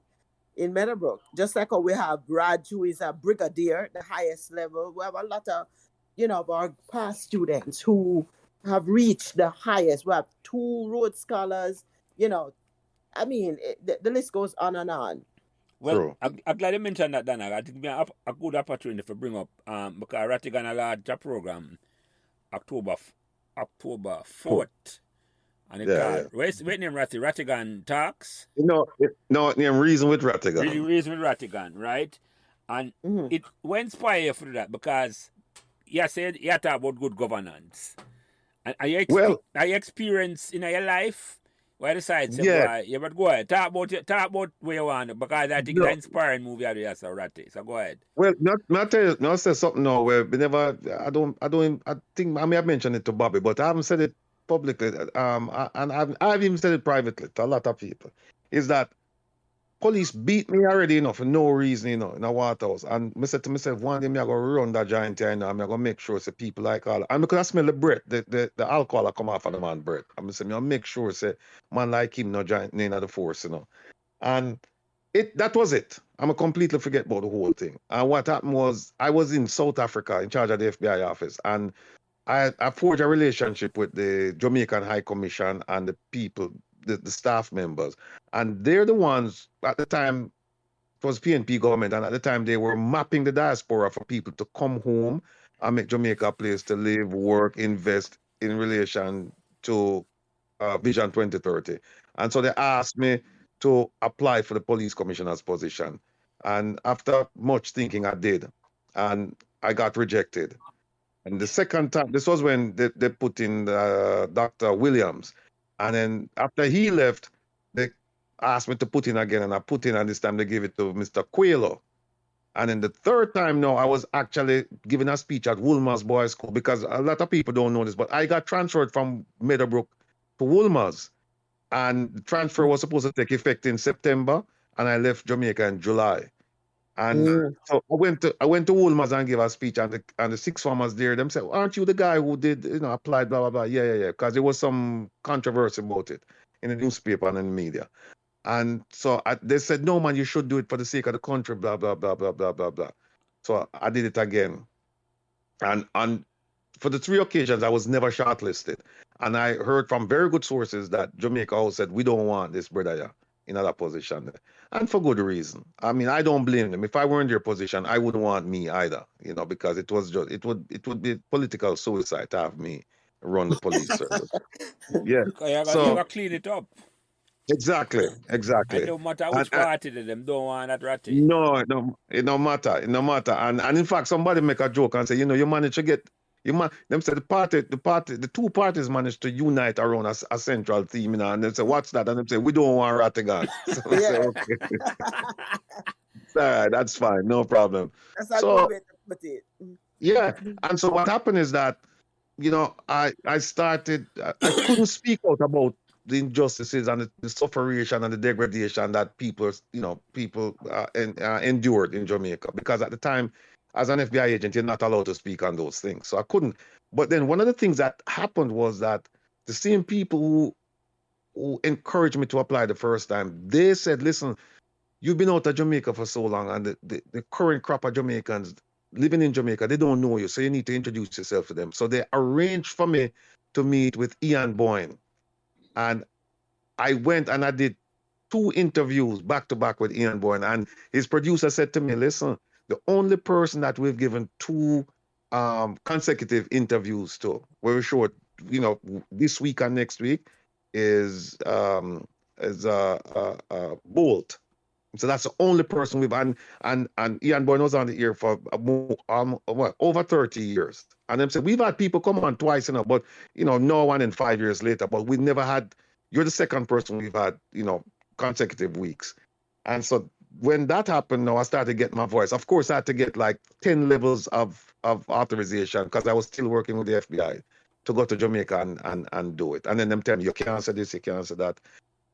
in Meadowbrook. Just like how we have Raj, who is a brigadier, the highest level. We have a lot of, of our past students who have reached the highest. We have 2 Rhodes Scholars, you know. I mean, the list goes on and on. Well, True. I'm glad you mentioned that, Dana. I think it's a good opportunity to bring up because Rattigan launched a program October 4th. And it Yeah, yeah. called, what's name Rattigan Talks? No, reason with Rattigan. Reason with Rattigan, right? And Mhm. it will inspire you for that because you said you talk about good governance. And Well, are you experience in your life where the side say, yeah. boy, yeah, but go ahead. Talk about where you want because I think it's No, an inspiring movie out there, so Ratty. So go ahead. well, not tell you, not say something now where we never. I think I may have mentioned it to Bobby, but I haven't said it publicly. And I've even said it privately to a lot of people. Is that police beat me already, for no reason, in a Waterhouse. And I said to myself, one day I go run that giant here, and I'm going to make sure say people like all. And because I smell the breath, the alcohol that come off of the man breath. I'm saying, I make sure say man like him no giant name of the force, And that was it. I'm completely forget about the whole thing. And what happened was I was in South Africa in charge of the FBI office, and I forged a relationship with the Jamaican High Commission and the people, the staff members. And they're the ones at the time, it was PNP government, and at the time they were mapping the diaspora for people to come home and make Jamaica a place to live, work, invest in relation to Vision 2030. And so they asked me to apply for the police commissioner's position. And after much thinking, I did. And I got rejected. And the second time, this was when they put in Dr. Williams. And then after he left, they asked me to put in again, and I put in, and this time they gave it to Mr. Quayle. And then the third time now, I was actually giving a speech at Woolmer's Boys School, because a lot of people don't know this, but I got transferred from Meadowbrook to Woolmer's. And the transfer was supposed to take effect in September, and I left Jamaica in July. And so I went to Woolmer's and gave a speech, and the six farmers there, them said, "Aren't you the guy who did, applied, blah, blah, blah?" Yeah. Because there was some controversy about it in the newspaper and in the media. And so they said, "No, man, you should do it for the sake of the country, blah, blah, blah, blah, blah, blah, blah." So I did it again. And for the 3 occasions, I was never shortlisted. And I heard from very good sources that Jamaica House said, "We don't want this brother here in that position." And for good reason. I mean, I don't blame them. If I were in their position, I wouldn't want me either, because it would be political suicide to have me run the police service. Yeah. Because you So gotta clean it up. exactly. And no matter which party to them, don't want that Ratty. No, it no matter. It no matter. And in fact, somebody make a joke and say, you managed to get them say the 2 parties managed to unite around a central theme, and they say, "What's that?" And they say, "We don't want Rattigan." So I say, okay, all right, that's fine, no problem. That's a So good way to put it. yeah, and so what happened is that, I started, I couldn't speak out about the injustices and the sufferation and the degradation that people endured in Jamaica, because at the time, as an FBI agent, you're not allowed to speak on those things. So I couldn't. But then one of the things that happened was that the same people who encouraged me to apply the first time, they said, "Listen, you've been out of Jamaica for so long, and the current crop of Jamaicans living in Jamaica, they don't know you, so you need to introduce yourself to them." So they arranged for me to meet with Ian Boyne. And I went and I did 2 interviews back to back with Ian Boyne. And his producer said to me, "Listen, the only person that we've given 2 consecutive interviews to, very short, this week and next week, is Bolt." So that's the only person we've, and Ian Boyne was on the air for over 30 years. And them said, "We've had people come on twice, but no one in 5 years later, but we never had, you're the second person we've had, consecutive weeks." And so when that happened, now I started getting my voice. Of course, I had to get like 10 levels of authorization, because I was still working with the FBI to go to Jamaica and do it. And then them tell me, "You can't say this, you can't say that."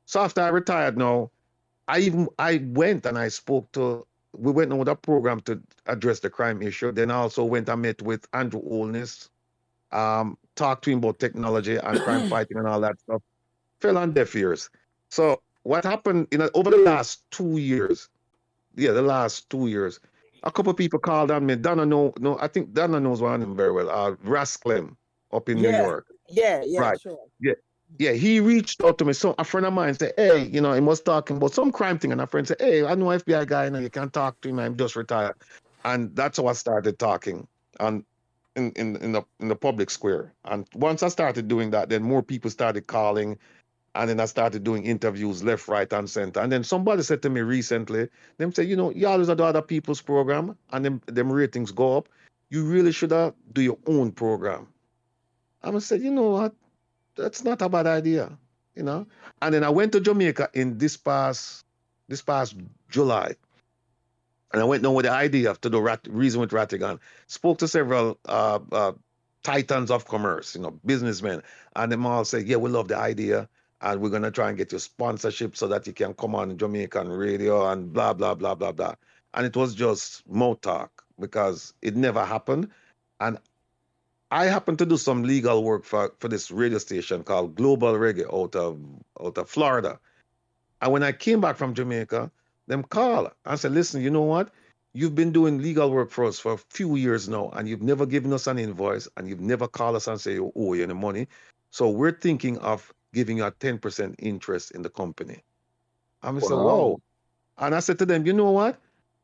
So after I retired now, I went and I we went on with a program to address the crime issue. Then I also went and met with Andrew Holness, talked to him about technology and crime fighting and all that stuff. Fell on deaf ears. So what happened over the last 2 years, a couple of people called on me. Donna, no, I think Donna knows one of them very well. Ras Clem up in New York. Yeah, Right. sure. Yeah. Yeah, he reached out to me. So a friend of mine said, hey, he was talking about some crime thing. And a friend said, hey, I know FBI guy, you can talk to him. I'm just retired. And that's how I started talking on in the public square. And once I started doing that, then more people started calling. And then I started doing interviews left, right, and center. And then somebody said to me recently, them say, you always do other people's program and them ratings go up. You really should do your own program. I said, you know what? That's not a bad idea. And then I went to Jamaica in this past July, and I went down with the idea to do Reason with Rattigan. Spoke to several titans of commerce, businessmen, and them all said, "Yeah, we love the idea, and we're gonna try and get you sponsorship so that you can come on Jamaican radio and blah blah blah blah blah." And it was just mouth talk because it never happened. And I happened to do some legal work for this radio station called Global Reggae out of Florida. And when I came back from Jamaica, them called and said, listen, you know what? You've been doing legal work for us for a few years now, and you've never given us an invoice, and you've never called us and say you owe you any money. So we're thinking of giving you a 10% interest in the company. And I said, whoa. And I said to them, you know what?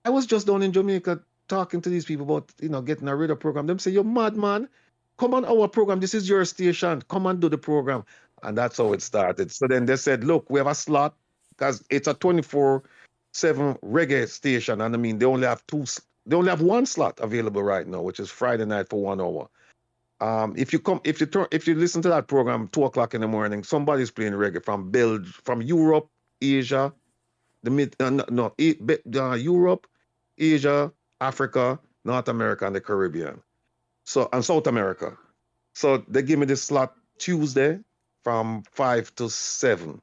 I was just down in Jamaica talking to these people about, getting a radio program. Them say, you're mad, man. Come on our program. This is your station. Come and do the program. And that's how it started. So then they said, look, we have a slot because it's a 24/7 reggae station. And I mean, they only have one slot available right now, which is Friday night for 1 hour. If you listen to that program 2 o'clock in the morning, somebody's playing reggae from Europe, Asia, Europe, Asia, Africa, North America, and the Caribbean. And South America. So they give me this slot Tuesday from 5 to 7.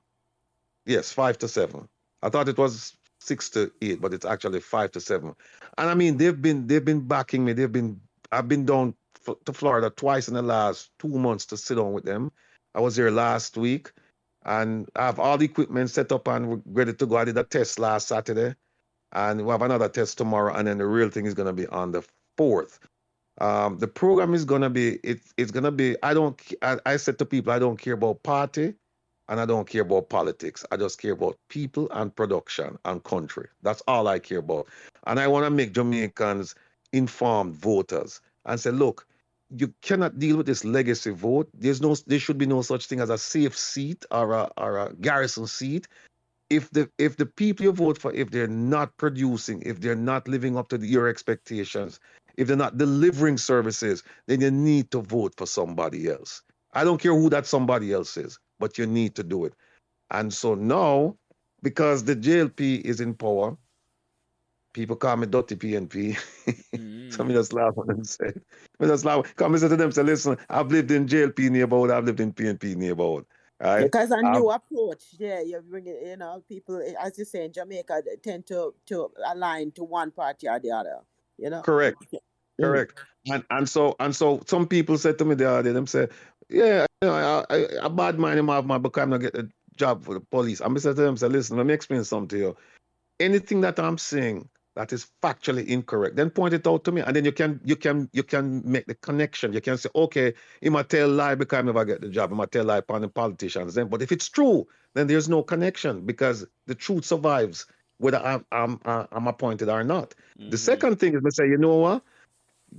Yes, 5 to 7. I thought it was 6 to 8, but it's actually 5 to 7. And I mean, they've been backing me. I've been down to Florida twice in the last 2 months to sit down with them. I was here last week, and I have all the equipment set up and ready to go. I did a test last Saturday, and we have another test tomorrow, and then the real thing is going to be on the 4th. The program is gonna be it's gonna be. I said to people, I don't care about party, and I don't care about politics. I just care about people and production and country. That's all I care about. And I want to make Jamaicans informed voters and say, look, you cannot deal with this legacy vote. There should be no such thing as a safe seat or a garrison seat. If the people you vote for, if they're not producing, if they're not living up to your expectations, if they're not delivering services, then you need to vote for somebody else. I don't care who that somebody else is, but you need to do it. And so now, because the JLP is in power, people call me Dirty PNP. So I just laugh when them say it. I just laugh. Come and say to them, say, listen, I've lived in JLP neighborhood, I've lived in PNP neighborhood. Right? Because a new approach, you bring it, people, as you say, in Jamaica, they tend to align to one party or the other, Correct. Correct. And so some people said to me the other day, them say, yeah, a bad man him have my because I'm not get a job for the police. I'm said to them, say, listen, let me explain something to you. Anything that I'm saying that is factually incorrect, then point it out to me, and then you can make the connection. You can say, okay, he might tell lie because I never get the job. He might tell lie upon the politicians. Then, but if it's true, then there's no connection because the truth survives whether I'm appointed or not. The second thing is, me say, you know what?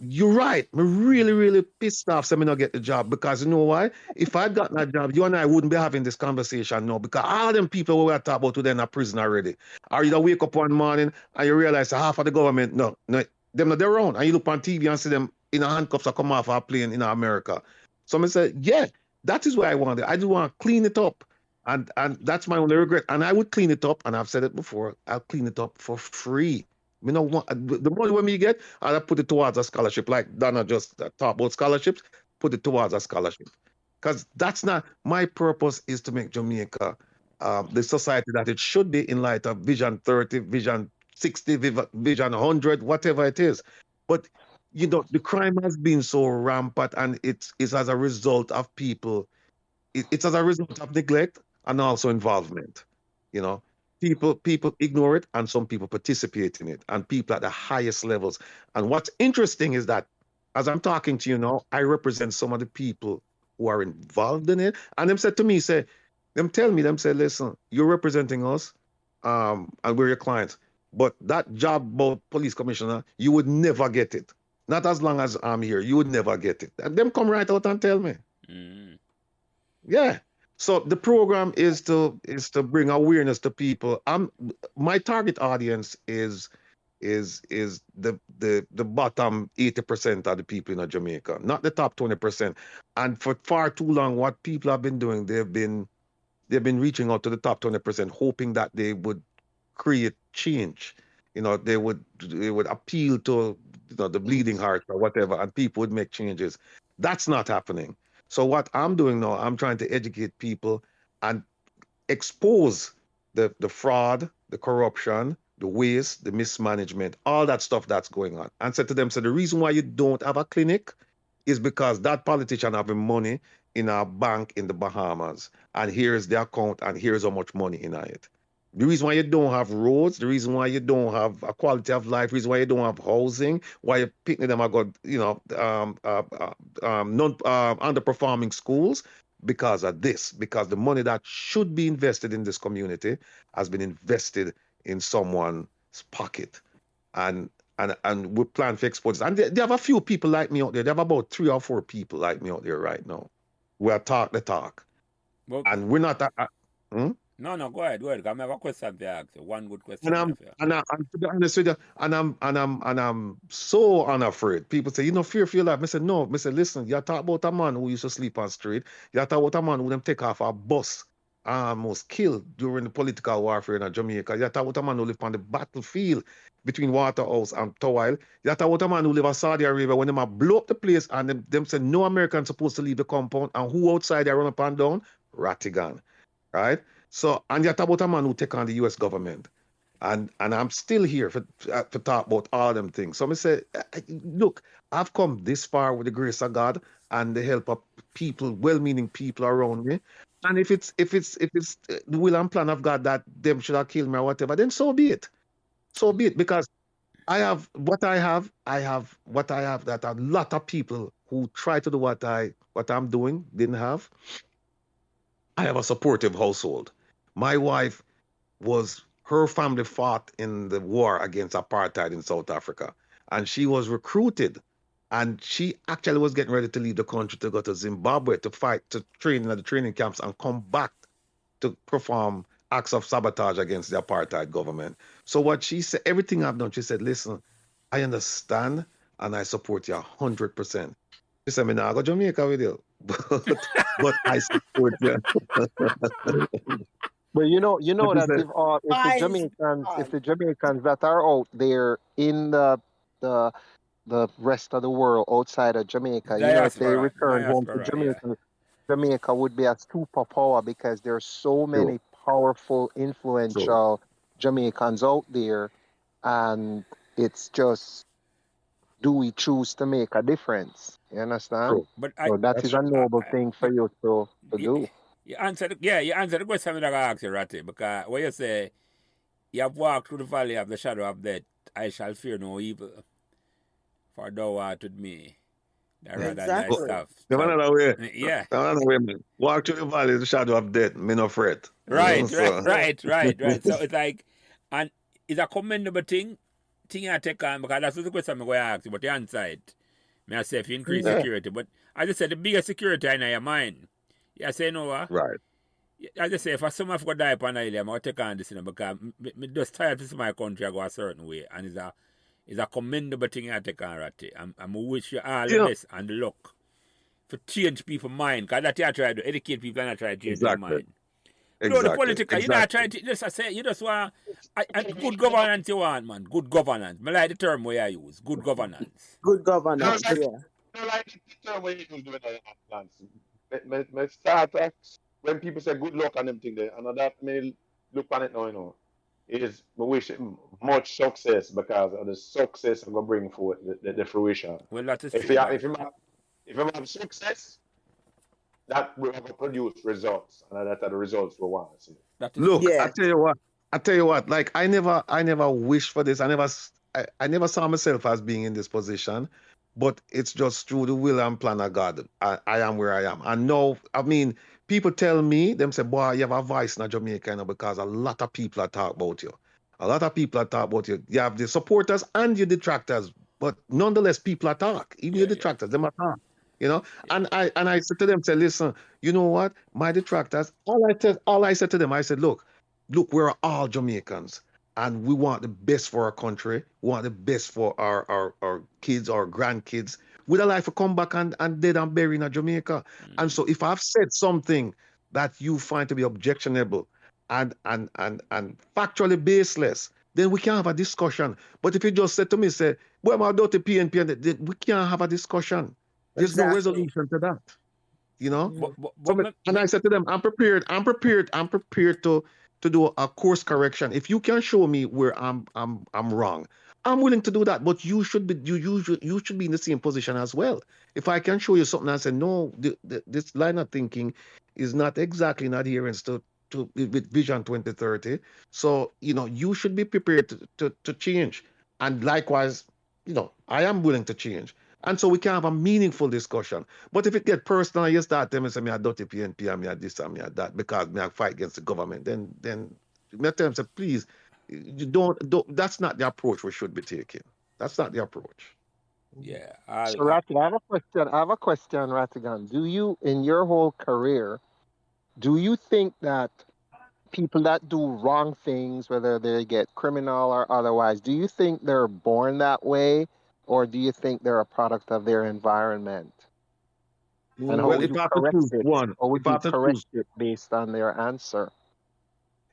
You're right. I'm really, really pissed off so I not get the job because you know why? If I'd gotten that job, you and I wouldn't be having this conversation now because all them people we are talking about today in a prison already. Or you wake up one morning and you realize half of the government, no, them not their own. And you look on TV and see them in a handcuffs or come off a plane in America. So I say, yeah, that is what I wanted. I just want to clean it up. And that's my only regret. And I would clean it up, and I've said it before, I'll clean it up for free. The money when we get, I'll put it towards a scholarship. Like Donna just talked about scholarships, put it towards a scholarship. Because that's not, my purpose is to make Jamaica the society that it should be in light of Vision 30, Vision 60, Vision 100, whatever it is. But, the crime has been so rampant, and it's as a result of people, it's as a result of neglect and also involvement, People ignore it, and some people participate in it, and people at the highest levels. And what's interesting is that as I'm talking to you now, I represent some of the people who are involved in it. And them said to me, say, them tell me, them say, listen, you're representing us, and we're your clients. But that job about police commissioner, you would never get it. Not as long as I'm here, you would never get it. And them come right out and tell me. Yeah. So the program is to bring awareness to people. My target audience is the bottom 80% of the people in Jamaica, not the top 20%. And for far too long, what people have been doing, they've been reaching out to the top 20%, hoping that they would create change. They would appeal to the bleeding heart or whatever, and people would make changes. That's not happening. So what I'm doing now, I'm trying to educate people and expose the fraud, the corruption, the waste, the mismanagement, all that stuff that's going on. And said to them, so the reason why you don't have a clinic is because that politician having money in a bank in the Bahamas, and here's the account, and here's how much money in it. The reason why you don't have roads, the reason why you don't have a quality of life, the reason why you don't have housing, why you're picking them, underperforming schools, because of this, because the money that should be invested in this community has been invested in someone's pocket. And we plan for exports. And they have a few people like me out there. They have about 3 or 4 people like me out there right now. We are talk the talk. Well, and we're not... No, go ahead. I have a question to ask you. One good question. And to be honest with you, and I'm so unafraid. People say, fear for your life. I said, no. I said, listen, you talk about a man who used to sleep on the street. You talk about a man who them take off a bus almost killed during the political warfare in Jamaica. You talk about a man who lived on the battlefield between Waterhouse and Towile. You talk about a man who live in Saudi Arabia when them blow up the place and them say no American supposed to leave the compound, and who outside they run up and down? Rattigan, right? So, and you talk about a man who take on the U.S. government. And I'm still here to talk about all them things. So I say, look, I've come this far with the grace of God and the help of people, well-meaning people around me. And if it's the will and plan of God that them should have killed me or whatever, then so be it. So be it. Because I have what I have that a lot of people who try to do what I'm doing didn't have. I have a supportive household. My wife her family fought in the war against apartheid in South Africa, and she was recruited, and she actually was getting ready to leave the country to go to Zimbabwe to fight, to train in the training camps and come back to perform acts of sabotage against the apartheid government. So what she said, everything I've done, she said, listen, I understand and I support you 100%. She said, I'm not go to Jamaica with you, but I support you. But you know that if the Jamaicans that are out there in the rest of the world outside of Jamaica, if they return home to Jamaica, Jamaica would be a superpower because there's so many powerful, influential Jamaicans out there, and it's just, do we choose to make a difference? You understand? But so that is a noble thing for you to do. You answered the question that I asked you, Ratty, because when you say you have walked through the valley of the shadow of death, I shall fear no evil, for thou art with me. Exactly. Stuff. Another way. Yeah. Another way, man. Walk through the valley of the shadow of death, me no fret. Right. So it's like, and it's a commendable thing I take on, because that's the question I'm going to ask you, but the answer it. May I say if you increase security, but I just said the biggest security in your mind. Yeah, say no, right. I just say if someone go die upon island, I'm going to take on this, because I'm just tired to see my country go a certain way, and it's a commendable thing I take on, Ratty. I'm wish you all the best and the luck to change people's mind, because that's what I try to educate people and I try to change their mind. No, the political, you're not trying to, you just want, good governance you want, man, good governance. I like the term where I use, good governance. Good governance, I like the term where you use my start when people say good luck and them thing there, and that may look on it now, is I wish much success, because of the success I'm gonna bring forward the fruition. Well, that is if you have success, that will produce results, and that are the results we want to see. Look, I tell you what, like I never wished for this. I never saw myself as being in this position, but it's just through the will and plan of God. I am where I am. And now, I mean, people tell me, them say, boy, you have a voice in Jamaica, you know, because a lot of people are talking about you. A lot of people are talking about you. You have the supporters and your detractors, but nonetheless, people are talk. Even your detractors, them are talk. You know, and I said to them, say, listen, you know what? My detractors, all I said to them, I said, look, we're all Jamaicans and we want the best for our country. We want the best for our kids, our grandkids. We'd like to come back and dead and buried in Jamaica. And so if I've said something that you find to be objectionable and factually baseless, then we can have a discussion. But if you just said to me, say, well, my daughter PNP, we can't have a discussion. There's no Exactly. resolution to that. You know? But And I said to them, I'm prepared to do a course correction. If you can show me where I'm wrong, I'm willing to do that. But you should be you should be in the same position as well. If I can show you something and say, no, this line of thinking is not exactly in adherence to with Vision 2030. So, you know, you should be prepared to change. And likewise, you know, I am willing to change. And so we can have a meaningful discussion. But if it get personal, you start telling me, say, me a dirty PNP, and me a this, and me a that, because me a fight against the government, then me tell them, say, please, you don't, that's not the approach we should be taking. That's not the approach. yeah, So, Rattigan, I have a question, Rattigan. Do you, in your whole career, do you think that people that do wrong things, whether they get criminal or otherwise, do you think they're born that way, or do you think they're a product of their environment? And how Well, would if you I have to correct choose it? one, Or would if I you have to correct choose, it based on their answer?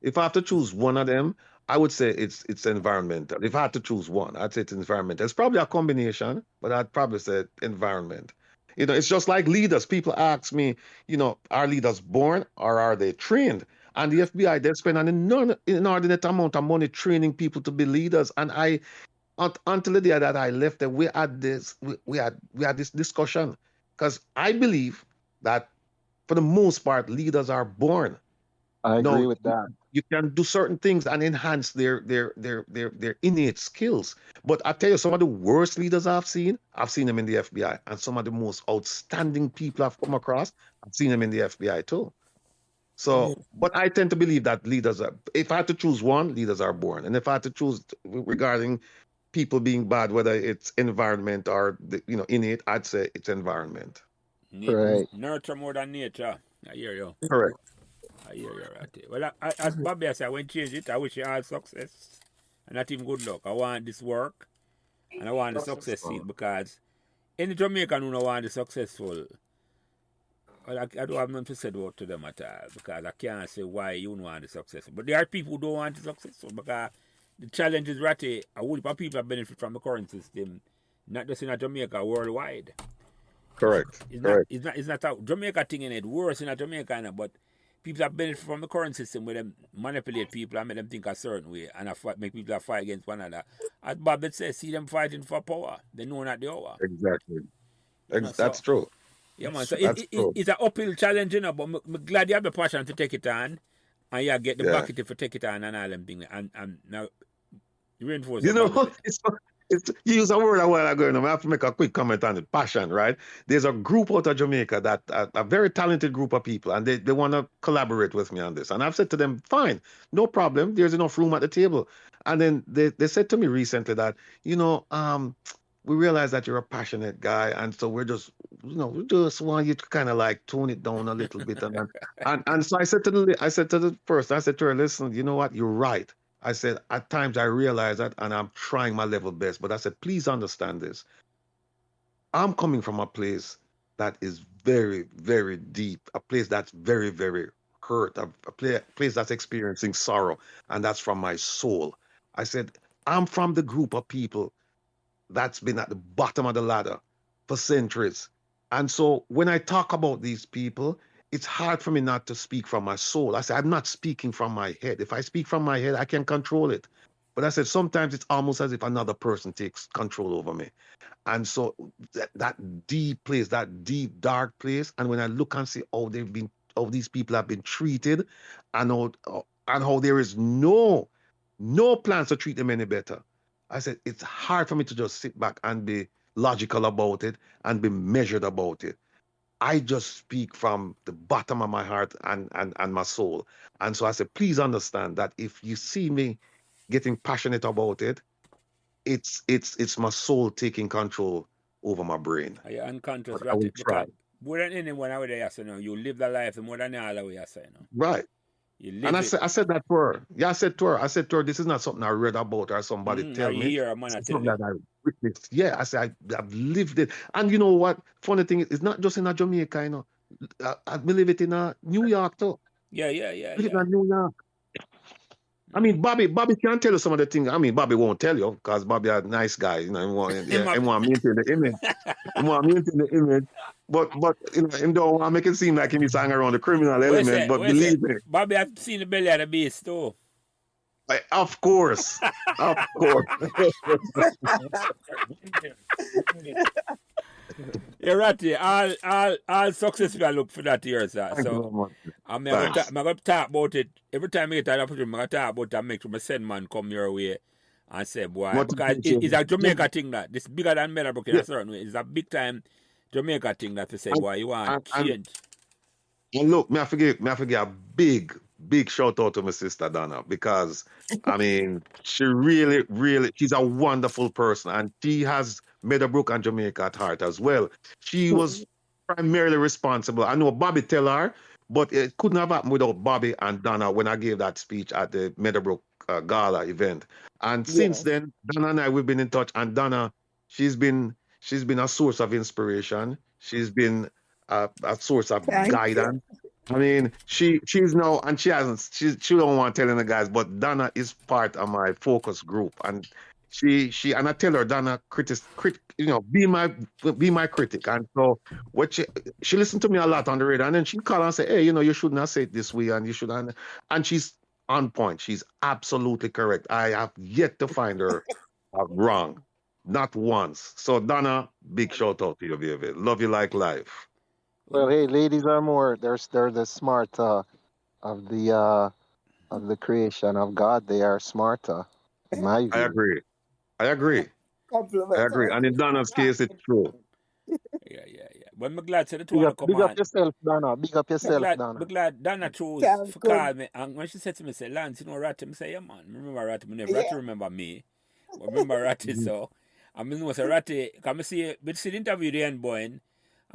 if I have to choose one of them, I would say it's environmental. If I had to choose one, I'd say it's environmental. It's probably a combination, but I'd probably say environment. You know, it's just like leaders. People ask me, you know, are leaders born or are they trained? And the FBI, they spend an inordinate amount of money training people to be leaders. And until the day that I left there, we had this discussion because I believe that for the most part, leaders are born. I agree No, with that. you can do certain things and enhance their innate skills. But I tell you, some of the worst leaders I've seen them in the FBI, and some of the most outstanding people I've come across, I've seen them in the FBI too. So, but I tend to believe that leaders are. If I had to choose one, leaders are born, and if I had to choose regarding people being bad, whether it's environment or innate, I'd say it's environment. Right. Nurture more than nature. I hear you. Correct. I hear you right. Well, as Bobby said, when change it, I wish you all success and not even good luck. I want this work and I want the success seat because any Jamaican who don't want the successful, well, I don't have nothing to say about to them at all because I can't say why you don't want the successful. But there are people who don't want the successful because the challenge is ratty. A whole heap of people benefit from the current system, not just in Jamaica, worldwide. Correct. It's not a Jamaica thing in it. Worse in Jamaica, but people that benefit from the current system where them manipulate people and make them think a certain way and make people fight against one another. As Bob says, see them fighting for power. They know not the hour. Exactly. So, That's true. Yeah, man. So That's true. it's an uphill challenge, but I'm glad you have the passion to take it on and you get the bucket to take it on and all them things. And now, you reinforce You know, you use a word a while ago, and I have to make a quick comment on the passion, right? There's a group out of Jamaica that a very talented group of people, and they want to collaborate with me on this. And I've said to them, fine, no problem. There's enough room at the table. And then they said to me recently that, we realize that you're a passionate guy, and so we just want you to kind of like tone it down a little bit. And so I said to the person, I said to her, listen, you know what? You're right. I said, at times I realize that and I'm trying my level best. But I said, please understand this. I'm coming from a place that is very, very deep, a place that's very, very hurt, a place that's experiencing sorrow, and that's from my soul. I said, I'm from the group of people that's been at the bottom of the ladder for centuries. And so when I talk about these people, it's hard for me not to speak from my soul. I said, I'm not speaking from my head. If I speak from my head, I can control it. But I said, sometimes it's almost as if another person takes control over me. And so that deep place, that deep, dark place, and when I look and see how these people have been treated, and how there is no plans to treat them any better, I said, it's hard for me to just sit back and be logical about it and be measured about it. I just speak from the bottom of my heart and my soul. And so I say, please understand that if you see me getting passionate about it, it's my soul taking control over my brain. Are you unconscious, But I will Ratty? try. Because more than anyone out there, you know, you live the life more than all the way, you know. Right. You And live I it. said that to her. Yeah, I said to her, this is not something I read about or somebody Or tell you me. hear a man It's tell something you. that I witnessed. Yeah, I said I've lived it. And you know what? Funny thing is, it's not just in a Jamaica, you know. I believe it in New York too. Yeah. Live it in New York. I mean, Bobby can tell you some of the things. I mean, Bobby won't tell you because Bobby a nice guy. You know, he want to maintain the image. He want to maintain the image. But you know, him don't want to make it seem like he's hanging around the criminal element. But Where's it? believe me, Bobby, I've seen the belly of the beast too. of course, of course. Yeah, Ratty, all success we look for that here, sir. Thank you So very much. I'm Thanks. going to talk about it. Every time I get an opportunity, I'm going to talk about it and make sure my send man come your way and say, boy, Much because appreciated. it's a Jamaica thing that this bigger than Meadowbrook in Yeah. a certain way. It's a big time Jamaica thing that to say, boy, you want And change. look, may I forget a big shout out to my sister Donna because I mean she really she's a wonderful person and she has Meadowbrook and Jamaica at heart as well. She was primarily responsible. I know Bobby tell her, but it couldn't have happened without Bobby and Donna when I gave that speech at the Meadowbrook Gala event. And since Yes. then, Donna and I we've been in touch. And Donna, she's been a source of inspiration. She's been a source of Thank guidance. I mean, she's now, and she don't want to tell any guys, but Donna is part of my focus group, and she and I tell her, Donna, you know, be my critic, and so what she listened to me a lot on the radio, and then she call and say, hey, you know, you shouldn't have said it this way, and you should, and she's on point. She's absolutely correct. I have yet to find her wrong, not once. So Donna, big shout out to you, baby. Love you like life. Well, hey, ladies are more. They're the smarter of the creation of God. They are smarter, in my I view. agree. I agree. Compliment. And in Donna's case, it's true. Yeah. But I'm glad to the two Big want up, to come big up on. yourself, Donna. Big up yourself, Donna. I'm glad Donna chose Sounds for good. call me. And when she said to me, say, Lance, you know Ratty? I say, yeah, man. Remember Ratty? I never Ratty Yeah. remember me. But remember Ratty, so. I mean, was a Ratty. Come see the interview the end, boy.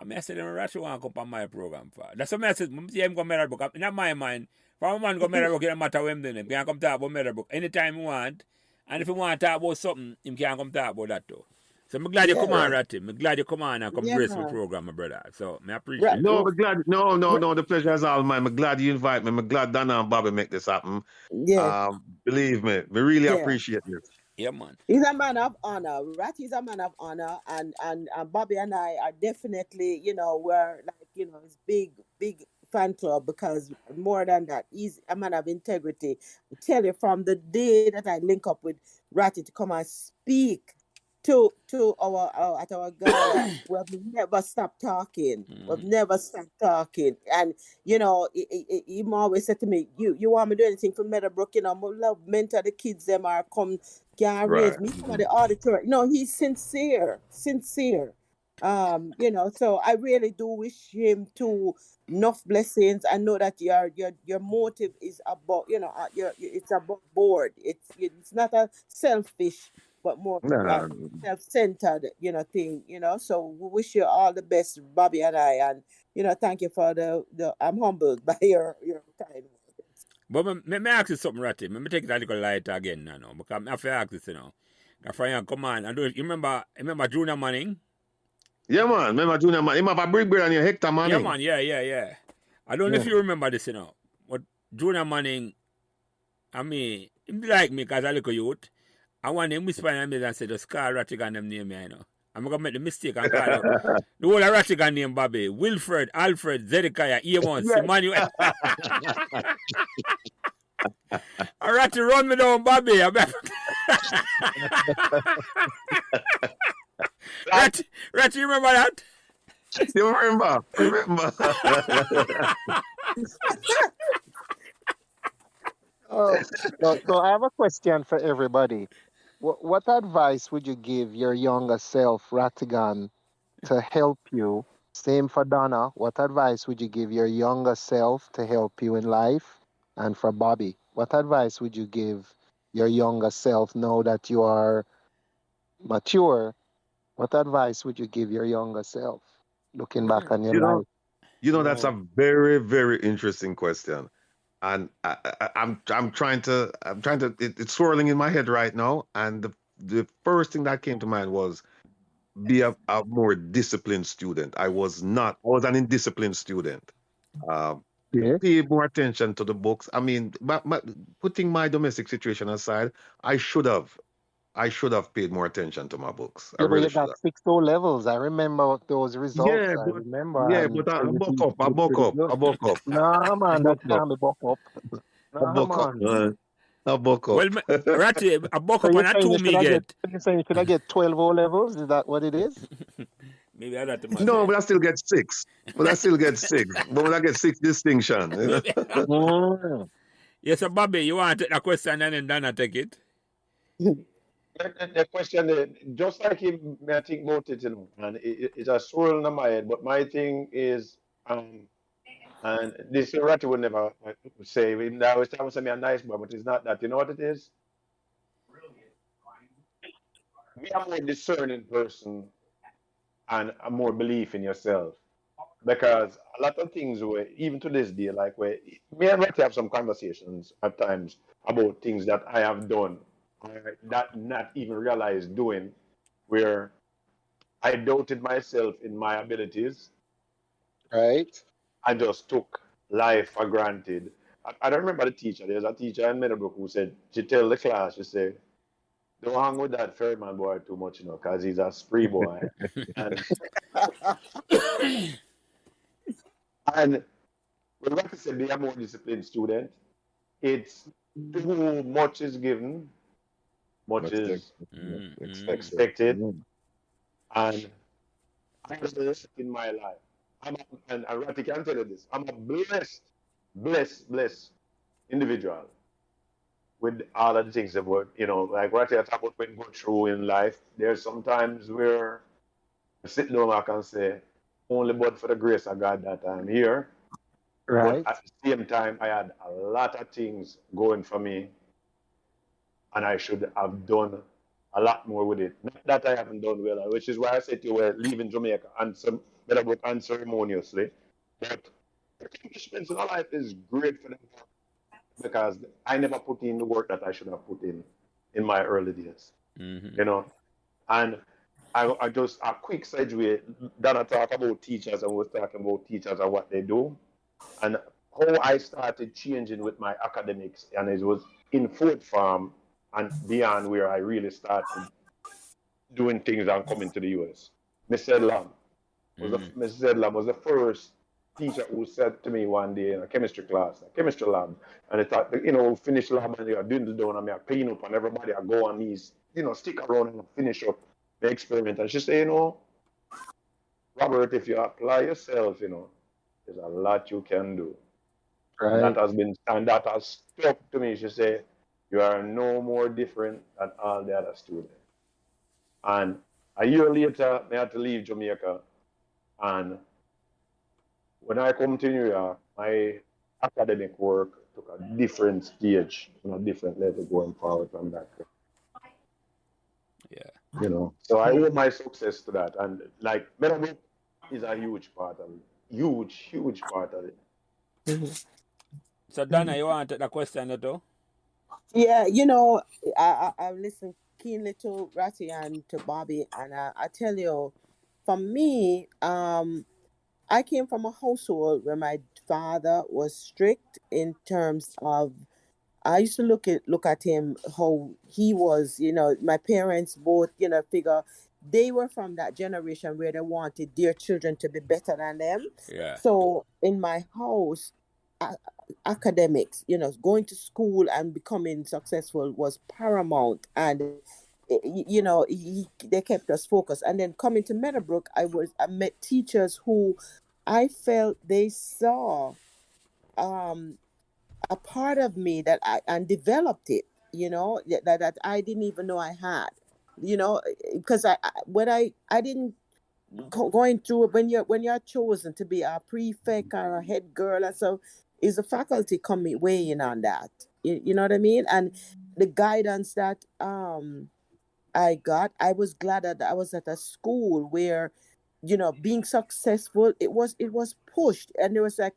I said, Ratty want to come on my program. For. That's what I said. I see him go Meadowbrook. In my mind, for a man go Meadowbrook, it don't matter what him doing. He can come talk about Meadowbrook anytime he want. And if he want to talk about something, he can come talk about that too. So I'm glad you come on, Ratty. I'm glad you come on and come grace my program, my brother. So I appreciate it. No, I'm glad. No. The pleasure is all mine. I'm glad you invite me. I'm glad Donna and Bobby make this happen. Yeah. Believe me, we really Yeah. appreciate this. Yeah, man. He's a man of honor. Ratty is a man of honor, and Bobby and I are definitely, you know, we're like, you know, his big fan club because more than that, he's a man of integrity. I tell you, from the day that I link up with Ratty to come and speak to our at our gala, we've never stopped talking. We've never stopped talking, and you know, he always said to me, "You want me to do anything for Meadowbrook? You know, I love mentor the kids. Them are come can raise me some of the auditorium. No, he's sincere. You know, so I really do wish him to enough blessings. I know that your motive is about, you know, it's above board. It's not a selfish, but more self-centered, you know, thing. You know, so we wish you all the best, Bobby and I, and you know, thank you for the. I'm humbled by your kind words. But me ask you something, Ratty. Me take it a little lighter again, you know, because I have to ask this, you know. Now, come on, and you remember Junior Manning? Yeah, man. Remember Junior Manning? Him have a big brother and Hector Manning. Yeah, man. Yeah. I don't know if you remember this, you know. But Junior Manning, I mean, him like me because I look a youth. I want him whisper in me and say, just call Rattigan them name, you know. I'm going to make the mistake and call out the whole Rattigan name, Bobby. Wilfred, Alfred, Zedekiah, Amos, Emmanuel. Ratty run me down, Bobby. Ratty, you remember that? You remember? So I have a question for everybody. what advice would you give your younger self, Rattigan, to help you? Same for Donna. What advice would you give your younger self to help you in life? And for Bobby, what advice would you give your younger self now that you are mature? What advice would you give your younger self looking back on your You know, life? that's a very, very interesting question. And it's swirling in my head right now. And the first thing that came to mind was be a more disciplined student. I was an indisciplined student. Um, Yeah. Pay more attention to the books. I mean, putting my domestic situation aside, I should have paid more attention to my books. I Yeah, but really you should got have. 6 O levels. I remember those results. Yeah, I but remember. And I so you buck did, up, did pretty good. I buck up, Nah, I man, that buck up, can't be buck up. I Nah, buck up, man. man. I buck Well, up. Ratty, a buck So up you're on a saying two me get. you're saying you could I get 12 O levels? Is that what it is? Maybe I got to No, say. but I still get six. But I still get six. But I get six distinction. You know? Mm. Yes, so Bobby, you want to take a question and then Donna take it? The question, just like him, I think about it, and it's a swirl in my head. But my thing is, and this Ratty would never say, I was trying to say me a nice boy, but it's not that. You know what it is? Be a more discerning person and a more belief in yourself. Because a lot of things were, even to this day, like where me and Ratty have some conversations at times about things that I have done or that not even realized doing, where I doubted myself in my abilities. Right? I just took life for granted. I don't remember the teacher. There's a teacher in Meadowbrook who said, she tell the class, she said, don't hang with that Ferryman boy too much, because he's a spree boy. And and when Rocky said be a more disciplined student, it's to whom much is given, much is expected. Mm. And I was blessed in my life. And Ratty can tell you this. I'm a blessed individual with all of the things that were, like Ratty talk about when go through in life. There's sometimes where I sit down I can say, only but for the grace of God that I'm here. But Right. at the same time, I had a lot of things going for me, and I should have done a lot more with it. Not that I haven't done well, which is why I said to you, we're leaving Jamaica unceremoniously. But accomplishments in our life is great for them because I never put in the work that I should have put in my early days. And I just a quick segue. Donna talk about teachers and was talking about teachers and what they do, and how I started changing with my academics, and it was in fourth form and beyond where I really started doing things and coming to the US. Mr. Lam Mrs. Lam was the first teacher who said to me one day in a chemistry class, a chemistry lab, and I thought, finish lab and they are doing the down and I clean up and everybody I go on these, stick around and finish up the experiment. And she said, Robert, if you apply yourself, there's a lot you can do. And Right. that has stuck to me. She said, you are no more different than all the other students. And a year later, I had to leave Jamaica. And when I come to New York, my academic work took a different stage, a different level going forward from that. Yeah. So I owe my success to that. And like Meadowbrook is a huge part of it. Huge part of it. So Donna, you want to take the question though? Yeah, I listen keenly to Ratty and to Bobby, and I tell you, for me, I came from a household where my father was strict in terms of. I used to look at him how he was. My parents both, figure they were from that generation where they wanted their children to be better than them. Yeah. So in my house, academics, going to school and becoming successful was paramount, and they kept us focused. And then coming to Meadowbrook, I met teachers who I felt they saw a part of me that and developed it. that I didn't even know I had, because I didn't going through when you're chosen to be a prefect or a head girl, and so is the faculty coming weighing on that. You know what I mean? And the guidance that I was glad that I was at a school where, being successful, it was pushed, and there was like,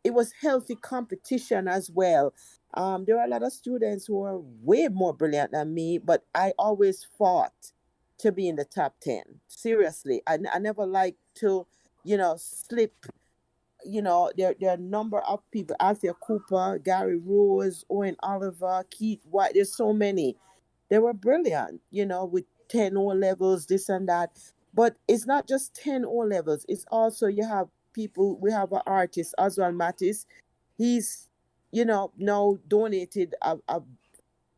it was healthy competition as well. There were a lot of students who were way more brilliant than me, but I always fought to be in the top 10. Seriously, I never liked to, slip. There are a number of people: Althea Cooper, Gary Rose, Owen Oliver, Keith White. There's so many. They were brilliant, with 10 O levels, this and that. But it's not just 10 O levels. It's also, you have people. We have an artist, Oswald Mattis. He's, now donated a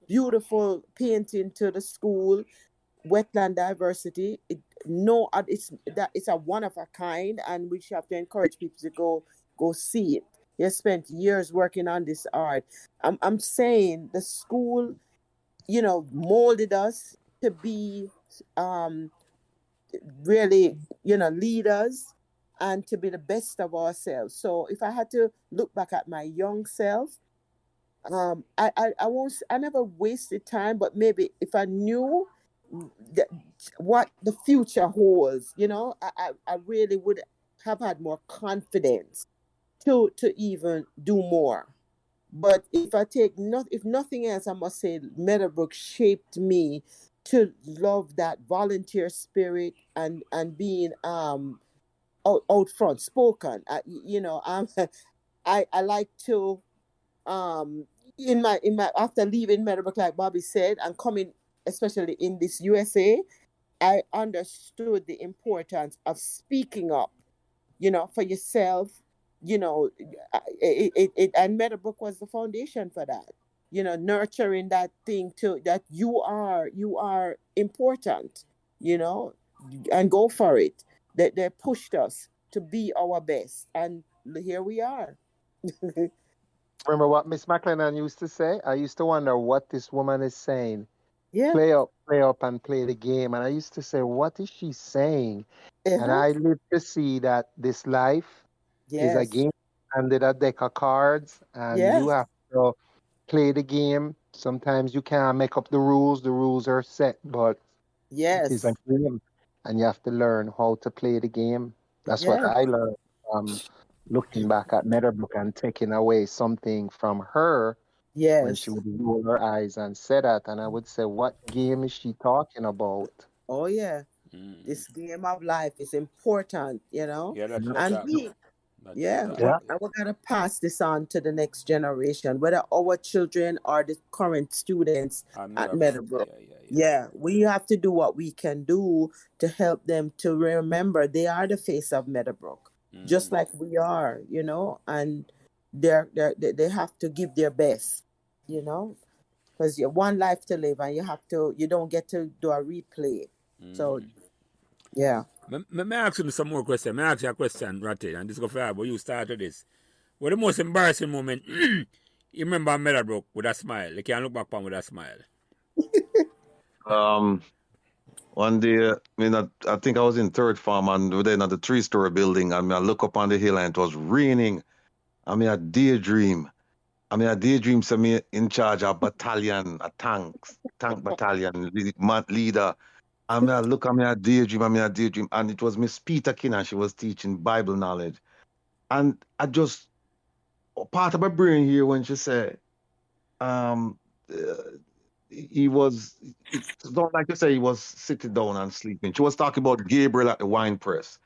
beautiful painting to the school, wetland diversity. It's a one of a kind, and we should have to encourage people to go see it. He has spent years working on this art. I'm saying the school, molded us to be really, leaders, and to be the best of ourselves. So if I had to look back at my young self, I never wasted time, but maybe if I knew that, what the future holds, I really would have had more confidence to even do more. But if I take if nothing else, I must say Meadowbrook shaped me to love that volunteer spirit, and being out front spoken. I like to, in my after leaving Meadowbrook, like Bobby said, and coming especially in this USA, I understood the importance of speaking up, for yourself. And Meadowbrook was the foundation for that. Nurturing that thing to that you are important, and go for it. They pushed us to be our best, and here we are. Remember what Miss McLennan used to say? I used to wonder what this woman is saying. Yeah. Play up, and play the game. And I used to say, what is she saying? And I live to see that this life is a Yes. game handed a deck of cards, and you Yes. have to play the game. Sometimes you can't make up the rules. The rules are set, but it is a Yes. game, and you have to learn how to play the game. That's what Yes. I learned from looking back at Meadowbrook and taking away something from her when she Yes. would roll her eyes and say that. And I would say, what game is she talking about? Oh yeah. This game of life is important, Yeah, that's the and talk. we, That's the yeah, talk. Yeah. and we're gonna pass this on to the next generation, whether our children or the current students at Meadowbrook. Yeah, we have to do what we can do to help them to remember they are the face of Meadowbrook, just like we are, and they have to give their best, because you have one life to live, and you don't get to do a replay. So, yeah. May I ask you some more questions? May I ask you a question, Ratty? And this go for but you started this. What the most embarrassing moment you remember Meadowbrook with a smile? You can look back on with a smile. One day, I think I was in third farm, and we were in the 3-story building, and I look up on the hill and it was raining. I daydream. I daydream, so me in charge of battalion, a tank battalion leader. I look, I daydream, and it was Miss Peter Kinnan. She was teaching Bible knowledge, and I just part of my brain here when she said, um, he was, don't like to say he was sitting down and sleeping. She was talking about Gabriel at the wine press.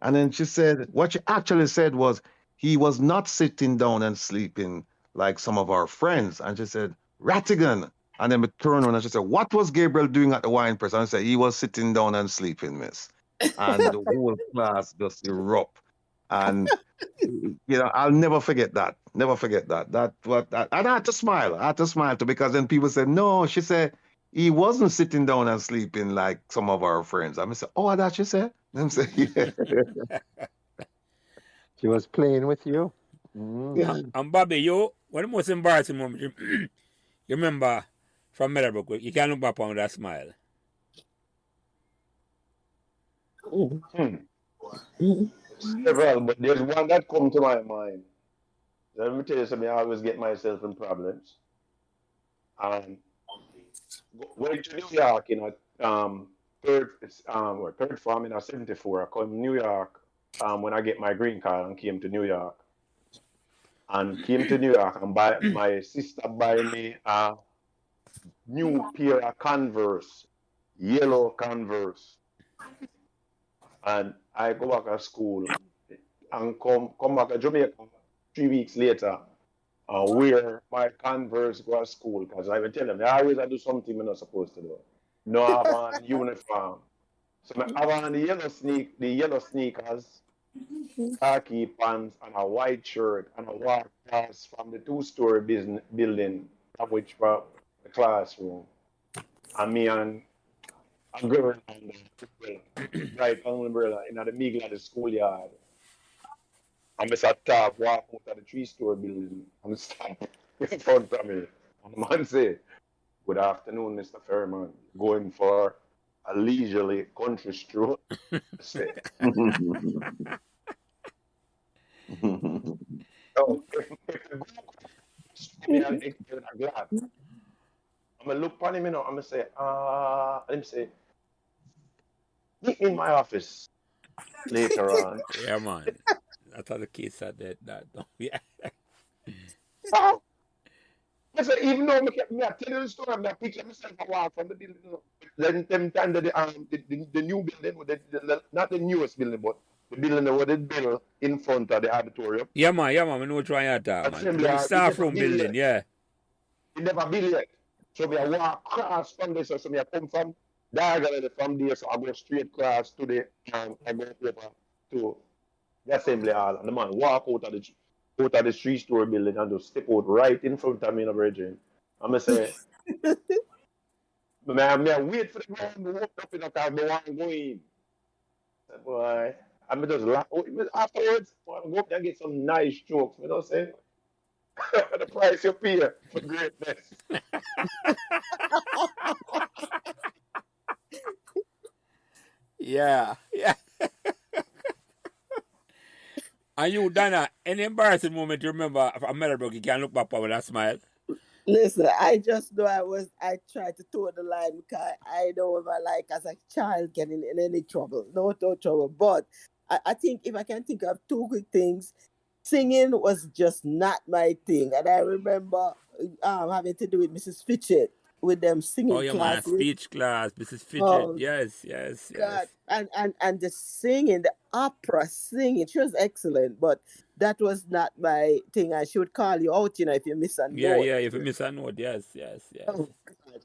And then she said, what she actually said was, he was not sitting down and sleeping like some of our friends. And she said, Rattigan. And then we turned around and she said, what was Gabriel doing at the wine press? And I said, he was sitting down and sleeping, miss. And the whole class just erupt. And I'll never forget that. Never forget that. And I had to smile. I had to smile too, because then people said, no, she said he wasn't sitting down and sleeping like some of our friends. I said, oh, that she said? I'm saying, yeah. She was playing with you. Yeah. And Bobby, what the most embarrassing moment you remember from Meadowbrook, you can look back on with a smile. Several, but there's one that come to my mind. Let me tell you something. I always get myself in problems. Um, Went to New York in a third form in a 74. I come to New York when I get my green card and came to New York. And came to New York and my sister buy me a new pair of Converse, yellow Converse. And I go back to school and come back to Jamaica 3 weeks later and wear my Converse go to school because I will tell them I always do something I'm not supposed to do. No have on uniform. So I have on the yellow sneakers, khaki pants, and a white shirt, and I walk past from the two-story building, of which was the classroom. And me and a girl and right umbrella in the middle of the schoolyard. I'm just at top, walk out of the three-story building, and stop in front of me. And the man say, "Good afternoon, Mr. Ferryman. Going for a leisurely country stroll." Say, "Oh, if you go, me and it a glad." I'm gonna look upon him, I'm gonna say, let me say, meet me in my office later on. Yeah, man. That's how the kids said that. Yeah. So, I say, even though I tell you the story, I picture myself a walk from the building. Then them time that the new building, not the newest building, but the building that was built in front of the auditorium. Yeah, man. We know what you're talking, man. Assembly, The it staff never room built building, yet. yeah. It never built yet. So me I walk across from there, so me I come from diagonally from there, so I go straight across to the I go over to the assembly hall, and the man walk out of the three-story building and just step out right in front of me in a virgin. I'm gonna say, me I wait for the man to walk up in the car, me want to go in. Say, boy, I'm just laugh. Afterwards, I go up there and get some nice jokes. You know what I'm saying? The price you pay for greatness. Yeah. And you, Donna, any embarrassing moment you remember from Meadowbrook, you can look back with a smile? Listen, I just know I tried to toe the line because I don't ever like as a child getting in any trouble. No trouble. But I think if I can think of two quick things, singing was just not my thing. And I remember having to do with Mrs. Fitchett with them singing Oh, yeah, man. classes. Speech class, Mrs. Fitchett. Oh, Yes. God. And the singing, the opera singing, she was excellent, but that was not my thing. And she would call you out, if you miss a note. Yeah, if you miss a note, yes. Oh, God.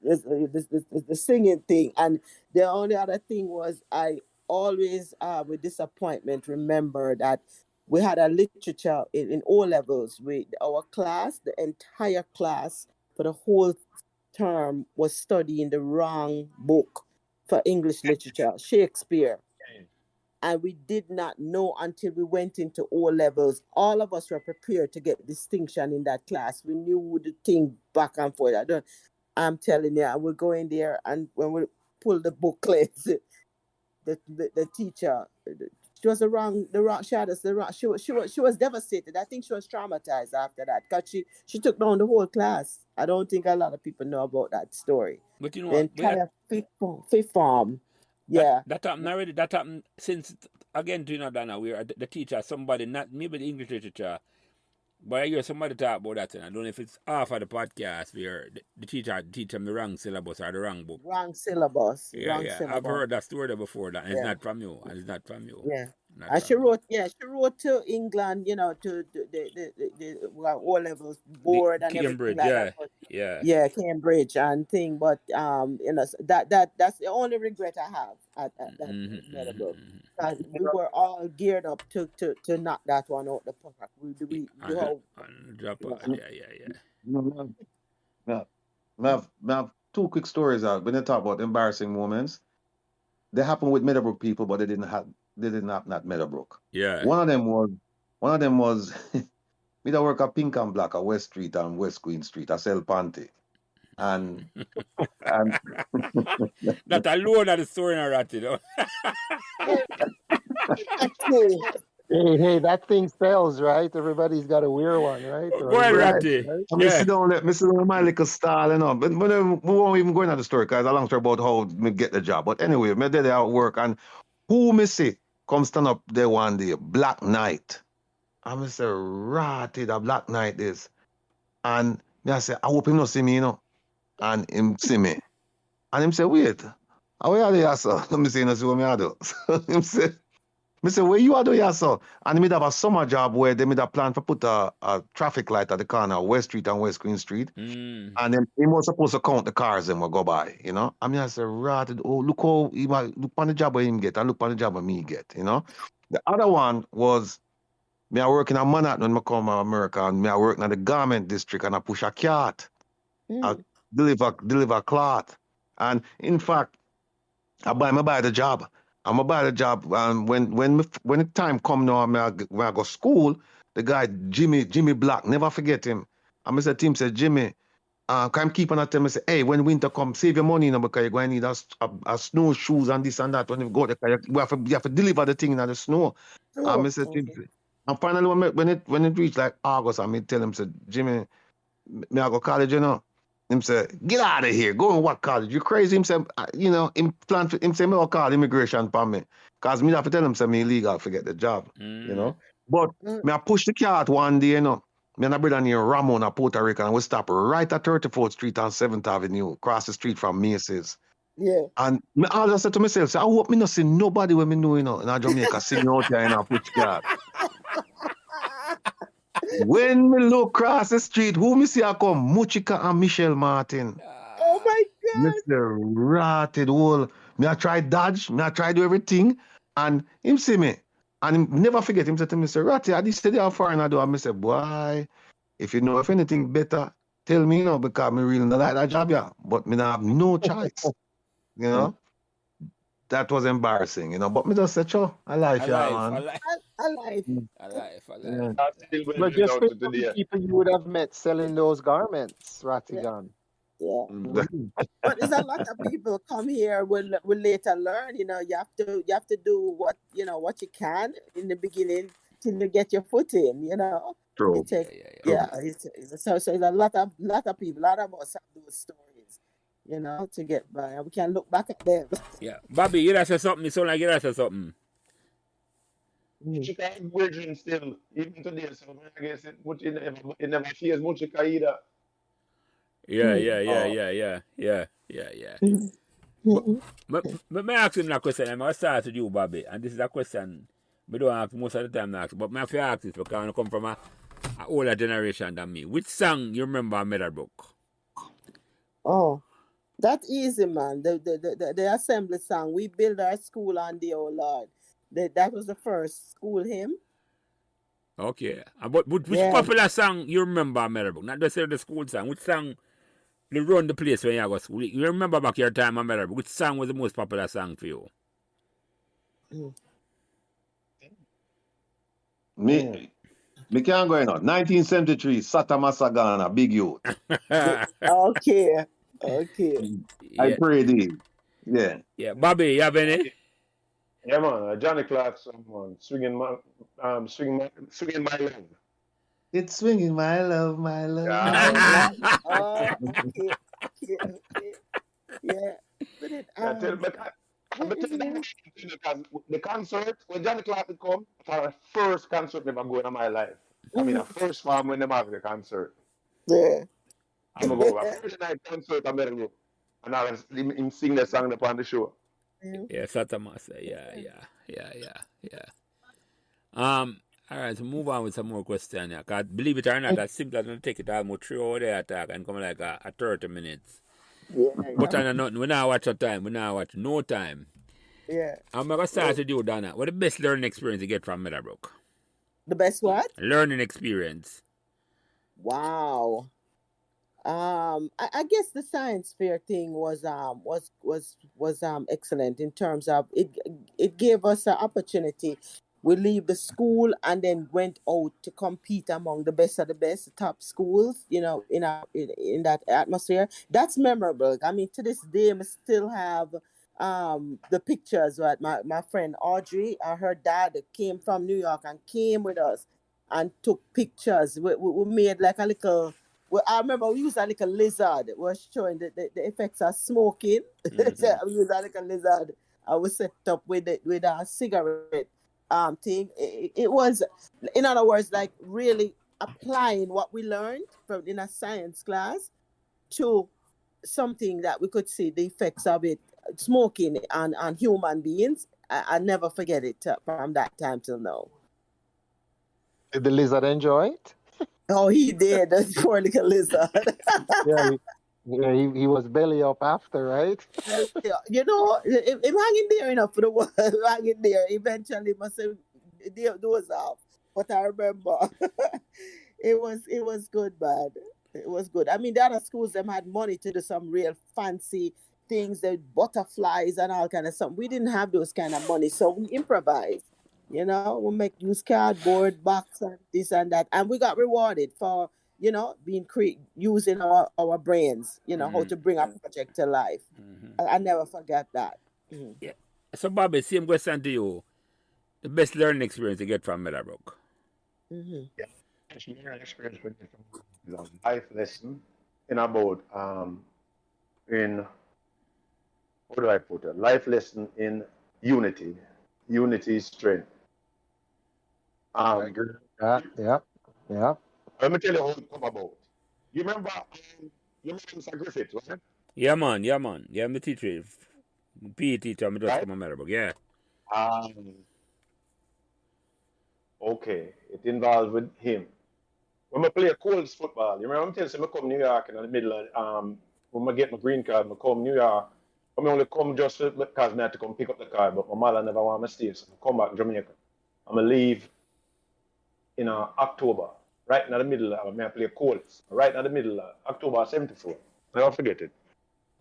The singing thing. And the only other thing was I always, with disappointment, remember that we had a literature in O levels. Our class, the entire class for the whole term was studying the wrong book for English literature, Shakespeare. And we did not know until we went into O levels. All of us were prepared to get distinction in that class. We knew the thing back and forth. I'm telling you, we're going there, and when we pull the booklets, the teacher, she was she had us the wrong. She was devastated. I think she was traumatized after that because she took down the whole class. I don't think a lot of people know about that story. But you know The what? entire fifth form. Yeah. That happened already. That happened since, again, Donna, we are the teacher, somebody, not maybe the English literature, but I hear somebody talk about that, and I don't know if it's off of the podcast where the teacher teach them the wrong syllabus or the wrong book. Wrong syllabus. Yeah. I've heard that story before, that, and it's Yeah. not from you. Yeah. Not And she from you. wrote to England, to the O levels board and everything Cambridge, like that. But yeah. Cambridge and thing. But that's the only regret I have at that Meadowbrook. Because we were all geared up to knock that one out the park. We Drop out. Yeah. I have two quick stories out. When they talk about embarrassing moments, they happen with Meadowbrook people, but they didn't happen at Meadowbrook. Yeah. One of them was me that work at Pink and Black at West Street and West Queen Street. I sell panty. And That alone are the story in a rat, you know. Actually, Hey, that thing sells, right? Everybody's got to wear one, right? Go ahead, Or right. Ratty. right? I mean, Yeah. sit down with my little style, you know. But we won't even go into the story because I long story about how me get the job. But anyway, me did it at work, and who me see come stand up there one day, Black Knight. I me say, Ratty, the Black Knight is. And me I say, I hope him not see me, you know. And him see me. And him say, wait, how are you there, sir? Me say, you know, see what me I do. So him say, me say, where you are doing, yeah, sir? And he made have a summer job where they made a plan to put a traffic light at the corner of West Street and West Queen Street. Mm. And then he was supposed to count the cars and will go by, you know. I mean, I said, right, oh, look how he look on the job where him get and look on the job where me get, you know. The other one was me I work in a Manhattan when I come to America, and me I work in the garment district and I push a cart. I deliver cloth. And in fact, I buy the job. I'm gonna buy the job. And when the time come now, when I go school, the guy Jimmy Black, never forget him. And I said to him, say Jimmy, come keep on at him. I say, hey, when winter come, save your money, you know, because you're going to need a snowshoes and this and that when you go there. You have to deliver the thing in the snow. And I said to him, and finally when it reached like August, I tell him, say Jimmy, me I go college, you know. Him say, get out of here. Go and what college? You crazy? Him say, you know, him say me will call immigration for me. Cause me have to tell him say me illegal to get the job. You know. But me I push the cart one day, you know. Me and a brother near Ramon at Puerto Rico, and we stop right at 34th Street on 7th Avenue, across the street from Macy's. yeah. And me I just said to myself, say, I hope me not see nobody when me know, you know, in Jamaica sing out there and I push cart. When me look across the street, who me see I come? Muchika and Michelle Martin. Oh my God. Mr. Ratted hole. Me I try dodge, me I try do everything, and him see me. And him never forget him said to me, Mr. Ratty, I did how far and I do. And I say, boy, if you know if anything better, tell me, you know, because me really not like that job, yeah. But me not have no choice. You know? That was embarrassing, you know. But me just said, sure, I like you, man. Alive. Yeah. But just think of the people you would have met selling those garments, Rattigan. Yeah. But there's a lot of people come here will later learn, you know, you have to do what you know what you can in the beginning till you get your foot in, you know. True. It takes, so there's a lot of people, a lot of us have those stories, you know, to get by. And we can look back at them. Yeah. Bobby, you say something, it sound like you say something. Chicago Virgin still, even today, so I guess it never fears Muchika either. Yeah. But may I ask you that question? I'm going to start with you, Bobby. And this is a question I don't ask most of the time. But I have to ask this because I come from a older generation than me. Which song you remember Meadowbrook? Oh, that's easy, man. The assembly song. We built our school on the oh Lord. That was the first school hymn. Okay. But which popular song you remember Meadowbrook? Not just the school song. Which song they run the place when you go to school? You remember back your time at Meadowbrook? Which song was the most popular song for you? Me can't go in on 1973, Satama Sagana, Big Youth. Okay. I pray thee. Yeah. Yeah. Bobby, you have any? Yeah, man. Johnny Clarkson, man. Swinging my love. It's swinging my love, my love. Yeah. Okay. Yeah. But the concert, when Johnny Clarkson come, for the first concert never going in my life. I mean, the first time when them have the concert. Yeah. I'm going to go a Friday night concert, I'm going to go. And I'll him sing the song upon the show. Yeah, Satamasa. Yeah. All right, so move on with some more questions. Because believe it or not, that's simple as to take it almost 3 hours there attack and come like a 30 minutes. But I nothing. We now watch our time. We now watch no time. Yeah. I'm going to start with you, Donna. What the best learning experience you get from Meadowbrook? The best what? Learning experience. Wow. I guess the science fair thing was excellent in terms of it gave us an opportunity We leave the school and then went out to compete among the best of the best, the top schools, in that atmosphere. That's memorable. I mean, to this day, I still have the pictures. Right, my friend Audrey, her dad came from New York and came with us and took pictures. We made like a little. Well, I remember we used a little lizard. We were showing the effects of smoking. So we used a little lizard. I was set up with a cigarette thing. It was, in other words, like really applying what we learned from in a science class to something that we could see the effects of it smoking on human beings. I never forget it from that time till now. Did the lizard enjoy it? Oh, he did. That poor little lizard. He was belly up after, right? You know, it hanging there enough for the world. Hanging there. Eventually, must have doze off. But I remember, it was good, man. It was good. I mean, the other schools them had money to do some real fancy things, the butterflies and all kind of stuff. We didn't have those kind of money, so we improvised. You know, we use cardboard, box, and this and that, and we got rewarded for being using our brains. You know how to bring a project to life. I never forget that. Yeah. So, Bobby, same question to you. The best learning experience you get from Meadowbrook? Yeah, best learning experience we get from life lesson in about in how do I put it? Life lesson in unity. Unity is strength. Yeah. Let me tell you how it come about. You remember Mr. Griffith, right? Yeah, man. Yeah, I'm the teacher. PE teacher, I'm just Right? from Meadowbrook, yeah. Okay, it involved with him. When I play Colts football, you remember I'm telling you, I come New York in the middle of, when I get my green card, I come New York. I only come just because I had to come pick up the card, but my mother never want me to stay, so I come back to Jamaica. I'm going to leave in October, right in the middle of, I play Colts, right in the middle of October 74. I never forget it.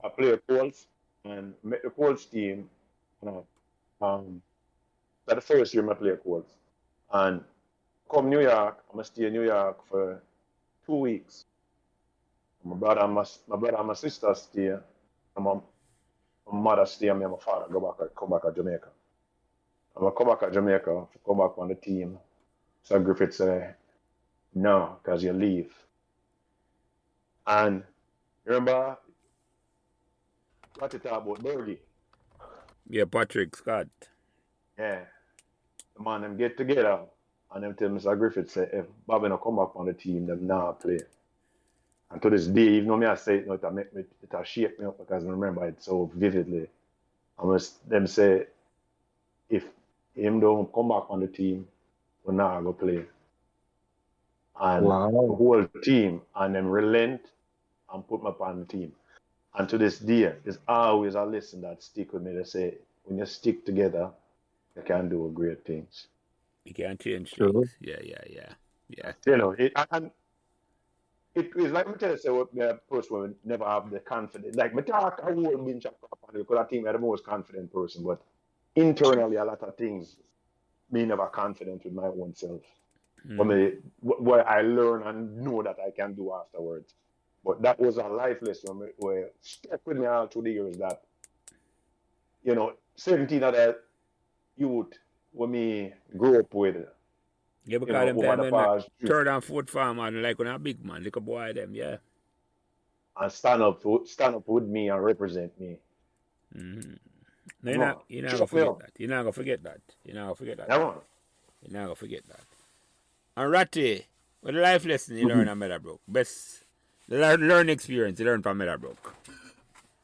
I play Colts and met the Colts team. That's the first year I play Colts. And come New York, I'm going to stay in New York for 2 weeks. My brother and my sister stay, and my mother stay, and me and my father come back to Jamaica. I'm going to come back to Jamaica, come back on the team. So Griffith said, no, because you leave. And remember what you talk about Bergie? Yeah, Patrick Scott. Yeah. The man them get together and them tell Mr. Griffith say if Bobby not come back on the team, them not play. And to this day, even though I say it, it shake me up because I remember it so vividly. And them say if him don't come back on the team, we're not going to play. And the whole team and them relent and put me up on the team. And to this day, there's always a lesson that stick with me. They say, when you stick together, you can do great things. You can change things. Yeah. You know, and it is like me tell you, say, the person will never have the confidence. Like, me talk a whole bunch of crap because I think I'm the most confident person, but internally, a lot of things, me never confident with my own self. What I learn and know that I can do afterwards. But that was a life lesson where stuck with me all through the years that, 17 of that youth when me grew up with. Yeah, because them time like third and fourth farm and like when a big man, like a boy them, yeah. And stand up with me and represent me. No, you're not gonna forget that. You're not gonna forget that. You're not gonna forget that. And Ratty, what the life lesson you learn at Meadowbrook? Best learn experience you learn from Meadowbrook.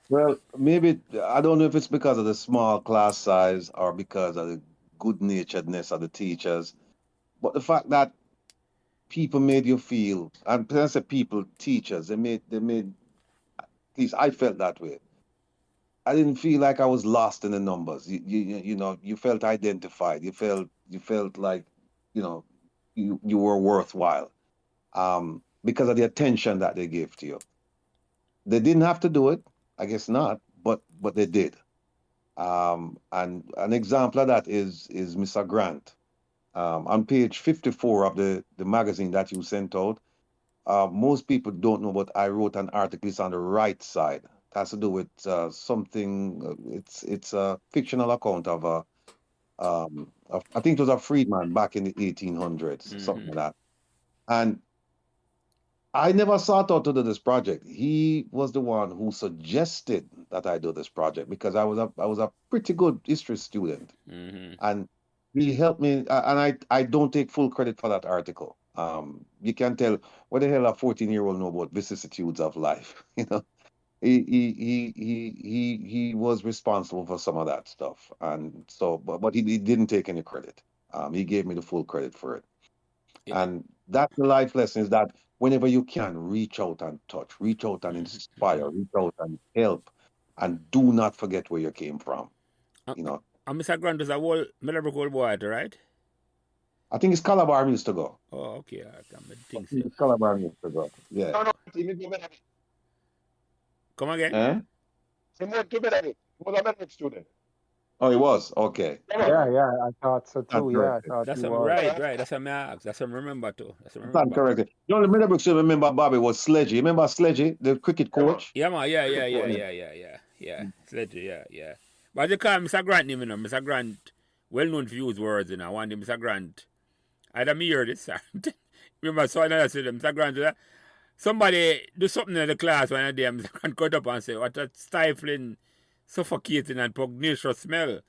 Well, maybe, I don't know if it's because of the small class size or because of the good-naturedness of the teachers, but the fact that people made you feel, and when I say people, teachers, they made, at least I felt that way. I didn't feel like I was lost in the numbers. You felt identified. You felt like, you were worthwhile, because of the attention that they gave to you. They didn't have to do it. I guess not, but they did. And an example of that is Mr. Grant. On page 54 of the magazine that you sent out, most people don't know, but I wrote an article. It's on the right side. It has to do with something. It's a fictional account of I think it was a freedman back in the 1800s, something like that. And I never sought out to do this project. He was the one who suggested that I do this project because I was a pretty good history student, and he helped me. And I don't take full credit for that article. You can tell what the hell a 14-year-old know about vicissitudes of life. You know, he was responsible for some of that stuff, and so but he didn't take any credit. He gave me the full credit for it. And that's the life lesson is that whenever you can, reach out and touch, reach out and inspire, reach out and help, and do not forget where you came from. You know. And Mr. Grant is a whole Meadowbrook old boy, right? I think it's Calabar used to go. Oh, okay. I think so. Calabar used to go. Yeah. No, Come again? He went to Meadowbrook. He was a Meadowbrook student. Oh, he was? Okay. Yeah, I thought so too. Yeah, I thought that's he was. Right. That's what I asked. That's what I remember too. That's correct. The only Meadowbrook student remember Bobby was Sledgy. Remember Sledgy, the cricket coach? Yeah, man. Yeah. Sledgy, yeah. But they call Mr. Grant name, you know. Mr. Grant, well known for use words, you know. One day Mr. Grant, I had me hear this. Remember, so I said, Mr. Grant, somebody do something in the class one day, Mr. Grant got up and say, what a stifling, suffocating and pugnacious smell.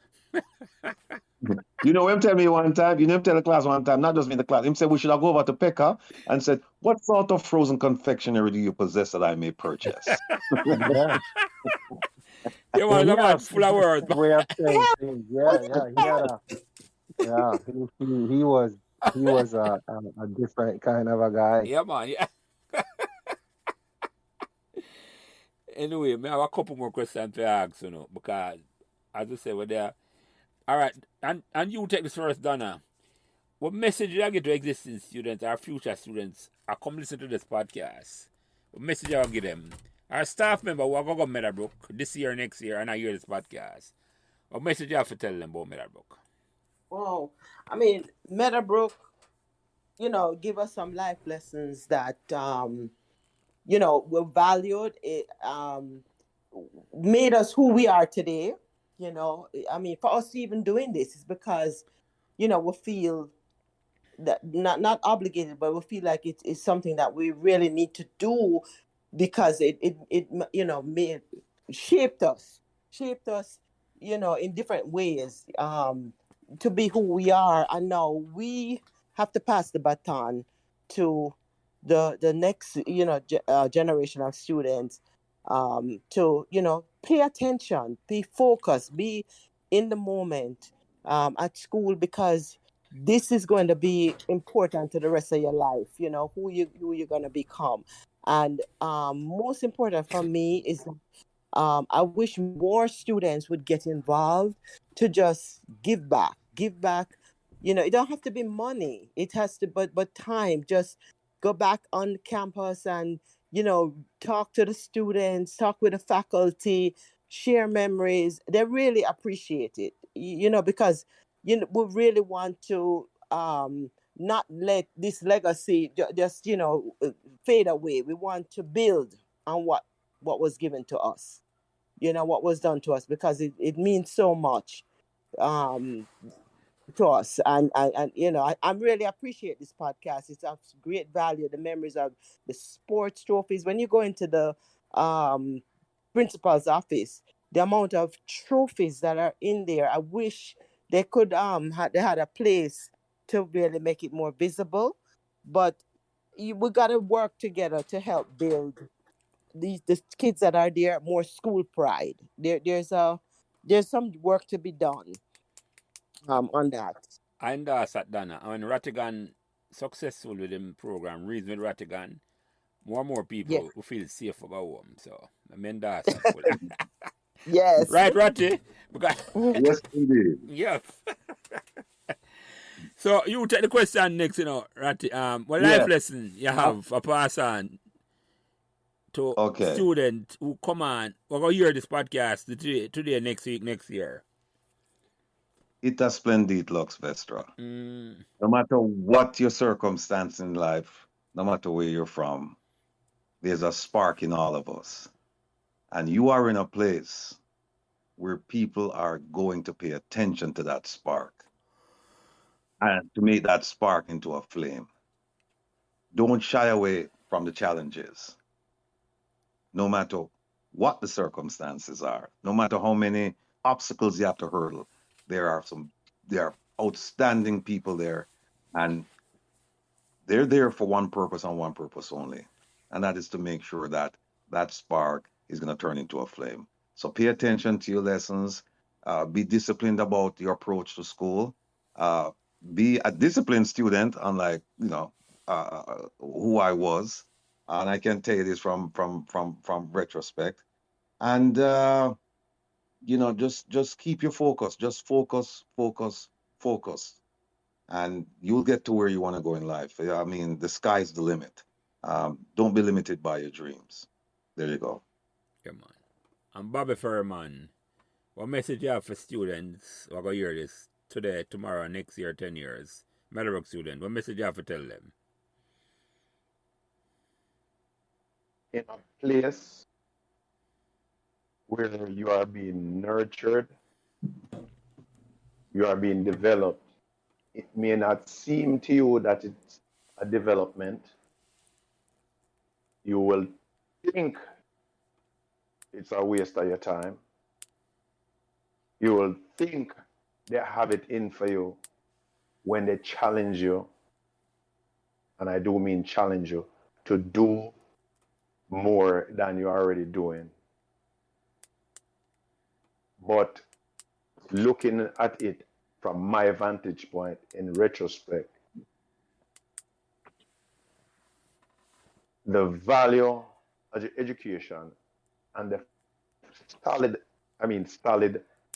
You know him tell me one time, you know him tell the class one time, not just me in the class, him said we should go over to Pekka and said, what sort of frozen confectionery do you possess that I may purchase? He was full of words. Way of saying things. He was a different kind of a guy. Yeah, man, yeah. Anyway, I have a couple more questions to ask, you know, because, as I say, we're there. All right, and you take this first, Donna. What message do you give to existing students, our future students, are come listen to this podcast? What message do you give them? Our staff member who are going to Meadowbrook this year, next year, and I hear this podcast. What message do you have to tell them about Meadowbrook? Well, I mean, Meadowbrook, you know, give us some life lessons that, you know, were valued. It made us who we are today. You know, I mean, for us even doing this is because, you know, we feel that not obligated, but we feel like it's something that we really need to do because it you know, shaped us, you know, in different ways to be who we are. And now we have to pass the baton to the next, you know, generation of students to, you know, pay attention, be focused, be in the moment at school, because this is going to be important to the rest of your life, you know, who you're going to become. And most important for me is I wish more students would get involved to just give back. You know, it don't have to be money. It has to, but time. Just go back on campus and, you know, talk to the students, talk with the faculty, share memories. They really appreciate it, you know, because, you know, we really want to not let this legacy just, you know, fade away. We want to build on what was given to us, you know, what was done to us, because it means so much to us. And you know, I really appreciate this podcast. It's of great value. The memories of the sports trophies. When you go into the principal's office, the amount of trophies that are in there, I wish they could they had a place to really make it more visible. But we got to work together to help build the kids that are there more school pride. There's some work to be done on that. I endorse that, Donna. When Rattigan successful with him program, Reason with Rattigan, more and more people who feel safe about home. So I endorse that. Yes. Right, Ratty? Because Yes, indeed. yes. So you take the question next, you know, Ratty. What life lesson you have a pass on to students who come on, we're going to hear this podcast today, next week, next year? Ita splendid lux vestra. Mm. No matter what your circumstance in life, no matter where you're from, there's a spark in all of us. And you are in a place where people are going to pay attention to that spark and to make that spark into a flame. Don't shy away from the challenges, no matter what the circumstances are, no matter how many obstacles you have to hurdle. There are outstanding people there, and they're there for one purpose and one purpose only, and that is to make sure that that spark is going to turn into a flame. So pay attention to your lessons. Be disciplined about your approach to school. Uh, be a disciplined student, unlike who I was, and I can tell you this from retrospect. And just keep your focus. Just focus, focus, focus, and you'll get to where you want to go in life. I mean, the sky's the limit. Don't be limited by your dreams. There you go. Come on. I'm Bobby Ferryman. What message you have for students who are going to hear this today, tomorrow, next year, 10 years? Meadowbrook student, what message you have to tell them? In a place where you are being nurtured, you are being developed. It may not seem to you that it's a development. You will think it's a waste of your time. You will think they have it in for you when they challenge you, and I do mean challenge you, to do more than you're already doing. But looking at it from my vantage point in retrospect, the value of the education and the solid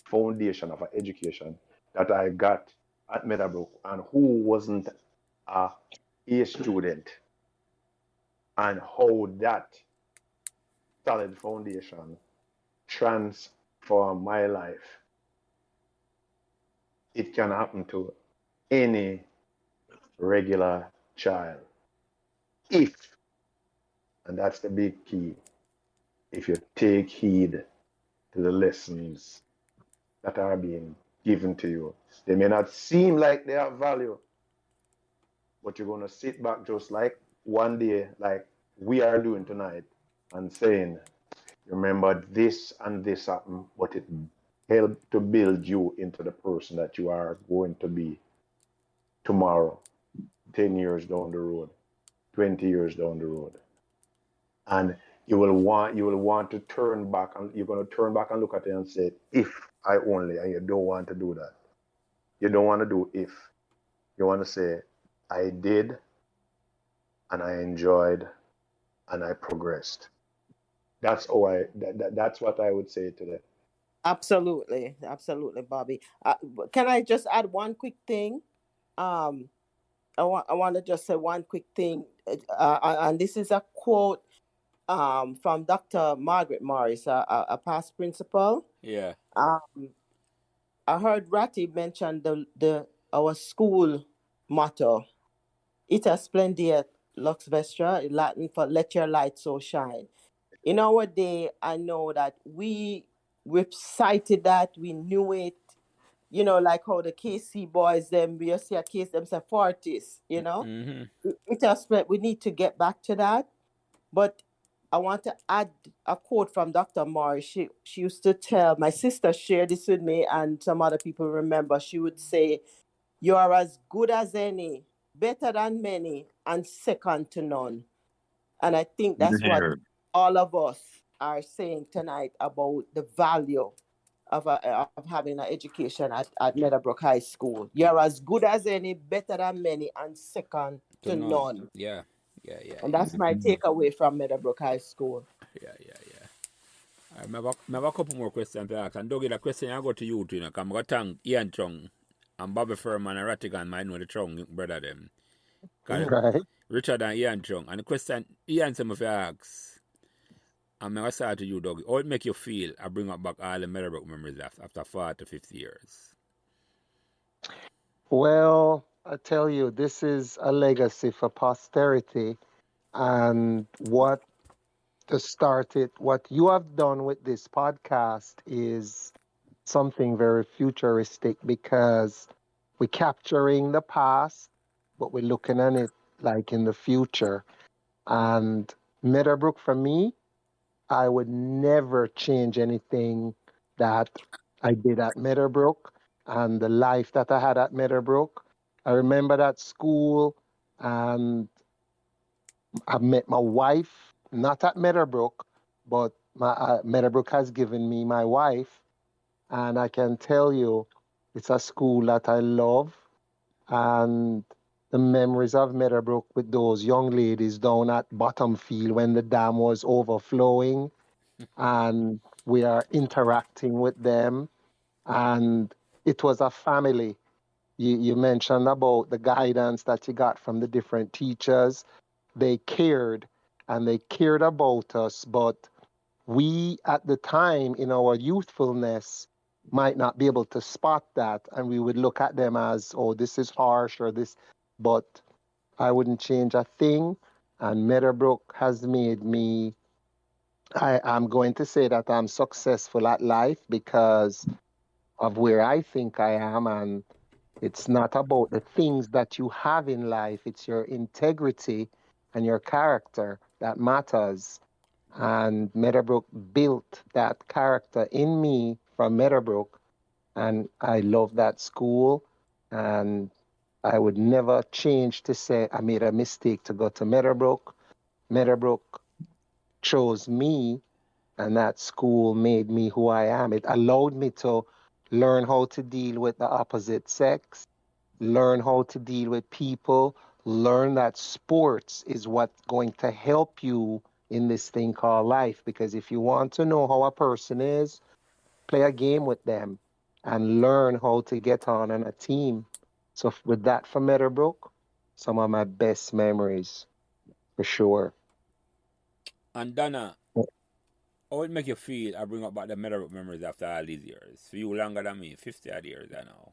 foundation of an education that I got at Meadowbrook, and who wasn't a student, and how that solid foundation transformed my life. It can happen to any regular child if, and that's the big key, if you take heed to the lessons that are being given to you. They may not seem like they have value, but you're going to sit back just like one day, like we are doing tonight, and saying, remember this and this happened, but it helped to build you into the person that you are going to be tomorrow, 10 years down the road, 20 years down the road. And you will want to turn back, and you're going to turn back and look at it and say, if I only, and you don't want to do that. You don't want to do if. You want to say, I did, and I enjoyed, and I progressed. That's that's what I would say today. Absolutely, Bobby. Can I just add one quick thing? I want to just say one quick thing, and this is a quote from Dr. Margaret Morris, a past principal. Yeah. I heard Ratty mention our school motto, "Ita splendiet lux vestra," in Latin for "Let your light so shine." In our day, I know that we recited that, we knew it, like how the KC boys, them, we see a case, them say 40s, Mm-hmm. We need to get back to that. But I want to add a quote from Dr. Morris. She used to tell, my sister shared this with me, and some other people remember. She would say, "You are as good as any, better than many, and second to none." And I think that's what all of us are saying tonight about the value of having an education at Meadowbrook High School. You're as good as any, better than many, and second to none. Yeah. And that's my takeaway from Meadowbrook High School. Yeah. I have a couple more questions to ask. And Dougie, the question I go to you too, because I'm going to thank Ian Chung and Bobby Ferryman and Rattigan, might know the Chung brother them. Right. Richard and Ian Chung. And the question Ian said, if you ask, I'm going to start to you, Dougie. How it make you feel? I bring up back all the Meadowbrook memories after 40 to 50 years. Well, I tell you, this is a legacy for posterity. And what to start it, what you have done with this podcast is something very futuristic because we're capturing the past, but we're looking at it like in the future. And Meadowbrook, for me, I would never change anything that I did at Meadowbrook and the life that I had at Meadowbrook. I remember that school, and I met my wife, not at Meadowbrook, but Meadowbrook has given me my wife. And I can tell you, it's a school that I love. And the memories of Meadowbrook with those young ladies down at Bottomfield when the dam was overflowing, and we are interacting with them. And it was a family. You mentioned about the guidance that you got from the different teachers. They cared, and they cared about us, but we at the time in our youthfulness might not be able to spot that, and we would look at them as, oh, this is harsh or this, but I wouldn't change a thing. And Meadowbrook has made me, I'm going to say that I'm successful at life because of where I think I am. And it's not about the things that you have in life, it's your integrity and your character that matters. And Meadowbrook built that character in me from Meadowbrook, and I love that school. And I would never change to say I made a mistake to go to Meadowbrook. Meadowbrook chose me, and that school made me who I am. It allowed me to learn how to deal with the opposite sex, learn how to deal with people, learn that sports is what's going to help you in this thing called life. Because if you want to know how a person is, play a game with them and learn how to get on a team. So with that from Meadowbrook, some of my best memories for sure. And Donna, how it make you feel? I bring up back the Meadowbrook memories after all these years. For you longer than me, 50 odd years I know.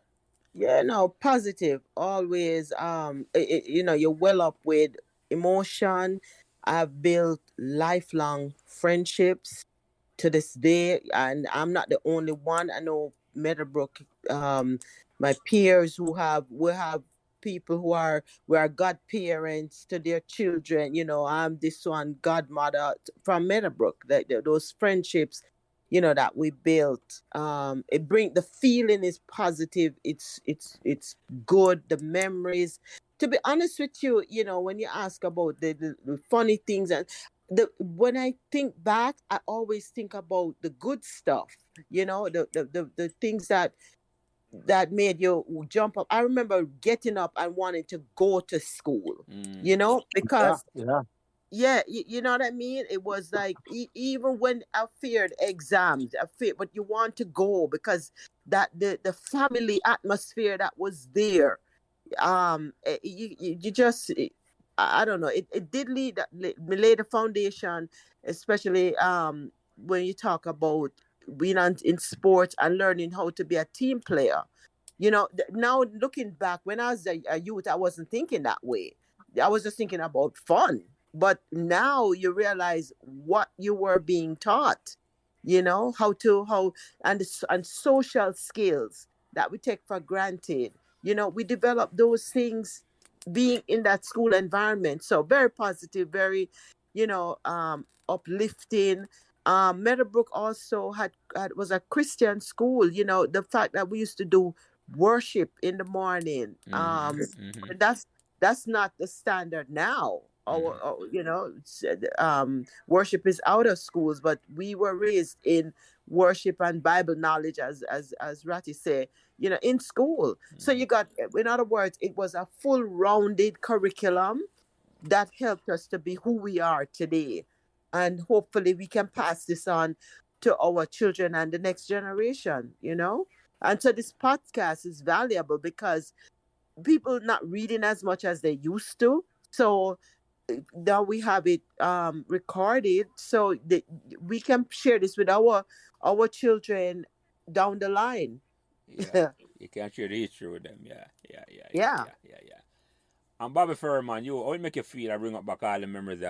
Yeah, no, positive. Always, you're well up with emotion. I've built lifelong friendships to this day, and I'm not the only one. I know Meadowbrook, my peers we have people we are godparents to their children. I'm this one godmother from Meadowbrook. Those friendships, that we built. The feeling is positive. It's good. The memories. To be honest with you, when you ask about the funny things and when I think back, I always think about the good stuff, the things that made you jump up. I remember getting up and wanting to go to school, because Yeah. yeah, you know what I mean? It was like even when I feared exams, but you want to go because that the family atmosphere that was there, you just I don't know, it did lay the foundation, especially when you talk about being in sports and learning how to be a team player. Now looking back, when I was a youth, I wasn't thinking that way. I was just thinking about fun. But now you realize what you were being taught, how and social skills that we take for granted. We develop those things being in that school environment. So very positive, very, uplifting. Meadowbrook also was a Christian school. The fact that we used to do worship in the morning. That's not the standard now. Worship is out of schools, but we were raised in worship and Bible knowledge, as Ratty said, in school. So you got, in other words, it was a full rounded curriculum that helped us to be who we are today. And hopefully we can pass this on to our children and the next generation. And so this podcast is valuable because people not reading as much as they used to. So now we have it recorded, so we can share this with our children down the line. Yeah. You can share the history with them. Yeah, yeah, yeah, yeah, Yeah. yeah, yeah, yeah. And Bobby Ferryman, how it make you feel? I bring up back all the memories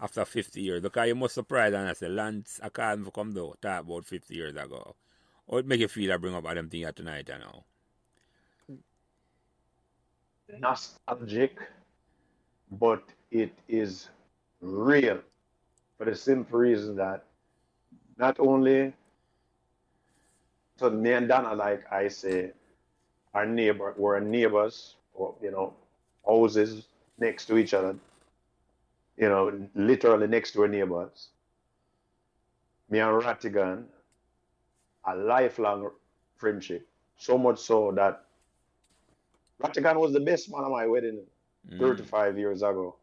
after 50 years. Because you must surprise and I say, Lance, I can't come though, talk about 50 years ago. How it make you feel? I bring up all them things tonight, you know. Nostalgic, but it is real for the simple reason that not only so me and Donna, like I say, we're neighbors, or houses next to each other, literally next door neighbors. Me and Rattigan, a lifelong friendship. So much so that Rattigan was the best man at my wedding 35 years ago.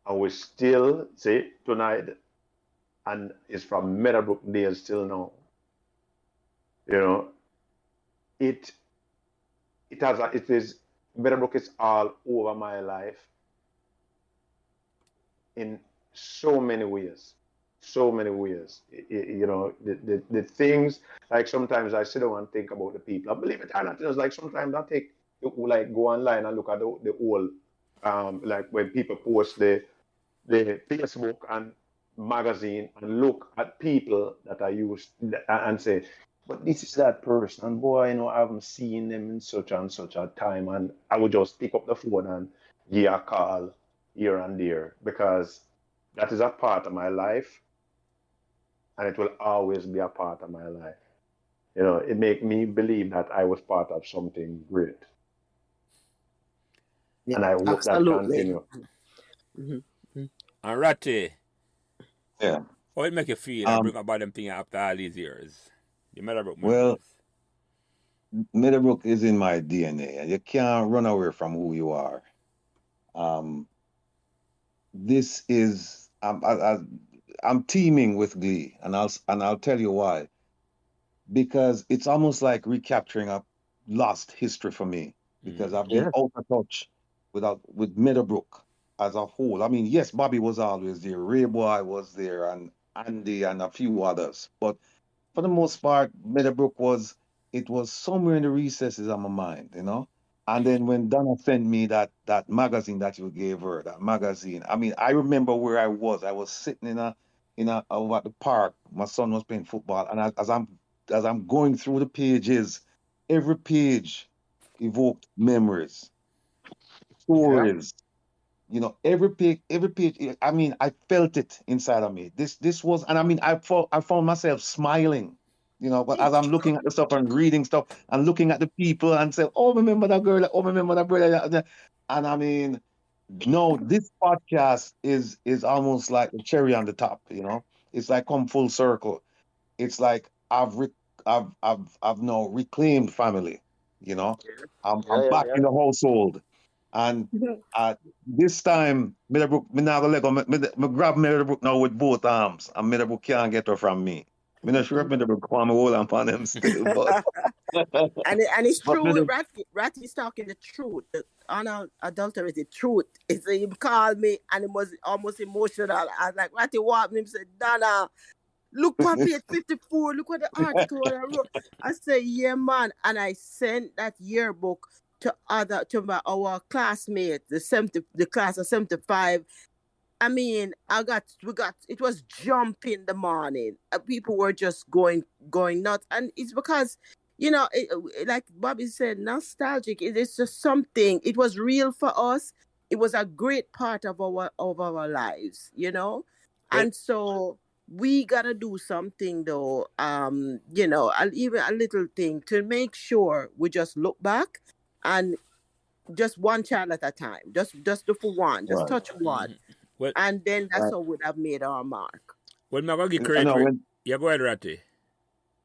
And we still see tonight, and it's from Meadowbrook days till now. It is Meadowbrook is all over my life in so many ways. So many ways. The things, like sometimes I sit down and think about the people. I believe it or not, it's like sometimes I go online and look at the old, like when people post the Facebook and magazine and look at people that I used and say, but this is that person, and boy, I haven't seen them in such and such a time, and I would just pick up the phone and give a call here and there, because that is a part of my life, and it will always be a part of my life. It make me believe that I was part of something great. Yeah, and I hope absolutely. that continue. Mm-hmm. And Ratty, Yeah. how it make you feel? I bring about them things after all these years. The Meadowbrook memories. Well, Meadowbrook is in my DNA, and you can't run away from who you are. This is I'm teeming with glee, and I'll tell you why. Because it's almost like recapturing a lost history for me. Because I've been out of touch with Meadowbrook as a whole. I mean, yes, Bobby was always there, Ray Boy was there, and Andy and a few others. But for the most part, Meadowbrook was somewhere in the recesses of my mind, And then when Donna sent me that magazine that you gave her, that magazine, I mean, I remember where I was. I was sitting over at the park. My son was playing football, and as I'm going through the pages, every page evoked memories, stories. Every page. I mean, I felt it inside of me. This was, and I mean, I found myself smiling. But as I'm looking at the stuff and reading stuff and looking at the people and say, oh, remember that girl, oh, remember that brother. And I mean, no, this podcast is almost like the cherry on the top, It's like come full circle. It's like I've now reclaimed family, I'm back in the household. And this time, Meadowbrook, me not gonna let go. Me grab Meadowbrook now with both arms, and Meadowbrook can't get her from me. I'm not sure if Meadowbrook want me hold on them still, but and it's but true. Ratty's talking the truth, the unadulterated truth. It's he called me and it was almost emotional. I was like, Ratty, what? And he said, Donna, look on page 54. Look what the article I wrote. I said, yeah, man. And I sent that yearbook to our classmates, the class of 75. I mean, it was jumping in the morning. People were just going nuts, and it's because like Bobby said, nostalgic. It is just something. It was real for us. It was a great part of our lives, and so we gotta do something though. Even a little thing to make sure we just look back and just one child at a time. Just do for one. Just touch one. Well, and then that's how we would have made our mark. Well, I'm going to give credit. Yeah, go ahead, Ratty.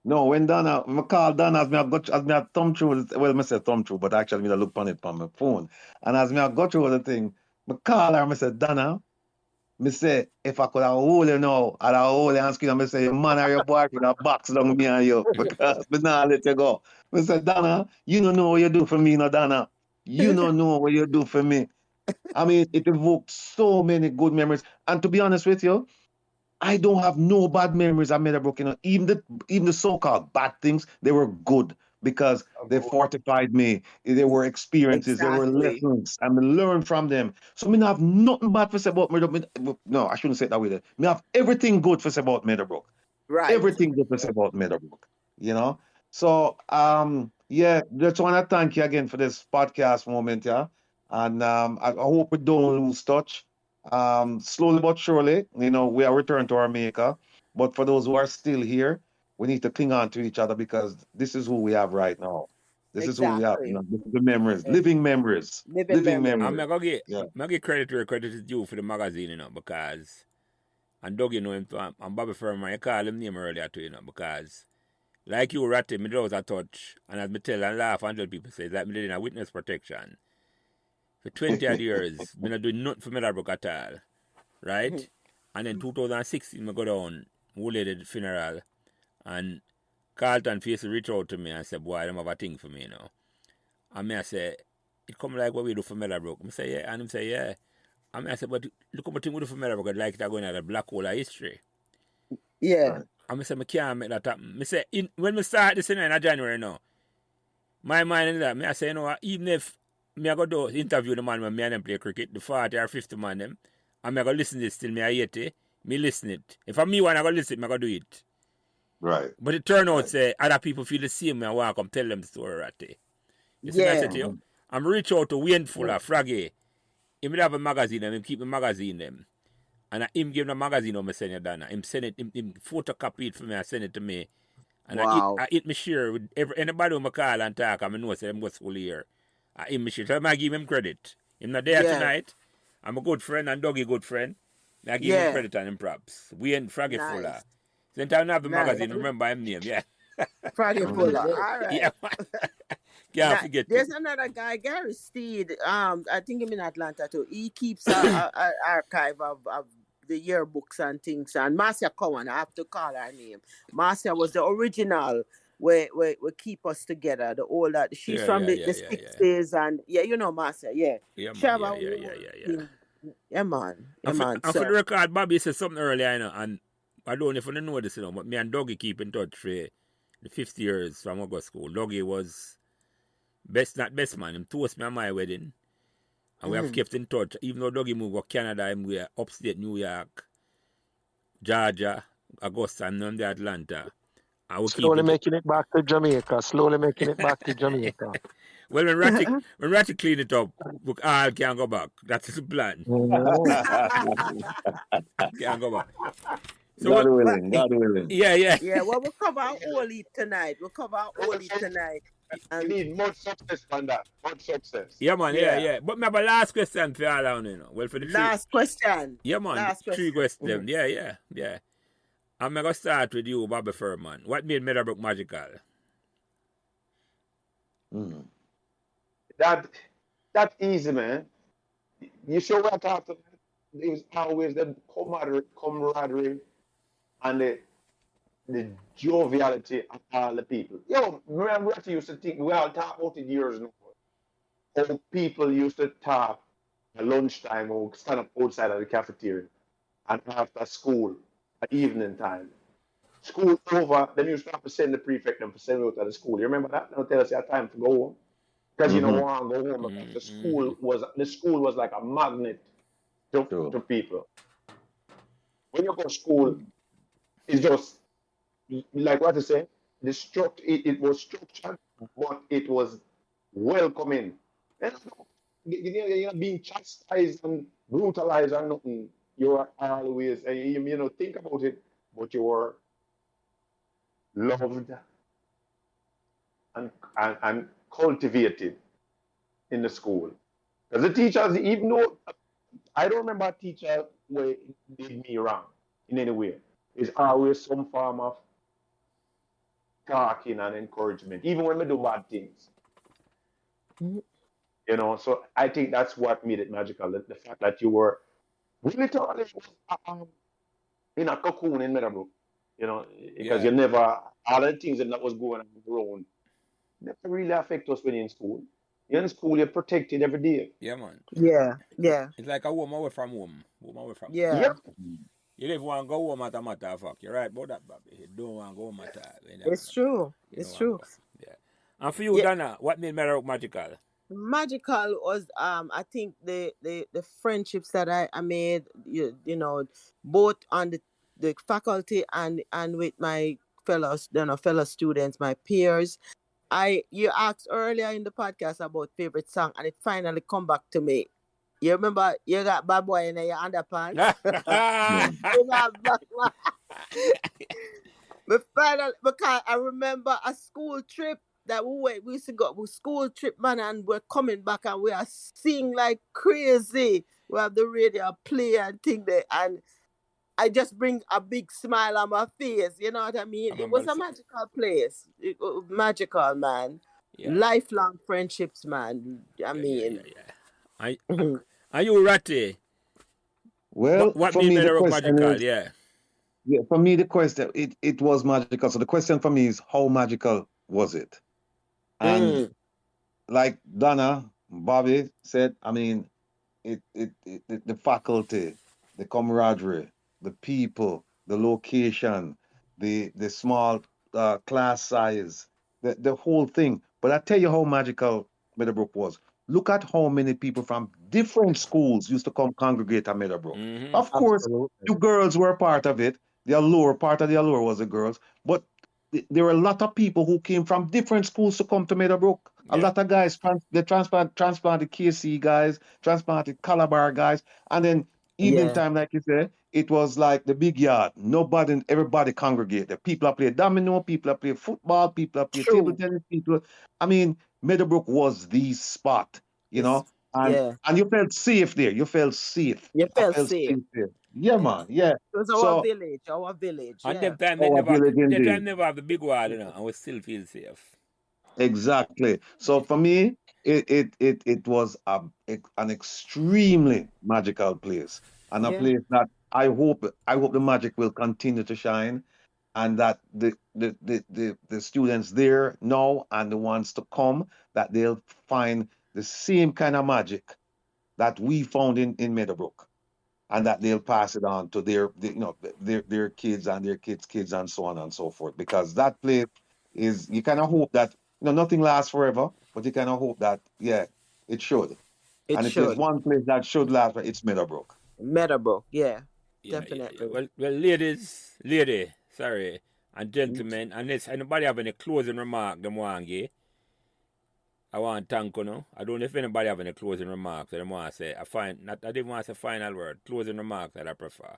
No, when Donna, I call Donna as me I thumb through, I say thumb through, but actually I look on it on my phone. And as me I go through the thing, I call her, I say, Donna, I say, if I could have hold you now, I'd have hold you and scream, I say, your man or your boyfriend a box down me and you, because I not let you go. I say, Donna, you don't know what you do for me, no, Donna. You don't know what you do for me. I mean, it evoked so many good memories. And to be honest with you, I don't have no bad memories of Meadowbrook. Even the so-called bad things, they were good because they fortified me. There were experiences, there were Exactly. lessons, and I learned from them. So me not have nothing bad to say about Meadowbrook. No, I shouldn't say it that way. Me have everything good to say about Meadowbrook. Right. Everything good to say about Meadowbrook. You know. So yeah, just want to thank you again for this podcast moment, yeah. And I hope we don't lose touch. Slowly but surely, we are returning to our maker. But for those who are still here, we need to cling on to each other because this is who we have right now. This is who we have. Exactly. This is the memories, Yeah. living memories, Living memory. I'm gonna give Yeah. credit where credit is due for the magazine, because and Doug, him too, and Bobby Ferryman, you call him name earlier too, because like you, Ratty, me there was a touch, and as me tell and laugh and tell people say that me did in a witness protection for 20 odd years. Me not doing nothing for Meadowbrook at all, right? And then 2016, me go down, old lady funeral, and Carlton Face reach out to me and say, boy, I don't have a thing for me, And me I say, it come like what we do for Meadowbrook. Me say, yeah, and him say, yeah. And me I say, but look at what thing we do for Meadowbrook, I'd like it going at a black hole of history. Yeah. And I say, I can't make that happen. I say, when we start this in January now, my mind is that, I say, even if me I go do interview the man when me and them play cricket, the 40 or 50 man them, and me I go listen to this till me I 80, me listen it. If I'm me one, I go listen, me I go do it. Right. But it turn out, say, other people feel the same way I want to come tell them the story right there. You see what I said to you? I'm reach out to Wayne Fuller, Fraggy. He would have a magazine, and him keep the magazine them. And him give the magazine on me send it Donna. Him send it, him photocopy it for me and send it to me. And I eat me share with anybody who I call and talk, and I know say them go school here. I eat me share. So I give him credit. Him not there tonight. I'm a good friend and Dougie good friend. I give him credit and him props. Wayne Fraggy Fuller. Same time I have the magazine, remember him name, yeah. Fraggy Fuller. All right. Yeah. Can't forget There's it. another guy, Gary Steed. I think him in Atlanta too. He keeps an archive of the yearbooks and things. And Marcia Cowan, I have to call her name. Marcia was the original where keep us together. The older, she's from the 60s, and you know Marcia, yeah. Yeah, She have man, a yeah. thing. Yeah, man. Yeah, man. And for the record, Bobby said something earlier, and I don't know if you know this, but me and Dougie keep in touch for the 50 years from August school. Dougie was not best man. Him toast me at my wedding. And we have kept in touch. Even though Dougie moved to Canada, we are upstate New York, Georgia, Augusta, and none of Atlanta. Slowly making it back to Jamaica. Slowly making it back to Jamaica. Well, when Ratty clean it up, we all can go back. That's the plan. Can go back. So God willing. Yeah. Yeah, well, we'll cover all it tonight. We need more success on that. More success. Yeah, man. Yeah. But my last question for all of you, Well, for the last question. Yeah, man. Three questions. Yeah. I'm going to start with you, Bobby Ferryman. What made Meadowbrook magical? That's easy, man. You sure what I talked about? It was always the camaraderie and the joviality of all the people. Remember what you used to think, we all talk about it years ago. How people used to talk at lunchtime or stand up outside of the cafeteria and after school at evening time. School over, then you used to have to send the prefect and send out of the school. You remember that? They'll tell us your time to go home. Because you don't want to go home because the school was like a magnet to people. When you go to school, it's just like what I say, it was structured, but it was welcoming. And you're not being chastised and brutalized or nothing. You are always, think about it, but you were loved and cultivated in the school. Because the teachers, even though I don't remember a teacher where did me wrong in any way. It's always some form of talking and encouragement, even when we do bad things. So I think that's what made it magical. The fact that you were literally in a cocoon in Meadowbrook, because you never, all the things that was going on around, never really affect us when you're in school. You're in school, you're protected every day. Yeah, man. Yeah. It's like a home away from home. Yeah. Yep. You don't want to go home at a matter of fact. You're right about that, Bobby. You don't want to go home at all. It's true. It's true. Yeah. And for you, Yeah. Donna, what made Meadowbrook magical? Magical was I think the friendships that I made, you know, both on the faculty and with my fellows, fellow students, my peers. You asked earlier in the podcast about favorite song, and it finally come back to me. You remember you got Bad Boy in your underpants? Yeah. You got Bad Boy. But finally, because I remember a school trip that we used to go with school trip, man, and we're coming back and we are singing like crazy. We have the radio play and thing there, and I just bring a big smile on my face. You know what I mean? I It remember was a magical place. Magical, man. Yeah. Lifelong friendships, man. I mean, Yeah. Are you Ratty? Well, What for made me, the Meadowbrook question magical? is, Yeah. yeah, for me, the question, it was magical. So the question for me is, how magical was it? And like Donna, Bobby said, I mean, the faculty, the camaraderie, the people, the location, the small class size, the whole thing. But I tell you how magical Meadowbrook was. Look at how many people from different schools used to come congregate at Meadowbrook. Mm-hmm. Of course, you girls were a part of it. The allure, part of the allure was the girls. But there were a lot of people who came from different schools to come to Meadowbrook. A Yeah. lot of guys, they transplanted KC guys, transplanted Calabar guys, and then evening yeah, time, like you said, it was like the big yard. Nobody, everybody congregated. People that play domino, people that play football, people that play table true. tennis, people. I mean, Meadowbrook was the spot, you This, know, and yeah, you felt safe there. You felt safe. you I felt felt safe. safe there. Yeah, Yeah, man. Yeah. it was our So, village, our village. And Yeah, them time our village they indeed. time never have the big wall, and we still feel safe. Exactly. So for me, it was an extremely magical place, and a yeah. place that I hope the magic will continue to shine, and that the students there now and the ones to come, that they'll find the same kind of magic that we found in Meadowbrook, and that they'll pass it on to their kids and their kids' kids and so on and so forth. Because that place is, you kind of hope that nothing lasts forever, but you kind of hope that, yeah, it should. It And if there's should. one place that should last, it's Meadowbrook. Meadowbrook, yeah, Yeah. definitely. Well, lady, sorry, and gentlemen, and if anybody have any closing remark, them want to give, I want to thank you. I don't know if anybody have any closing remarks that I want to say. I didn't want to say final word. Closing remarks that I prefer.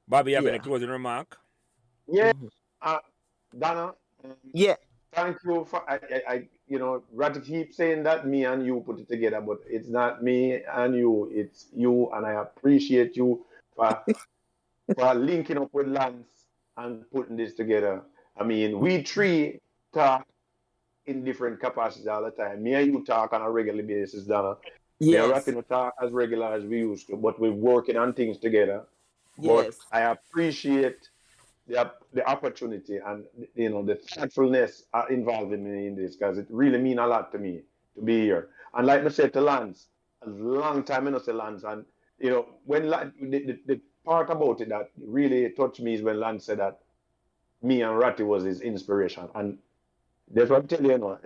Bobby, you have any Yeah. closing remark? Yeah, Mhm. Donna, Yeah, thank you for Ratty keep saying that me and you put it together, but it's not me and you, it's you, and I appreciate you for linking up with Lance and putting this together. I mean, we three talk in different capacities all the time. Me and you talk on a regular basis, Donna. Me and Ratty yes, don't talk as regular as we used to, but we're working on things together. But yes. I appreciate the opportunity and the thoughtfulness involving me in this, because it really means a lot to me to be here. And like I said to Lance, a long time I know say Lance, and when the part about it that really touched me is when Lance said that me and Ratty was his inspiration. And that's what I'm telling you,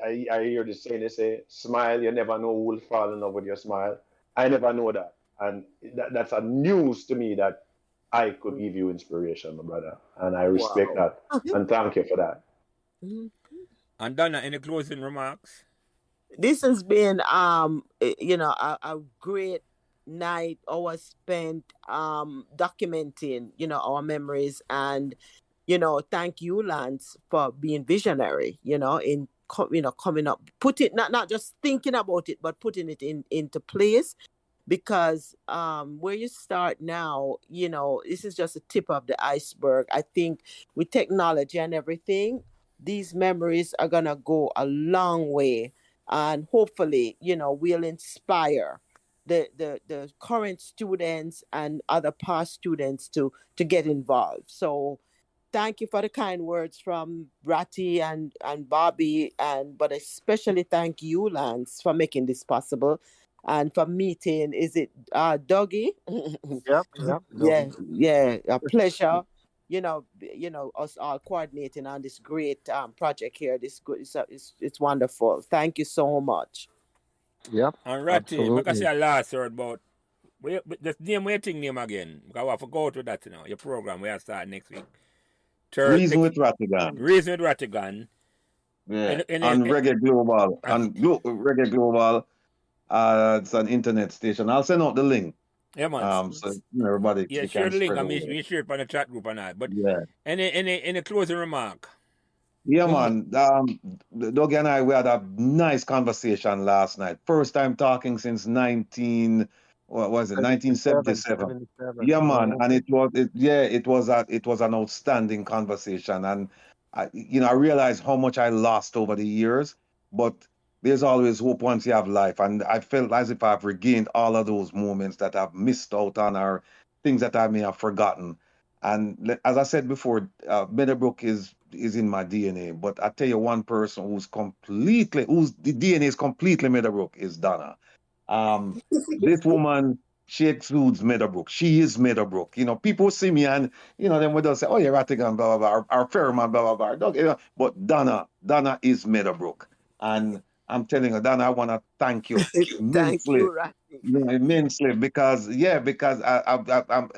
I hear this saying, they say, smile, you never know who will fall in love with your smile. I never know that. And that's a news to me that I could give you inspiration, my brother. And I respect Wow. that. And thank you for that. Mhm. And Donna, any closing remarks? This has been a great night, hours spent documenting our memories, and thank you, Lance, for being visionary, coming up, put it, not just thinking about it, but putting it into place. Because where you start now, this is just a tip of the iceberg. I think with technology and everything, these memories are gonna go a long way, and hopefully, we'll inspire the current students and other past students to get involved. So thank you for the kind words from Ratty and Bobby, but especially thank you, Lance, for making this possible, and for meeting. Is it Dougie? Yep, yep. Yeah, yeah, a pleasure. us all coordinating on this great project here. This good, it's wonderful. Thank you so much. Yep, And Ratty, make us say absolutely. a last word about just name waiting name again. Because we have to go to that now. Your program we have start next week. Reason with Rattigan. Reason with Rattigan. Yeah. On Reggae Global. Reggae Global. It's an internet station. I'll send out the link. Yeah, man. So everybody Yeah, we share can the link. spread I mean, over. we share it on the chat group and that. But Yeah. any closing remark? Yeah, man. Dougie and I, we had a nice conversation last night. First time talking since 1977. Yeah, man. And it was an outstanding conversation. And I realized how much I lost over the years, but there's always hope once you have life. And I felt as if I've regained all of those moments that I've missed out on or things that I may have forgotten. And as I said before, Meadowbrook is in my DNA. But I tell you, one person whose the DNA is completely Meadowbrook is Donna. This woman, she exudes Meadowbrook. She is Meadowbrook. People see me and then we don't say, "Oh, you're Rattigan, blah blah blah," or Ferryman, blah blah blah. But Donna is Meadowbrook, and I'm telling you, Donna, I want to thank you Thank immensely. you, Ratty. Immensely because I'm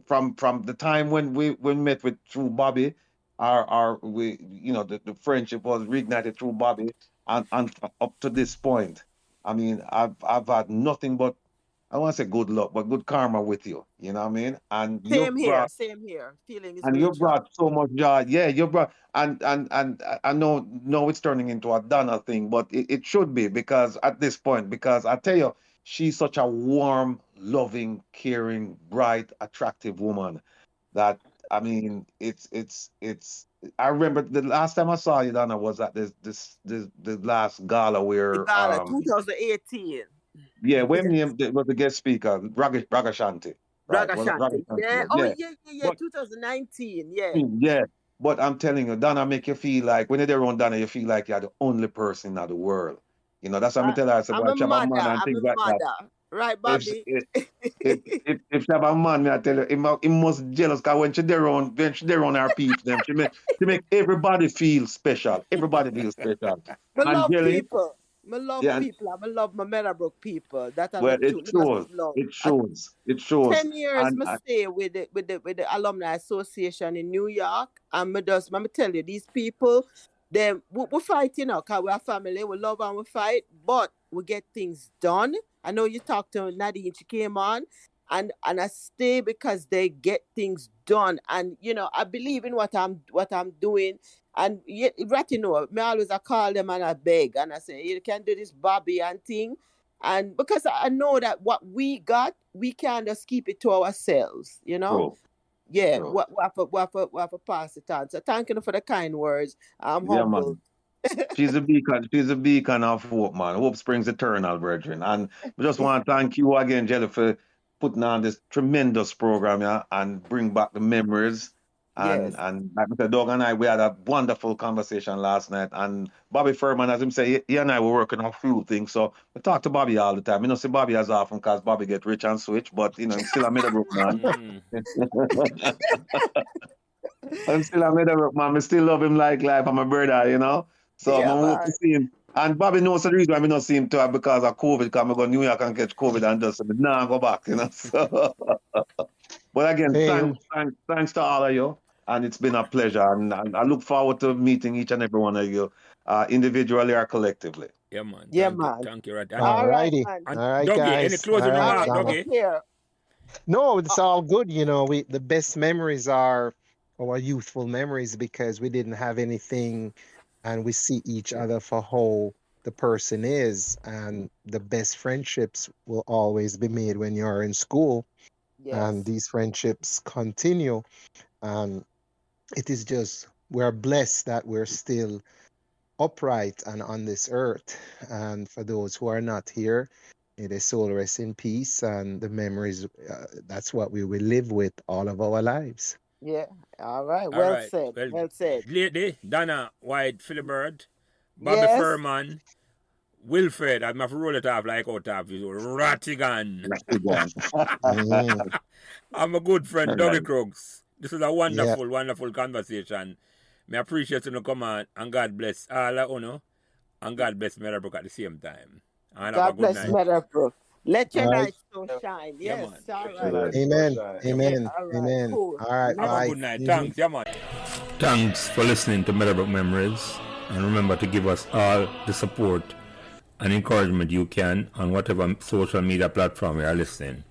from the time when we met with through Bobby, the friendship was reignited through Bobby and up to this point. I mean, I've had nothing but I want to say good luck, but good karma with you. You know what I mean? And Same here. Feeling is you mutual. brought so much joy. Yeah, you brought and I know it's turning into a Donna thing, but it should be because at this point, because I tell you, she's such a warm, loving, caring, bright, attractive woman that I mean it's I remember the last time I saw you, Donna, was at the last gala where 2018. yeah, when was the guest speaker, Ragashanti. Right. Was it Ragashanti. Yeah. Oh, yeah. yeah. But 2019. Yeah. yeah, but I'm telling you, Donna make you feel like when you're there around Donna, you feel like you're the only person in the world. That's what I tell her. I said, I'm well, a Shabba man mother. and I'm things a like that. mother. Right, If Bobby? if Shabba man, me I tell you, he must jealous because when she there on her peeps, them she make everybody feel special. Everybody feels special. I And love Jelly, people. I love yeah, people. I love my Meadowbrook people. That are well, the it truth. Just shows. love. It shows. It shows. 10 years I stay with the Alumni Association in New York, and me tell you, these people, we fight, because we're a family, we love and we fight, but we get things done. I know you talked to Nadine, she came on, and I stay because they get things done, and I believe in what I'm doing. And yet, Ratty me always I call them and I beg and I say, you can do this Bobby and thing. And because I know that what we got, we can't just keep it to ourselves, True. Yeah, True. we have to pass it on. So thank you for the kind words. I'm Yeah, humbled. man. She's a beacon. She's a beacon of hope, man. Hope springs eternal, brethren. And we just want to thank you again, Jelly, for putting on this tremendous program, yeah, and bring back the memories. Yes. And like Mr. Doug and I, we had a wonderful conversation last night. And Bobby Ferryman, as him say, he and I were working on a few things. So we talk to Bobby all the time. You know, see Bobby as often because Bobby get rich and switch, but I'm still a Meadowbrook man. I'm still a Meadowbrook man. I still love him like life. I'm a brother. So Yeah, I'm hope to man. see him. And Bobby knows the reason why I not see him too because of COVID, because I go to New York and catch COVID and just now go back. So, but again, Hey, thanks to all of you. And it's been a pleasure. And I look forward to meeting each and every one of you, individually or collectively. Yeah, man. Yeah, Thank man. you. Thank you, Ratty. All right, alrighty. man. And All right, Dougie, any guys. closing All right, remark, Donna. Dougie? Here. No, it's all good. The best memories are our youthful memories because we didn't have anything and we see each other for how the person is. And the best friendships will always be made when you're in school. And Yes. these friendships continue. And it is just, we're blessed that we're still upright and on this earth. And for those who are not here, may their soul rest in peace, and the memories, that's what we will live with all of our lives. Yeah. All right. All Well right. said. Well, Well said. lady, Donna Whyte Philibert, Bobby Yes. Ferryman, Wilfred, I'm going to roll it off like out of you, Rattigan. Mm. I'm a good friend, All Dougie right. Crooks. This is a wonderful, wonderful conversation. Me appreciate you come on, and God bless all of you, and God bless Meadowbrook at the same time. And have a God good bless night. Meadowbrook. Let your All right. light so shine. Yeah, Yes, man. all Let your right. light so Amen. shine. Amen. All right, Amen. cool. All right. Have a Bye. good night. Mhm. Thanks. Yeah, man. Thanks for listening to Meadowbrook Memories. And remember to give us all the support and encouragement you can on whatever social media platform you are listening.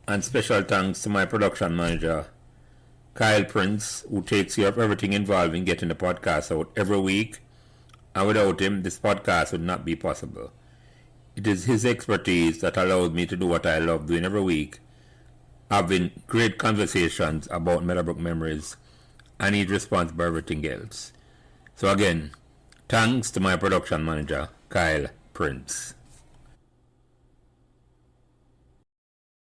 And special thanks to my production manager, Kyle Prince, who takes care of everything involved in getting the podcast out every week. And without him, this podcast would not be possible. It is his expertise that allows me to do what I love doing every week, having great conversations about Meadowbrook Memories, and he's responsible for everything else. So again, thanks to my production manager, Kyle Prince.